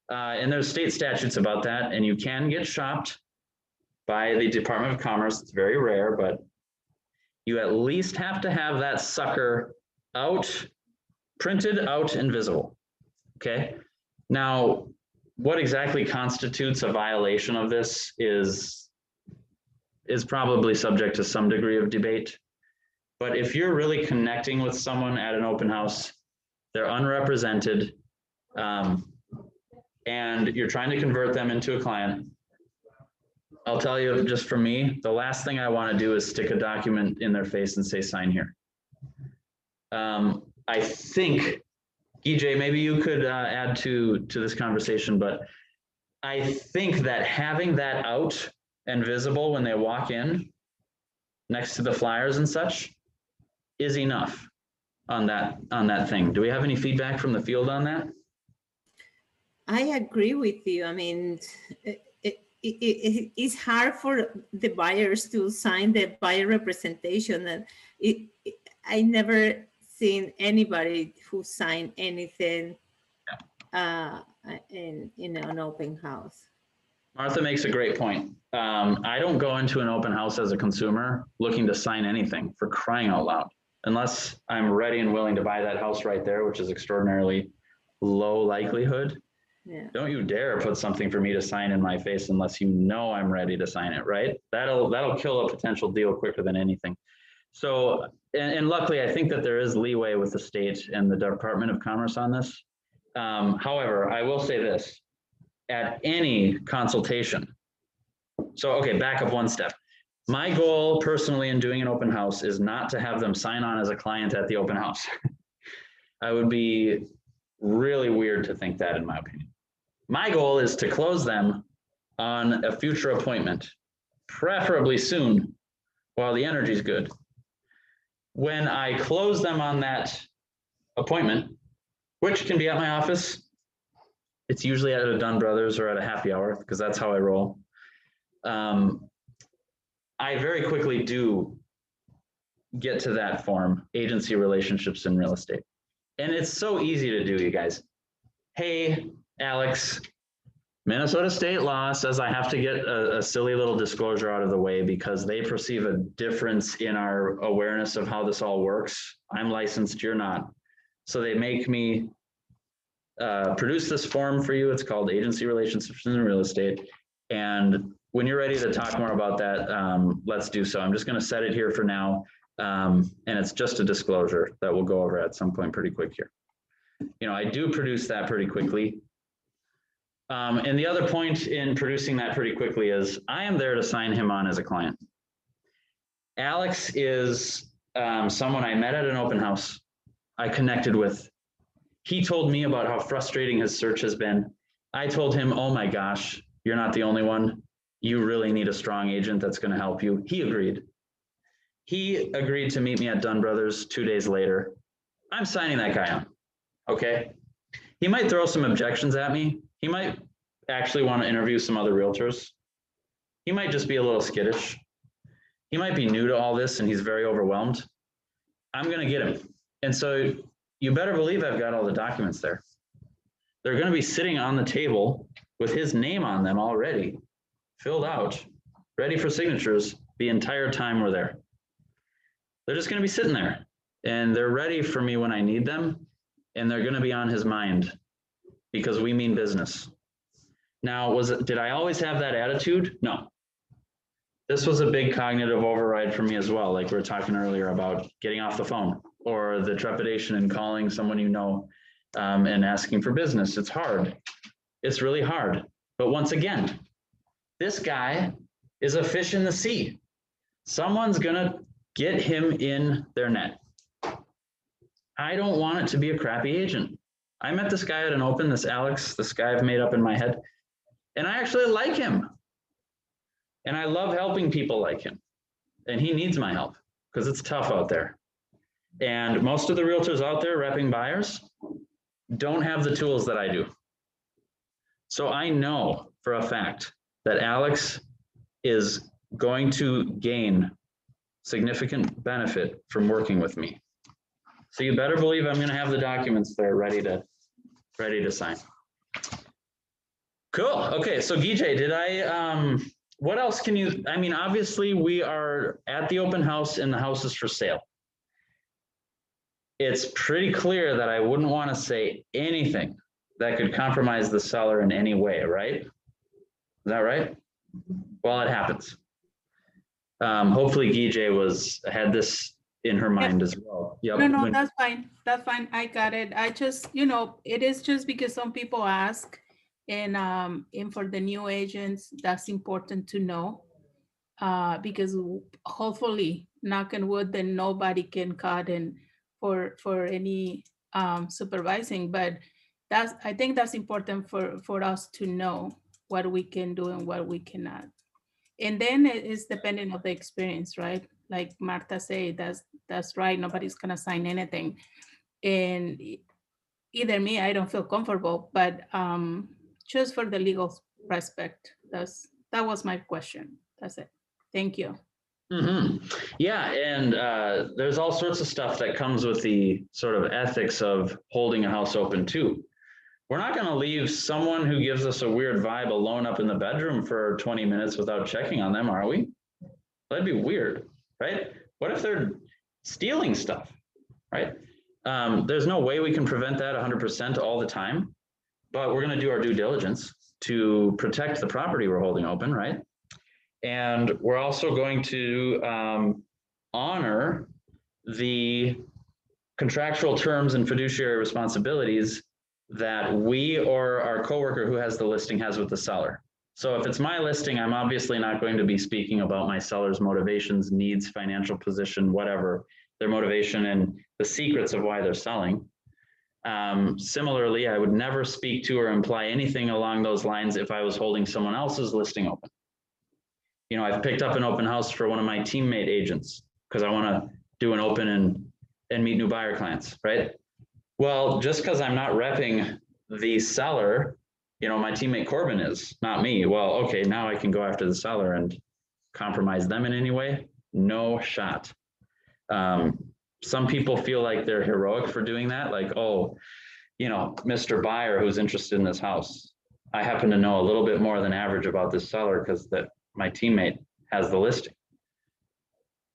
Speaker 1: blah. And there's state statutes about that, and you can get shopped by the Department of Commerce. It's very rare, but you at least have to have that sucker out, printed out and visible, okay? Now, what exactly constitutes a violation of this is probably subject to some degree of debate. But if you're really connecting with someone at an open house, they're unrepresented, and you're trying to convert them into a client, I'll tell you, just for me, the last thing I want to do is stick a document in their face and say, sign here. I think, EJ, maybe you could add to this conversation, but I think that having that out and visible when they walk in next to the flyers and such is enough on that thing. Do we have any feedback from the field on that?
Speaker 11: I agree with you. I mean, it's hard for the buyers to sign the buyer representation, and I never seen anybody who signed anything in an open house.
Speaker 1: Martha makes a great point. I don't go into an open house as a consumer looking to sign anything, for crying out loud, unless I'm ready and willing to buy that house right there, which is extraordinarily low likelihood.
Speaker 11: Yeah.
Speaker 1: Don't you dare put something for me to sign in my face unless you know I'm ready to sign it, right? That'll kill a potential deal quicker than anything. So, and luckily, I think that there is leeway with the state and the Department of Commerce on this. However, I will say this, at any consultation. So, okay, back up one step. My goal personally in doing an open house is not to have them sign on as a client at the open house. I would be really weird to think that, in my opinion. My goal is to close them on a future appointment, preferably soon, while the energy is good. When I close them on that appointment, which can be at my office, it's usually at a Dunn Brothers or at a happy hour, because that's how I roll. I very quickly do get to that form, agency relationships in real estate. And it's so easy to do, you guys. Hey, Alex, Minnesota state law says I have to get a silly little disclosure out of the way because they perceive a difference in our awareness of how this all works. I'm licensed, you're not. So they make me produce this form for you. It's called Agency Relationships in Real Estate. And when you're ready to talk more about that, let's do so. I'm just going to set it here for now. And it's just a disclosure that we'll go over at some point pretty quick here. You know, I do produce that pretty quickly. And the other point in producing that pretty quickly is I am there to sign him on as a client. Alex is someone I met at an open house. I connected with. He told me about how frustrating his search has been. I told him, oh my gosh, you're not the only one. You really need a strong agent that's going to help you. He agreed. He agreed to meet me at Dunn Brothers 2 days later. I'm signing that guy on, okay? He might throw some objections at me. He might actually want to interview some other realtors. He might just be a little skittish. He might be new to all this and he's very overwhelmed. I'm going to get him. And so you better believe I've got all the documents there. They're going to be sitting on the table with his name on them already, filled out, ready for signatures the entire time we're there. They're just going to be sitting there and they're ready for me when I need them. And they're going to be on his mind because we mean business. Now, did I always have that attitude? No. This was a big cognitive override for me as well. Like we were talking earlier about getting off the phone or the trepidation in calling someone you know and asking for business. It's hard. It's really hard. But once again, this guy is a fish in the sea. Someone's going to get him in their net. I don't want it to be a crappy agent. I met this guy at an open, this Alex, this guy I've made up in my head, and I actually like him. And I love helping people like him. And he needs my help because it's tough out there. And most of the realtors out there repping buyers don't have the tools that I do. So I know for a fact that Alex is going to gain significant benefit from working with me. So you better believe I'm going to have the documents there ready to sign. Cool. Okay. So Gijay, did I, what else can you, I mean, obviously we are at the open house and the house is for sale. It's pretty clear that I wouldn't want to say anything that could compromise the seller in any way, right? Is that right? Well, it happens. Hopefully Gijay had this in her mind as well. Yep.
Speaker 6: No, that's fine. That's fine. I got it. I just, you know, it is just because some people ask
Speaker 11: And for the new agents, that's important to know. Because hopefully, knock on wood, then nobody can cut in for any supervising. But I think that's important for us to know what we can do and what we cannot. And then it is depending on the experience, right? Like Marta said, that's right. Nobody's gonna sign anything. And either me, I don't feel comfortable, but just for the legal respect, that was my question. That's it. Thank you.
Speaker 1: Yeah, and there's all sorts of stuff that comes with the sort of ethics of holding a house open too. We're not going to leave someone who gives us a weird vibe alone up in the bedroom for 20 minutes without checking on them, are we? That'd be weird, right? What if they're stealing stuff, right? There's no way we can prevent that 100% all the time, but we're going to do our due diligence to protect the property we're holding open, right? And we're also going to honor the contractual terms and fiduciary responsibilities that we or our coworker who has the listing has with the seller. So if it's my listing, I'm obviously not going to be speaking about my seller's motivations, needs, financial position, whatever, their motivation and the secrets of why they're selling. Similarly, I would never speak to or imply anything along those lines if I was holding someone else's listing open. You know, I've picked up an open house for one of my teammate agents because I want to do an open and meet new buyer clients, right? Well, just because I'm not repping the seller, you know, my teammate Corbin is, not me. Well, okay, now I can go after the seller and compromise them in any way? No shot. Some people feel like they're heroic for doing that. Like, oh, you know, Mr. Buyer who's interested in this house, I happen to know a little bit more than average about this seller because that my teammate has the listing.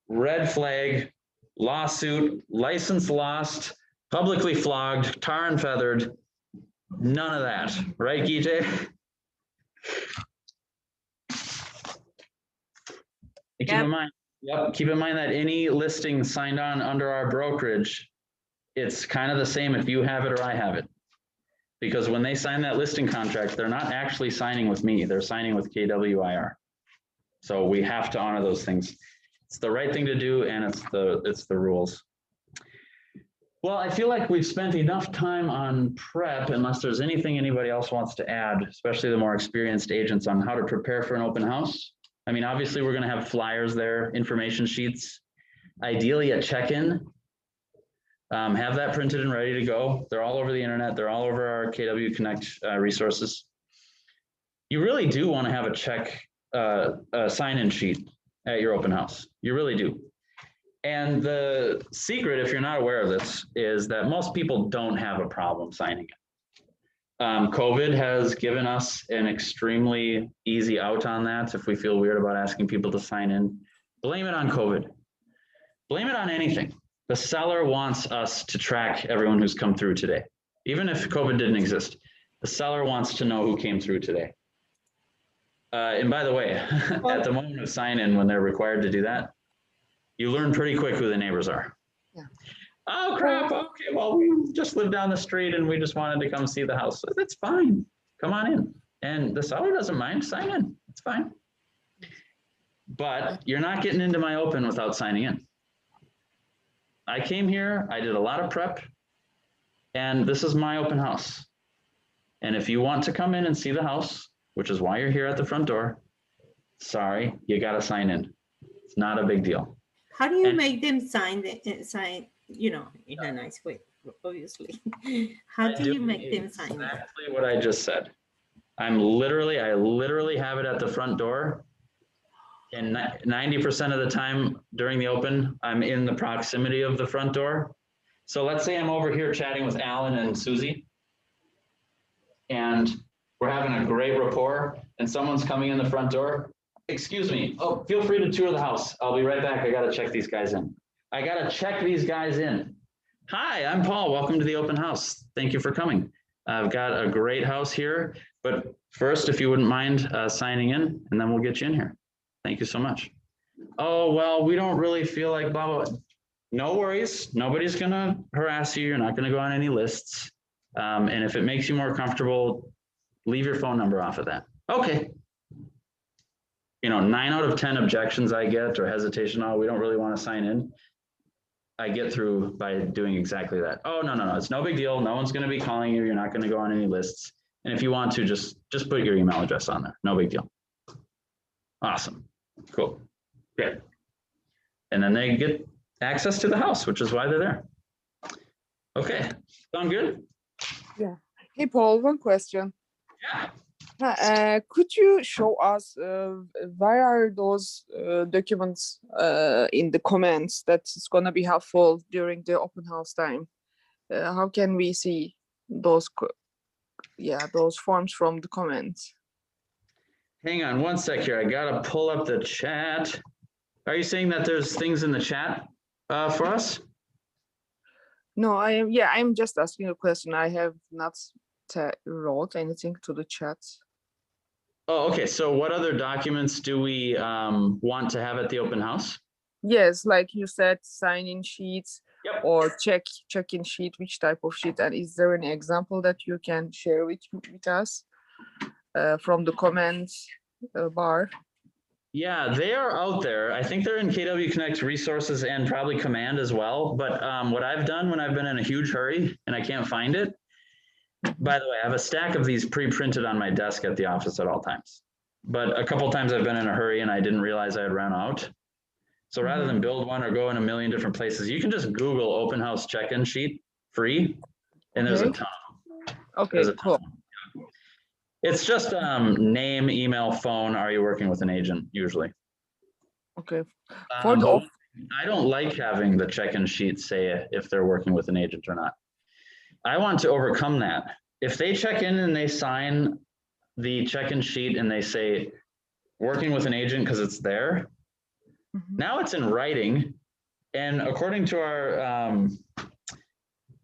Speaker 1: Red flag, lawsuit, license lost, publicly flogged, tar and feathered, none of that, right, Gijay? Keep in mind, keep in mind that any listing signed on under our brokerage, it's kind of the same if you have it or I have it. Because when they sign that listing contract, they're not actually signing with me, they're signing with KWIR. So we have to honor those things. It's the right thing to do, and it's the rules. Well, I feel like we've spent enough time on prep, unless there's anything anybody else wants to add, especially the more experienced agents, on how to prepare for an open house. I mean, obviously we're going to have flyers there, information sheets, ideally a check-in. Have that printed and ready to go. They're all over the internet. They're all over our KW Connect resources. You really do want to have a sign-in sheet at your open house. You really do. And the secret, if you're not aware of this, is that most people don't have a problem signing it. COVID has given us an extremely easy out on that. If we feel weird about asking people to sign in, blame it on COVID. Blame it on anything. The seller wants us to track everyone who's come through today. Even if COVID didn't exist, the seller wants to know who came through today. And by the way, at the moment of sign-in, when they're required to do that, you learn pretty quick who the neighbors are. Yeah. Oh crap, okay, well, we just lived down the street and we just wanted to come see the house. That's fine, come on in. And the seller doesn't mind, sign in, it's fine. But you're not getting into my open without signing in. I came here, I did a lot of prep, and this is my open house. And if you want to come in and see the house, which is why you're here at the front door, sorry, you gotta sign in. It's not a big deal.
Speaker 11: How do you make them sign, you know, in a nice way, obviously? How do you make them sign?
Speaker 1: Exactly what I just said. I literally have it at the front door. And 90% of the time during the open, I'm in the proximity of the front door. So let's say I'm over here chatting with Alan and Susie, and we're having a great rapport, and someone's coming in the front door. Excuse me, oh, feel free to tour the house. I'll be right back. I gotta check these guys in. I gotta check these guys in. Hi, I'm Paul. Welcome to the open house. Thank you for coming. I've got a great house here, but first, if you wouldn't mind signing in, and then we'll get you in here. Thank you so much. Oh, well, we don't really feel like blah, blah, blah. No worries. Nobody's gonna harass you. You're not gonna go on any lists. And if it makes you more comfortable, leave your phone number off of that. Okay. You know, 9 out of 10 objections I get or hesitation, oh, we don't really want to sign in. I get through by doing exactly that. Oh, no, it's no big deal. No one's going to be calling you. You're not going to go on any lists. And if you want to, just put your email address on there. No big deal. Awesome. Cool. Great. And then they get access to the house, which is why they're there. Okay. Sound good?
Speaker 12: Yeah. Hey, Paul, one question.
Speaker 1: Yeah.
Speaker 12: Could you show us where are those documents in the comments that is going to be helpful during the open house time? How can we see those, those forms from the comments?
Speaker 1: Hang on one sec here. I gotta pull up the chat. Are you saying that there's things in the chat for us?
Speaker 12: No, I'm just asking a question. I have not wrote anything to the chat.
Speaker 1: Oh, okay. So what other documents do we want to have at the open house?
Speaker 12: Yes, like you said, sign-in sheets.
Speaker 1: Yep.
Speaker 12: Or check-in sheet, which type of sheet? And is there an example that you can share with us from the comments bar?
Speaker 1: Yeah, they are out there. I think they're in KW Connect resources and probably Command as well. But what I've done when I've been in a huge hurry and I can't find it, by the way, I have a stack of these pre-printed on my desk at the office at all times. But a couple of times I've been in a hurry and I didn't realize I had run out. So rather than build one or go in a million different places, you can just Google open house check-in sheet free. And there's a ton of them.
Speaker 12: Okay, cool.
Speaker 1: It's just name, email, phone. Are you working with an agent usually?
Speaker 12: Okay.
Speaker 1: I don't like having the check-in sheet say if they're working with an agent or not. I want to overcome that. If they check in and they sign the check-in sheet and they say working with an agent because it's there, now it's in writing. And according to our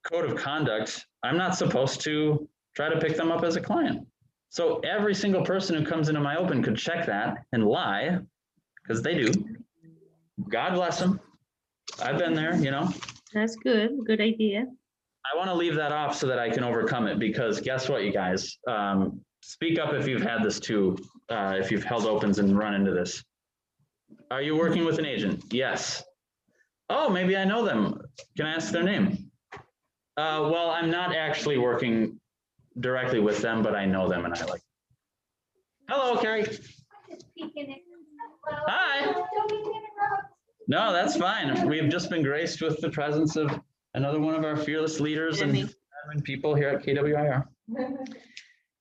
Speaker 1: code of conduct, I'm not supposed to try to pick them up as a client. So every single person who comes into my open could check that and lie, because they do. God bless them. I've been there, you know.
Speaker 11: That's good. Good idea.
Speaker 1: I want to leave that off so that I can overcome it, because guess what, you guys? Speak up if you've had this too, if you've held opens and run into this. Are you working with an agent? Yes. Oh, maybe I know them. Can I ask their name? Well, I'm not actually working directly with them, but I know them and I like them. Hello, Carrie. Hi. No, that's fine. We've just been graced with the presence of another one of our fearless leaders and people here at KWIR.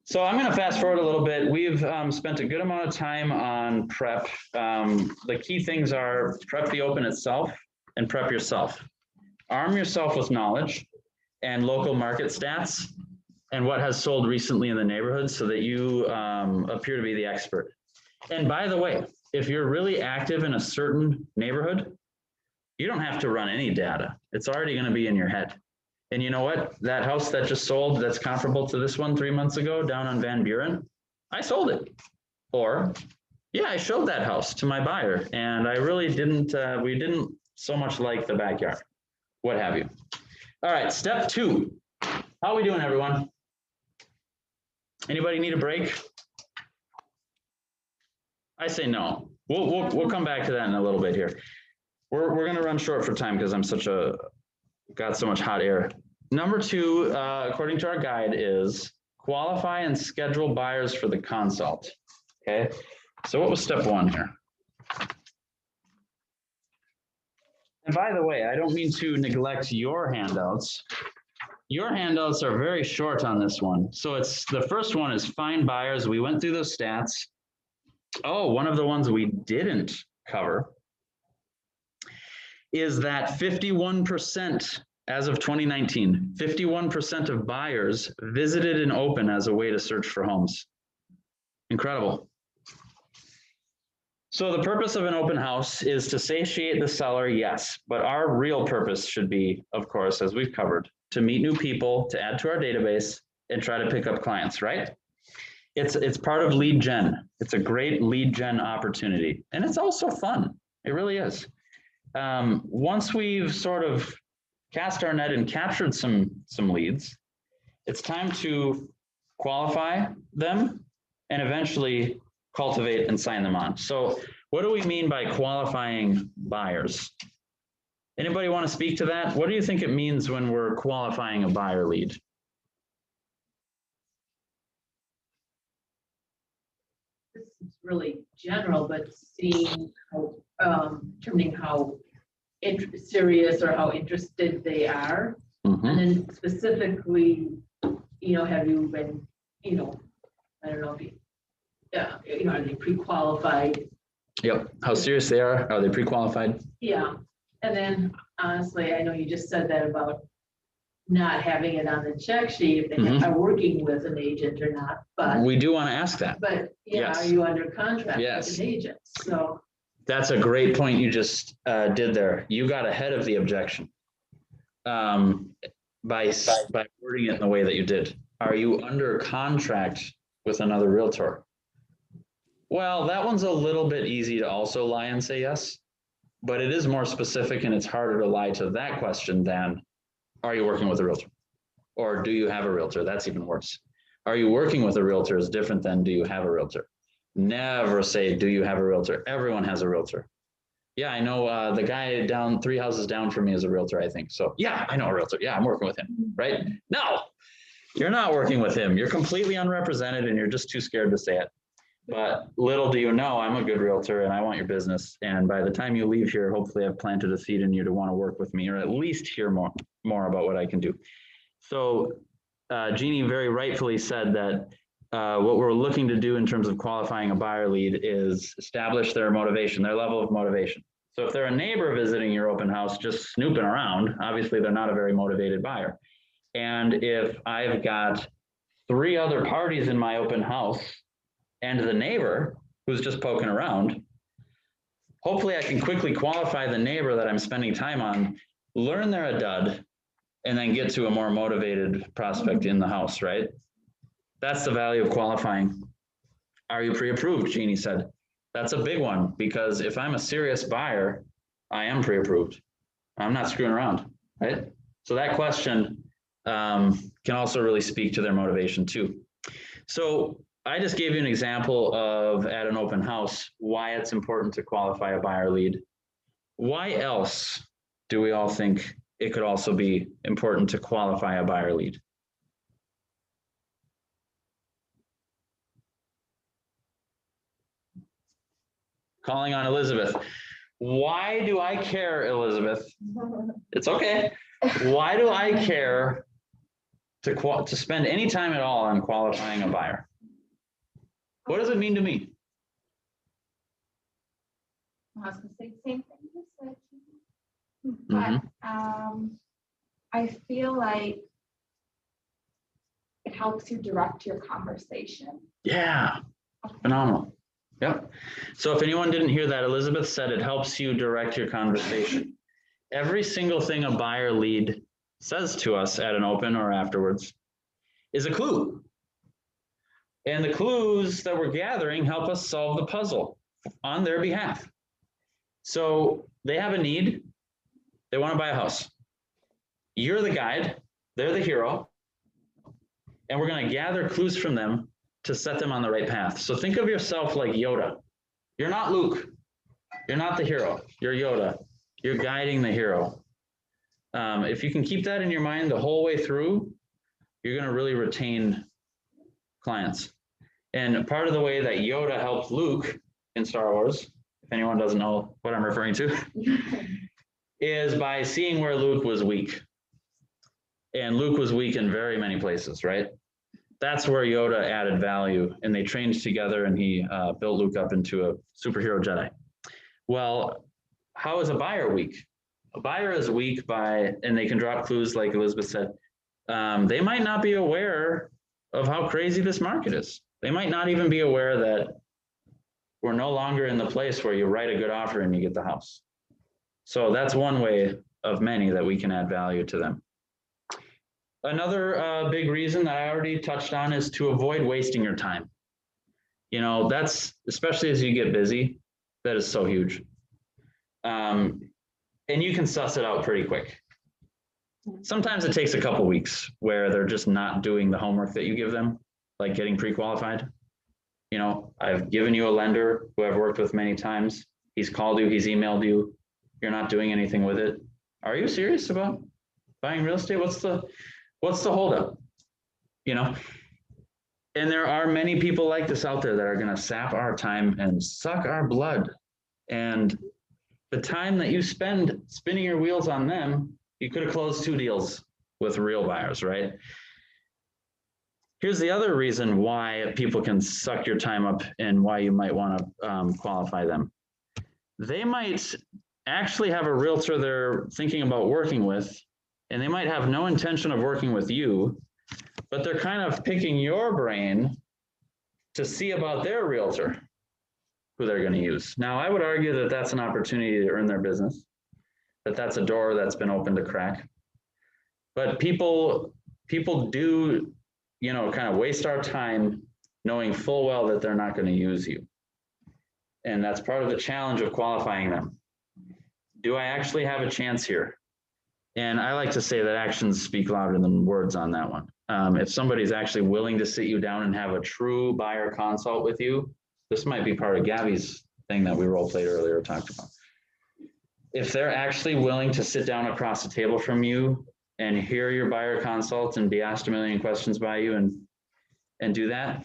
Speaker 1: So I'm going to fast forward a little bit. We've spent a good amount of time on prep. The key things are prep the open itself and prep yourself. Arm yourself with knowledge and local market stats and what has sold recently in the neighborhood so that you appear to be the expert. And by the way, if you're really active in a certain neighborhood, you don't have to run any data. It's already going to be in your head. And you know what? That house that just sold that's comparable to this one 3 months ago down on Van Buren, I sold it. Or, yeah, I showed that house to my buyer and I really didn't, we didn't so much like the backyard, what have you. All right, step 2. How are we doing, everyone? Anybody need a break? I say no. We'll come back to that in a little bit here. We're going to run short for time because I'm got so much hot air. Number 2, according to our guide, is qualify and schedule buyers for the consult. Okay, so what was step 1 here? And by the way, I don't mean to neglect your handouts. Your handouts are very short on this one. So it's the first one is find buyers. We went through those stats. Oh, one of the ones we didn't cover is that 51% as of 2019, 51% of buyers visited an open as a way to search for homes. Incredible. So the purpose of an open house is to satiate the seller, yes, but our real purpose should be, of course, as we've covered, to meet new people, to add to our database, and try to pick up clients, right? It's part of lead gen. It's a great lead gen opportunity, and it's also fun. It really is. Once we've sort of cast our net and captured some leads, it's time to qualify them, and eventually cultivate and sign them on. So what do we mean by qualifying buyers? Anybody want to speak to that? What do you think it means when we're qualifying a buyer lead?
Speaker 2: This is really general, but seeing how, determining how serious or how interested they are.
Speaker 1: Mhm.
Speaker 2: And then specifically, have you been, I don't know, if you, are they pre-qualified?
Speaker 1: Yep. How serious they are they pre-qualified?
Speaker 2: Yeah. And then honestly, I know you just said that about not having it on the check sheet, if they are working with an agent or not, but,
Speaker 1: We do want to ask that.
Speaker 2: yeah,
Speaker 1: Yes.
Speaker 2: are you under contract
Speaker 1: Yes.
Speaker 2: with an agent? So,
Speaker 1: That's a great point you just did there. You got ahead of the objection by wording it in the way that you did. Are you under contract with another realtor? Well, that one's a little bit easy to also lie and say yes, but it is more specific and it's harder to lie to that question than, are you working with a realtor? Or do you have a realtor? That's even worse. Are you working with a realtor is different than do you have a realtor? Never say, do you have a realtor? Everyone has a realtor. Yeah, I know the guy down 3 houses down from me is a realtor, I think. So yeah, I know a realtor. Yeah, I'm working with him, right? No, you're not working with him. You're completely unrepresented and you're just too scared to say it. But little do you know, I'm a good realtor and I want your business. And by the time you leave here, hopefully I've planted a seed in you to want to work with me or at least hear more about what I can do. So Jeannie very rightfully said that what we're looking to do in terms of qualifying a buyer lead is establish their motivation, their level of motivation. So if they're a neighbor visiting your open house, just snooping around, obviously they're not a very motivated buyer. And if I've got 3 other parties in my open house and the neighbor who's just poking around, hopefully I can quickly qualify the neighbor that I'm spending time on, learn they're a dud, and then get to a more motivated prospect in the house, right? That's the value of qualifying. Are you pre-approved? Jeannie said. That's a big one because if I'm a serious buyer, I am pre-approved. I'm not screwing around, right? So that question can also really speak to their motivation too. So I just gave you an example of at an open house, why it's important to qualify a buyer lead. Why else do we all think it could also be important to qualify a buyer lead? Calling on Elizabeth. Why do I care, Elizabeth? It's okay. Why do I care to spend any time at all on qualifying a buyer? What does it mean to me?
Speaker 8: I was gonna say the same thing you said. But I feel like it helps you direct your conversation.
Speaker 1: Yeah, phenomenal. Yep. So if anyone didn't hear that, Elizabeth said it helps you direct your conversation. Every single thing a buyer lead says to us at an open or afterwards is a clue. And the clues that we're gathering help us solve the puzzle on their behalf. So they have a need. They want to buy a house. You're the guide. They're the hero. And we're going to gather clues from them to set them on the right path. So think of yourself like Yoda. You're not Luke. You're not the hero. You're Yoda. You're guiding the hero. If you can keep that in your mind the whole way through, you're going to really retain clients. And part of the way that Yoda helped Luke in Star Wars, if anyone doesn't know what I'm referring to, is by seeing where Luke was weak. And Luke was weak in very many places, right? That's where Yoda added value, and they trained together, and he built Luke up into a superhero Jedi. Well, how is a buyer weak? A buyer is weak by, and they can drop clues like Elizabeth said, they might not be aware of how crazy this market is. They might not even be aware that we're no longer in the place where you write a good offer and you get the house. So that's one way of many that we can add value to them. Another big reason that I already touched on is to avoid wasting your time. You know, that's, especially as you get busy, that is so huge. And you can suss it out pretty quick. Sometimes it takes a couple weeks where they're just not doing the homework that you give them. like getting pre-qualified. You know, I've given you a lender who I've worked with many times. He's called you, he's emailed you. You're not doing anything with it. Are you serious about buying real estate? What's the holdup? You know? And there are many people like this out there that are going to sap our time and suck our blood. And the time that you spend spinning your wheels on them, you could have closed 2 deals with real buyers, right? Here's the other reason why people can suck your time up and why you might want to qualify them. They might actually have a realtor they're thinking about working with, and they might have no intention of working with you, but they're kind of picking your brain to see about their realtor, who they're going to use. Now, I would argue that that's an opportunity to earn their business, that that's a door that's been open to crack. But people do, you know, kind of waste our time knowing full well that they're not going to use you. And that's part of the challenge of qualifying them. Do I actually have a chance here? And I like to say that actions speak louder than words on that one. If somebody's actually willing to sit you down and have a true buyer consult with you, this might be part of Gabby's thing that we role played earlier, talked about. If they're actually willing to sit down across the table from you and hear your buyer consult and be asked a million questions by you and do that,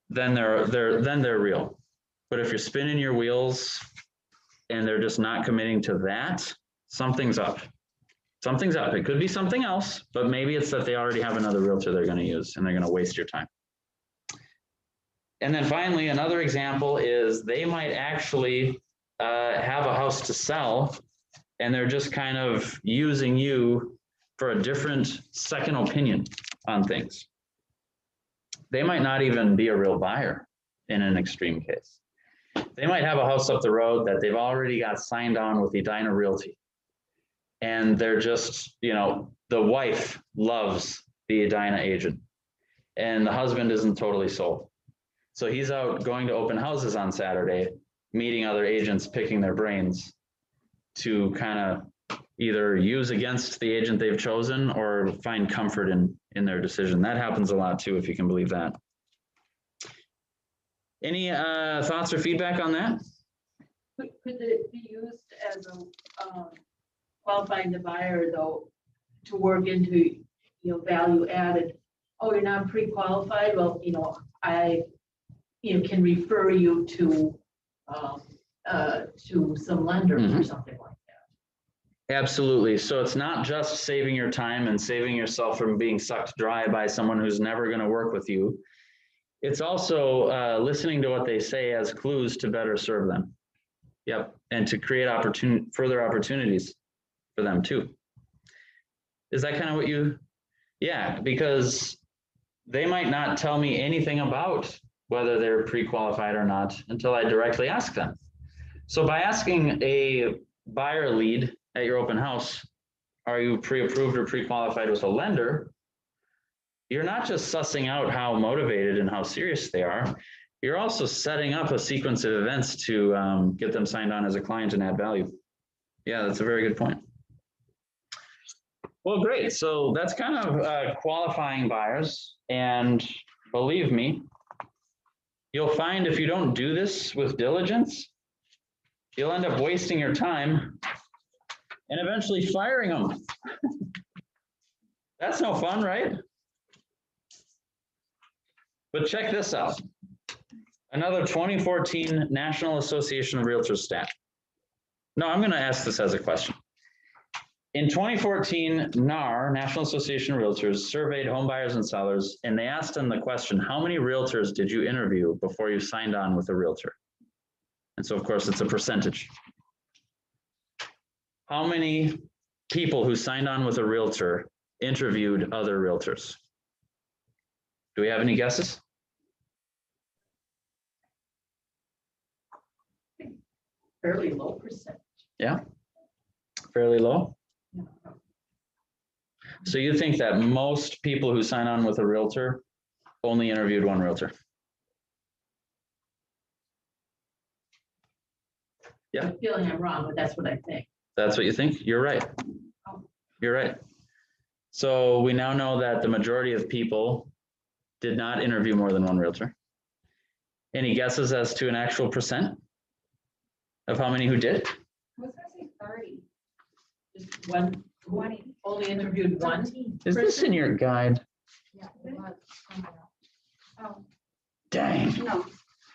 Speaker 1: then they're real. But if you're spinning your wheels and they're just not committing to that, something's up. Something's up. It could be something else, but maybe it's that they already have another realtor they're going to use and they're going to waste your time. And then finally, another example is they might actually have a house to sell and they're just kind of using you for a different second opinion on things. They might not even be a real buyer in an extreme case. They might have a house up the road that they've already got signed on with Edina Realty. And they're just, you know, the wife loves the Edina agent and the husband isn't totally sold. So he's out going to open houses on Saturday, meeting other agents, picking their brains to kind of either use against the agent they've chosen or find comfort in their decision. That happens a lot too, if you can believe that. Any thoughts or feedback on that?
Speaker 2: Could it be used as a qualifying the buyer though, to work into, you know, value added? Oh, you're not pre-qualified? Well, you know, I can refer you to some lenders or something like that.
Speaker 1: Absolutely. So it's not just saving your time and saving yourself from being sucked dry by someone who's never going to work with you. It's also listening to what they say as clues to better serve them. Yep. And to create further opportunities for them too. Is that kind of what you, yeah, because they might not tell me anything about whether they're pre-qualified or not until I directly ask them. So by asking a buyer lead at your open house, are you pre-approved or pre-qualified with a lender? You're not just sussing out how motivated and how serious they are. You're also setting up a sequence of events to get them signed on as a client and add value. Yeah, that's a very good point. Well, great. So that's kind of qualifying buyers. And believe me, you'll find if you don't do this with diligence, you'll end up wasting your time and eventually firing them. That's no fun, right? But check this out. Another 2014 National Association of Realtors stat. No, I'm going to ask this as a question. In 2014, NAR, National Association of Realtors, surveyed home buyers and sellers, and they asked them the question, how many realtors did you interview before you signed on with a realtor? And so, of course, it's a percentage. How many people who signed on with a realtor interviewed other realtors? Do we have any guesses?
Speaker 2: Fairly low percentage.
Speaker 1: Yeah, fairly low. So you think that most people who sign on with a realtor only interviewed one realtor? Yeah.
Speaker 2: I'm feeling I'm wrong, but that's what I think.
Speaker 1: That's what you think? You're right. You're right. So we now know that the majority of people did not interview more than one realtor? Any guesses as to an actual percent of how many who did?
Speaker 8: I was gonna say 30,
Speaker 2: Just one,
Speaker 8: 20.
Speaker 2: only interviewed one.
Speaker 1: Is this in your guide?
Speaker 8: Yeah. it was. Oh,
Speaker 1: Dang.
Speaker 4: No,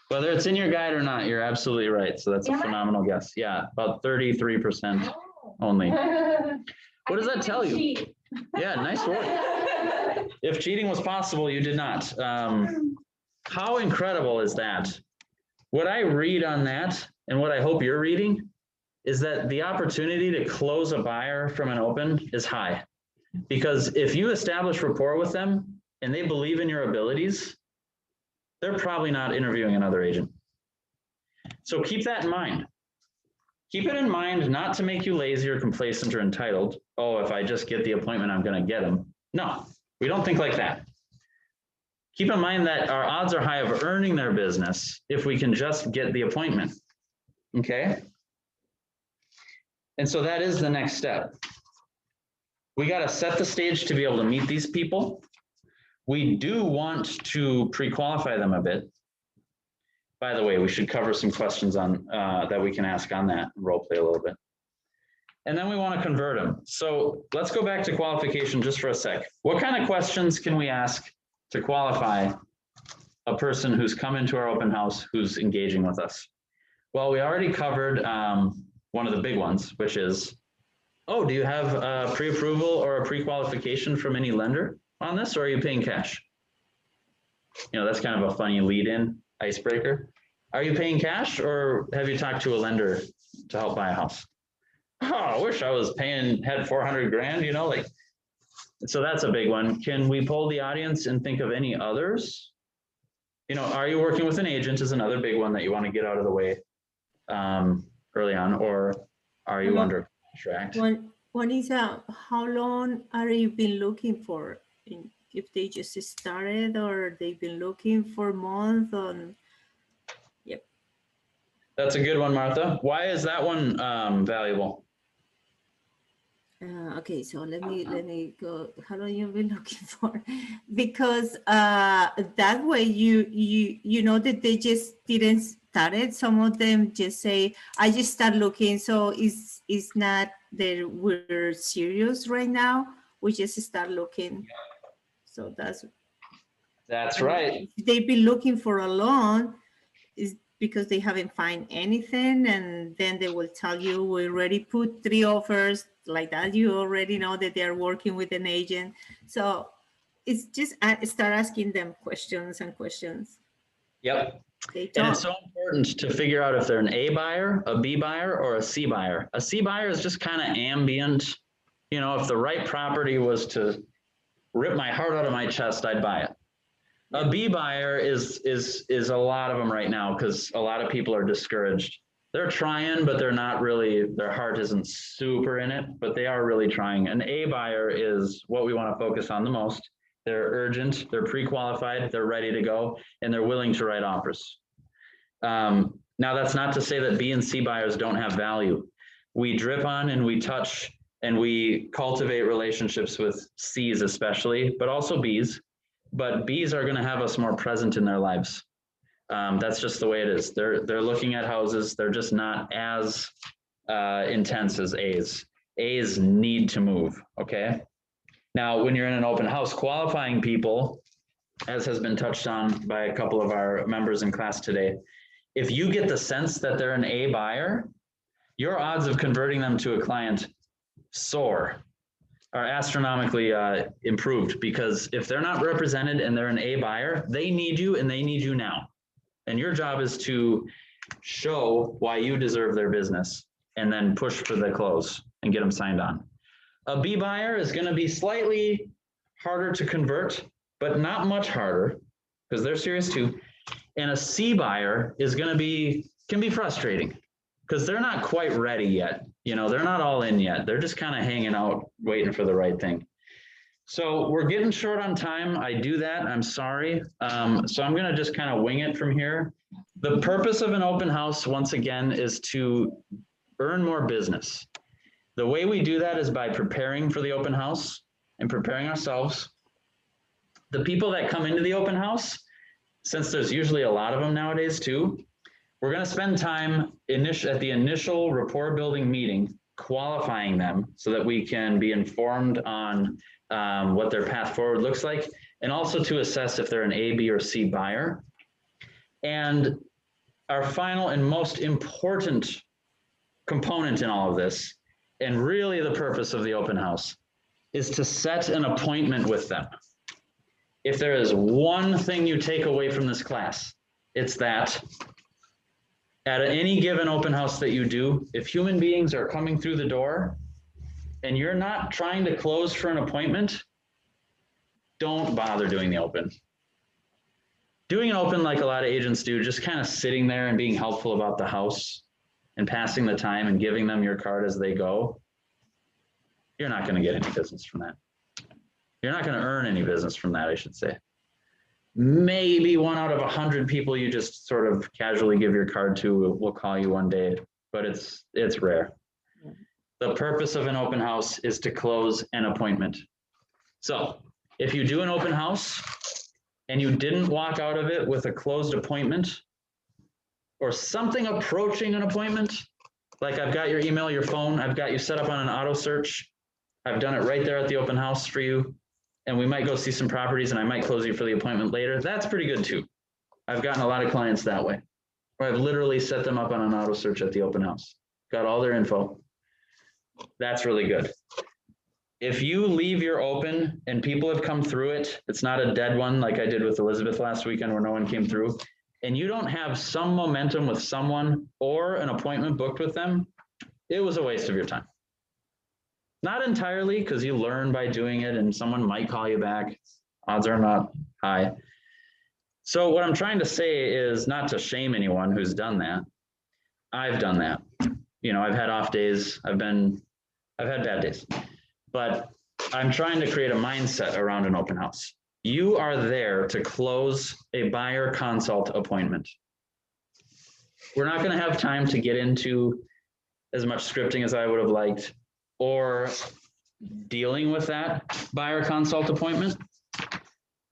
Speaker 1: Whether it's in your guide or not, you're absolutely right. So that's a
Speaker 8: Am I?
Speaker 1: phenomenal guess. Yeah, about 33%
Speaker 8: oh.
Speaker 1: only.
Speaker 8: I
Speaker 1: What does that
Speaker 8: didn't
Speaker 1: tell you?
Speaker 8: cheat.
Speaker 1: Yeah, nice work. If cheating was possible, you did not. How incredible is that? What I read on that, and what I hope you're reading, is that the opportunity to close a buyer from an open is high. Because if you establish rapport with them and they believe in your abilities, they're probably not interviewing another agent. So keep that in mind. Keep it in mind not to make you lazy or complacent or entitled. Oh, if I just get the appointment, I'm going to get them. No, we don't think like that. Keep in mind that our odds are high of earning their business if we can just get the appointment. Okay? And so that is the next step. We got to set the stage to be able to meet these people. We do want to pre-qualify them a bit. By the way, we should cover some questions on that we can ask on that, role play a little bit. And then we want to convert them. So let's go back to qualification just for a sec. What kind of questions can we ask to qualify a person who's come into our open house who's engaging with us? Well, we already covered one of the big ones, which is, oh, do you have a pre-approval or a pre-qualification from any lender on this, or are you paying cash? You know, that's kind of a funny lead-in icebreaker. Are you paying cash, or have you talked to a lender to help buy a house? Oh, I wish I was had 400 grand, you know, like, so that's a big one. Can we poll the audience and think of any others? You know, are you working with an agent is another big one that you want to get out of the way early on, or are you under contract?
Speaker 11: One is how long are you been looking for? If they just started or they've been looking for a month on. Yep.
Speaker 1: That's a good one, Martha. Why is that one valuable?
Speaker 11: Okay, so let me go. How long you've been looking for? Because that way you know that they just didn't start it. Some of them just say, I just start looking. So it's not that we're serious right now. We just start looking. So that's right. If they've been looking for a loan, is because they haven't find anything, and then they will tell you we already put 3 offers like that. You already know that they're working with an agent. So it's just start asking them questions and questions.
Speaker 1: Yep. And it's so important to figure out if they're an A buyer, a B buyer, or a C buyer. A C buyer is just kind of ambient. You know, if the right property was to rip my heart out of my chest, I'd buy it. A B buyer is a lot of them right now because a lot of people are discouraged. They're trying, but they're not really, their heart isn't super in it, but they are really trying. An A buyer is what we want to focus on the most. They're urgent, they're pre-qualified, they're ready to go, and they're willing to write offers. Now, that's not to say that B and C buyers don't have value. We drip on and we touch and we cultivate relationships with C's especially, but also B's. But B's are going to have us more present in their lives. That's just the way it is. They're looking at houses. They're just not as intense as A's. A's need to move, okay? Now, when you're in an open house, qualifying people, as has been touched on by a couple of our members in class today, if you get the sense that they're an A buyer, your odds of converting them to a client are astronomically improved, because if they're not represented and they're an A buyer, they need you and they need you now. And your job is to show why you deserve their business and then push for the close and get them signed on. A B buyer is going to be slightly harder to convert, but not much harder because they're serious too. And a C buyer is going to can be frustrating because they're not quite ready yet. You know, they're not all in yet. They're just kind of hanging out, waiting for the right thing. So we're getting short on time. I do that. I'm sorry. So I'm going to just kind of wing it from here. The purpose of an open house, once again, is to earn more business. The way we do that is by preparing for the open house and preparing ourselves. The people that come into the open house, since there's usually a lot of them nowadays too, we're going to spend time at the initial rapport building meeting qualifying them so that we can be informed on what their path forward looks like, and also to assess if they're an A, B, or C buyer. And our final and most important component in all of this, and really the purpose of the open house, is to set an appointment with them. If there is one thing you take away from this class, it's that at any given open house that you do, if human beings are coming through the door and you're not trying to close for an appointment, don't bother doing the open. Doing an open like a lot of agents do, just kind of sitting there and being helpful about the house and passing the time and giving them your card as they go, you're not going to get any business from that. You're not going to earn any business from that, I should say. Maybe 1 out of 100 people you just sort of casually give your card to will call you one day, but it's rare. The purpose of an open house is to close an appointment. So if you do an open house and you didn't walk out of it with a closed appointment or something approaching an appointment, like I've got your email, your phone, I've got you set up on an auto search, I've done it right there at the open house for you, and we might go see some properties and I might close you for the appointment later. That's pretty good too. I've gotten a lot of clients that way, where I've literally set them up on an auto search at the open house, got all their info. That's really good. If you leave your open and people have come through it, it's not a dead one like I did with Elizabeth last weekend where no one came through, and you don't have some momentum with someone or an appointment booked with them, it was a waste of your time. Not entirely, because you learn by doing it and someone might call you back. Odds are not high. So what I'm trying to say is not to shame anyone who's done that. I've done that. You know, I've had off days. I've had bad days. But I'm trying to create a mindset around an open house. You are there to close a buyer consult appointment. We're not going to have time to get into as much scripting as I would have liked or dealing with that buyer consult appointment,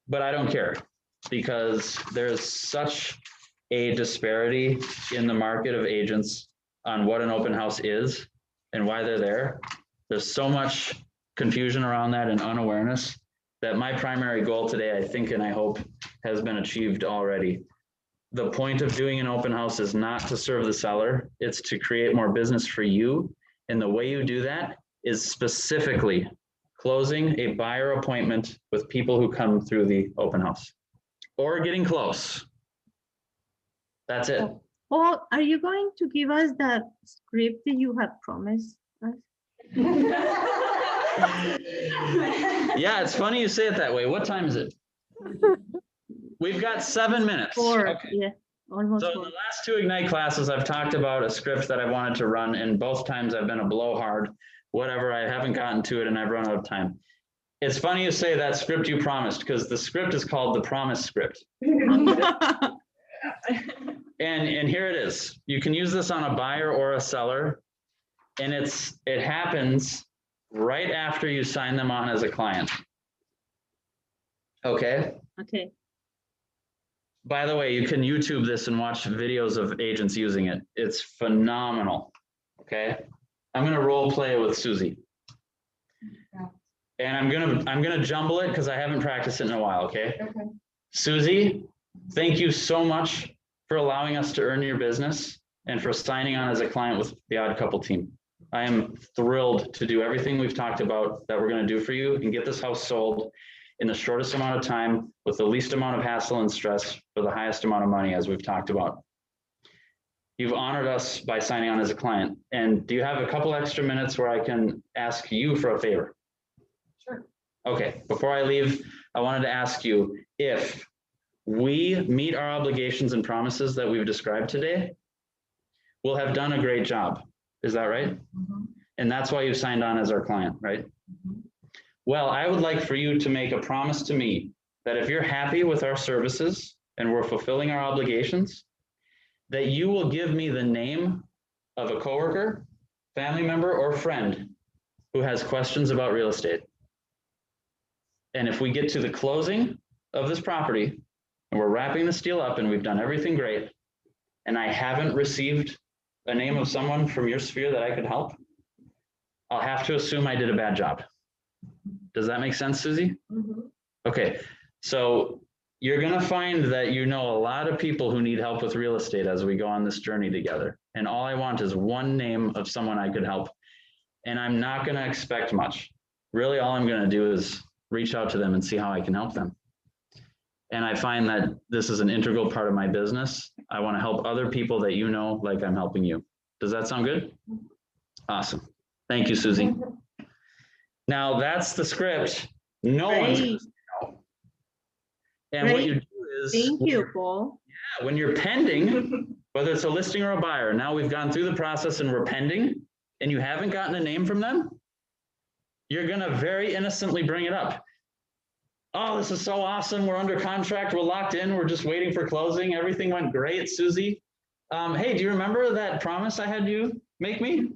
Speaker 1: but I don't care because there's such a disparity in the market of agents on what an open house is and why they're there. There's so much confusion around that and unawareness that my primary goal today, I think, and I hope has been achieved already. The point of doing an open house is not to serve the seller, it's to create more business for you. And the way you do that is specifically closing a buyer appointment with people who come through the open house or getting close. That's it.
Speaker 11: Oh, are you going to give us that script that you have promised us?
Speaker 1: Yeah, it's funny you say it that way. What time is it? We've got 7 minutes.
Speaker 11: 4,
Speaker 1: Okay.
Speaker 11: yeah, almost
Speaker 1: So in
Speaker 11: 4.
Speaker 1: the last 2 Ignite classes, I've talked about a script that I wanted to run, and both times I've been a blowhard. Whatever, I haven't gotten to it and I've run out of time. It's funny you say that script you promised, because the script is called the promise script. And here it is. You can use this on a buyer or a seller, and it happens right after you sign them on as a client. Okay?
Speaker 11: Okay.
Speaker 1: By the way, you can YouTube this and watch videos of agents using it. It's phenomenal. Okay? I'm gonna role play with Susie. And I'm gonna jumble it because I haven't practiced it in a while, okay?
Speaker 9: Okay.
Speaker 1: Susie, thank you so much for allowing us to earn your business and for signing on as a client with the Odd Couple team. I am thrilled to do everything we've talked about that we're gonna do for you and get this house sold in the shortest amount of time with the least amount of hassle and stress for the highest amount of money, as we've talked about. You've honored us by signing on as a client. And do you have a couple extra minutes where I can ask you for a favor?
Speaker 9: Sure.
Speaker 1: Okay, before I leave, I wanted to ask you if we meet our obligations and promises that we've described today, we'll have done a great job. Is that right?
Speaker 9: Mm-hmm.
Speaker 1: And that's why you signed on as our client, right?
Speaker 9: Mm-hmm.
Speaker 1: Well, I would like for you to make a promise to me that if you're happy with our services and we're fulfilling our obligations, that you will give me the name of a coworker, family member, or friend who has questions about real estate. And if we get to the closing of this property and we're wrapping this deal up and we've done everything great, and I haven't received a name of someone from your sphere that I could help, I'll have to assume I did a bad job. Does that make sense, Susie? Okay, so you're gonna find that you know a lot of people who need help with real estate as we go on this journey together. And all I want is one name of someone I could help. And I'm not gonna expect much. Really, all I'm gonna do is reach out to them and see how I can help them. And I find that this is an integral part of my business. I wanna help other people that you know, like I'm helping you. Does that sound good? Awesome. Thank you, Susie. Now that's the script. No one's gonna say no. And what you do is,
Speaker 11: Thank you, Paul.
Speaker 1: when you're pending, whether it's a listing or a buyer, now we've gone through the process and we're pending, and you haven't gotten a name from them, you're gonna very innocently bring it up. Oh, this is so awesome. We're under contract. We're locked in. We're just waiting for closing. Everything went great, Susie. Hey, do you remember that promise I had you make me?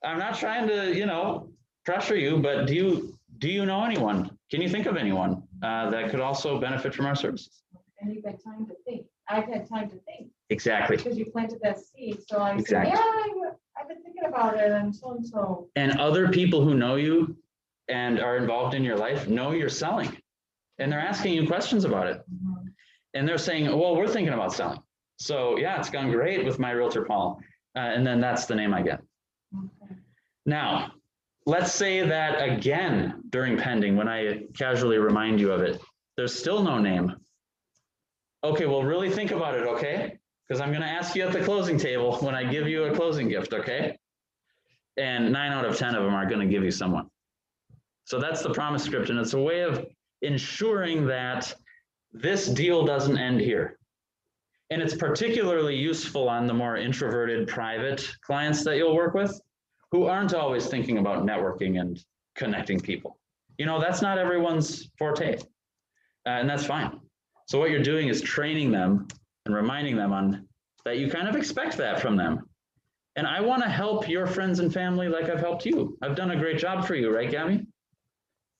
Speaker 1: I'm not trying to, pressure you, but do you know anyone? Can you think of anyone that could also benefit from our services?
Speaker 9: And you've had time to think. I've had time to think
Speaker 1: Exactly.
Speaker 9: because you planted that seed. So I said,
Speaker 1: Exactly.
Speaker 9: yeah, I've been thinking about it and so and so.
Speaker 1: And other people who know you and are involved in your life know you're selling. And they're asking you questions about it. And they're saying, well, we're thinking about selling. So yeah, it's gone great with my realtor, Paul. And then that's the name I get. Now, let's say that again during pending, when I casually remind you of it, there's still no name. Okay, well, really think about it, okay? Because I'm going to ask you at the closing table when I give you a closing gift, okay? And 9 out of 10 of them are going to give you someone. So that's the promise script, and it's a way of ensuring that this deal doesn't end here. And it's particularly useful on the more introverted private clients that you'll work with, who aren't always thinking about networking and connecting people. That's not everyone's forte, and that's fine. So what you're doing is training them and reminding them on that you kind of expect that from them. And I want to help your friends and family like I've helped you. I've done a great job for you, right, Gabby?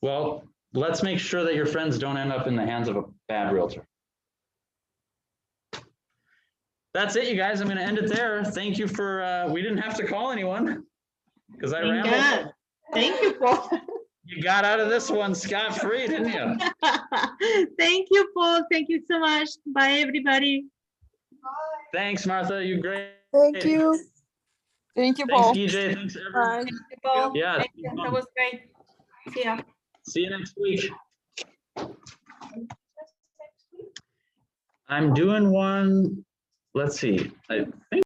Speaker 1: Well, let's make sure that your friends don't end up in the hands of a bad realtor. That's it, you guys. I'm going to end it there. Thank you for, we didn't have to call anyone because I
Speaker 11: Thank
Speaker 1: rambled.
Speaker 11: God. Thank you, Paul.
Speaker 1: You got out of this one scot-free, didn't you?
Speaker 11: Thank you, Paul. Thank you so much. Bye, everybody.
Speaker 1: Thanks, Martha. You're great.
Speaker 10: Thank you.
Speaker 12: Thank you,
Speaker 1: Thanks,
Speaker 12: Paul.
Speaker 1: DJ. Thanks, everyone.
Speaker 10: Bye.
Speaker 5: Thank you, Paul.
Speaker 1: Yeah.
Speaker 5: Thank you. That was great. See ya.
Speaker 1: See you next week. I'm doing one, let's see, I think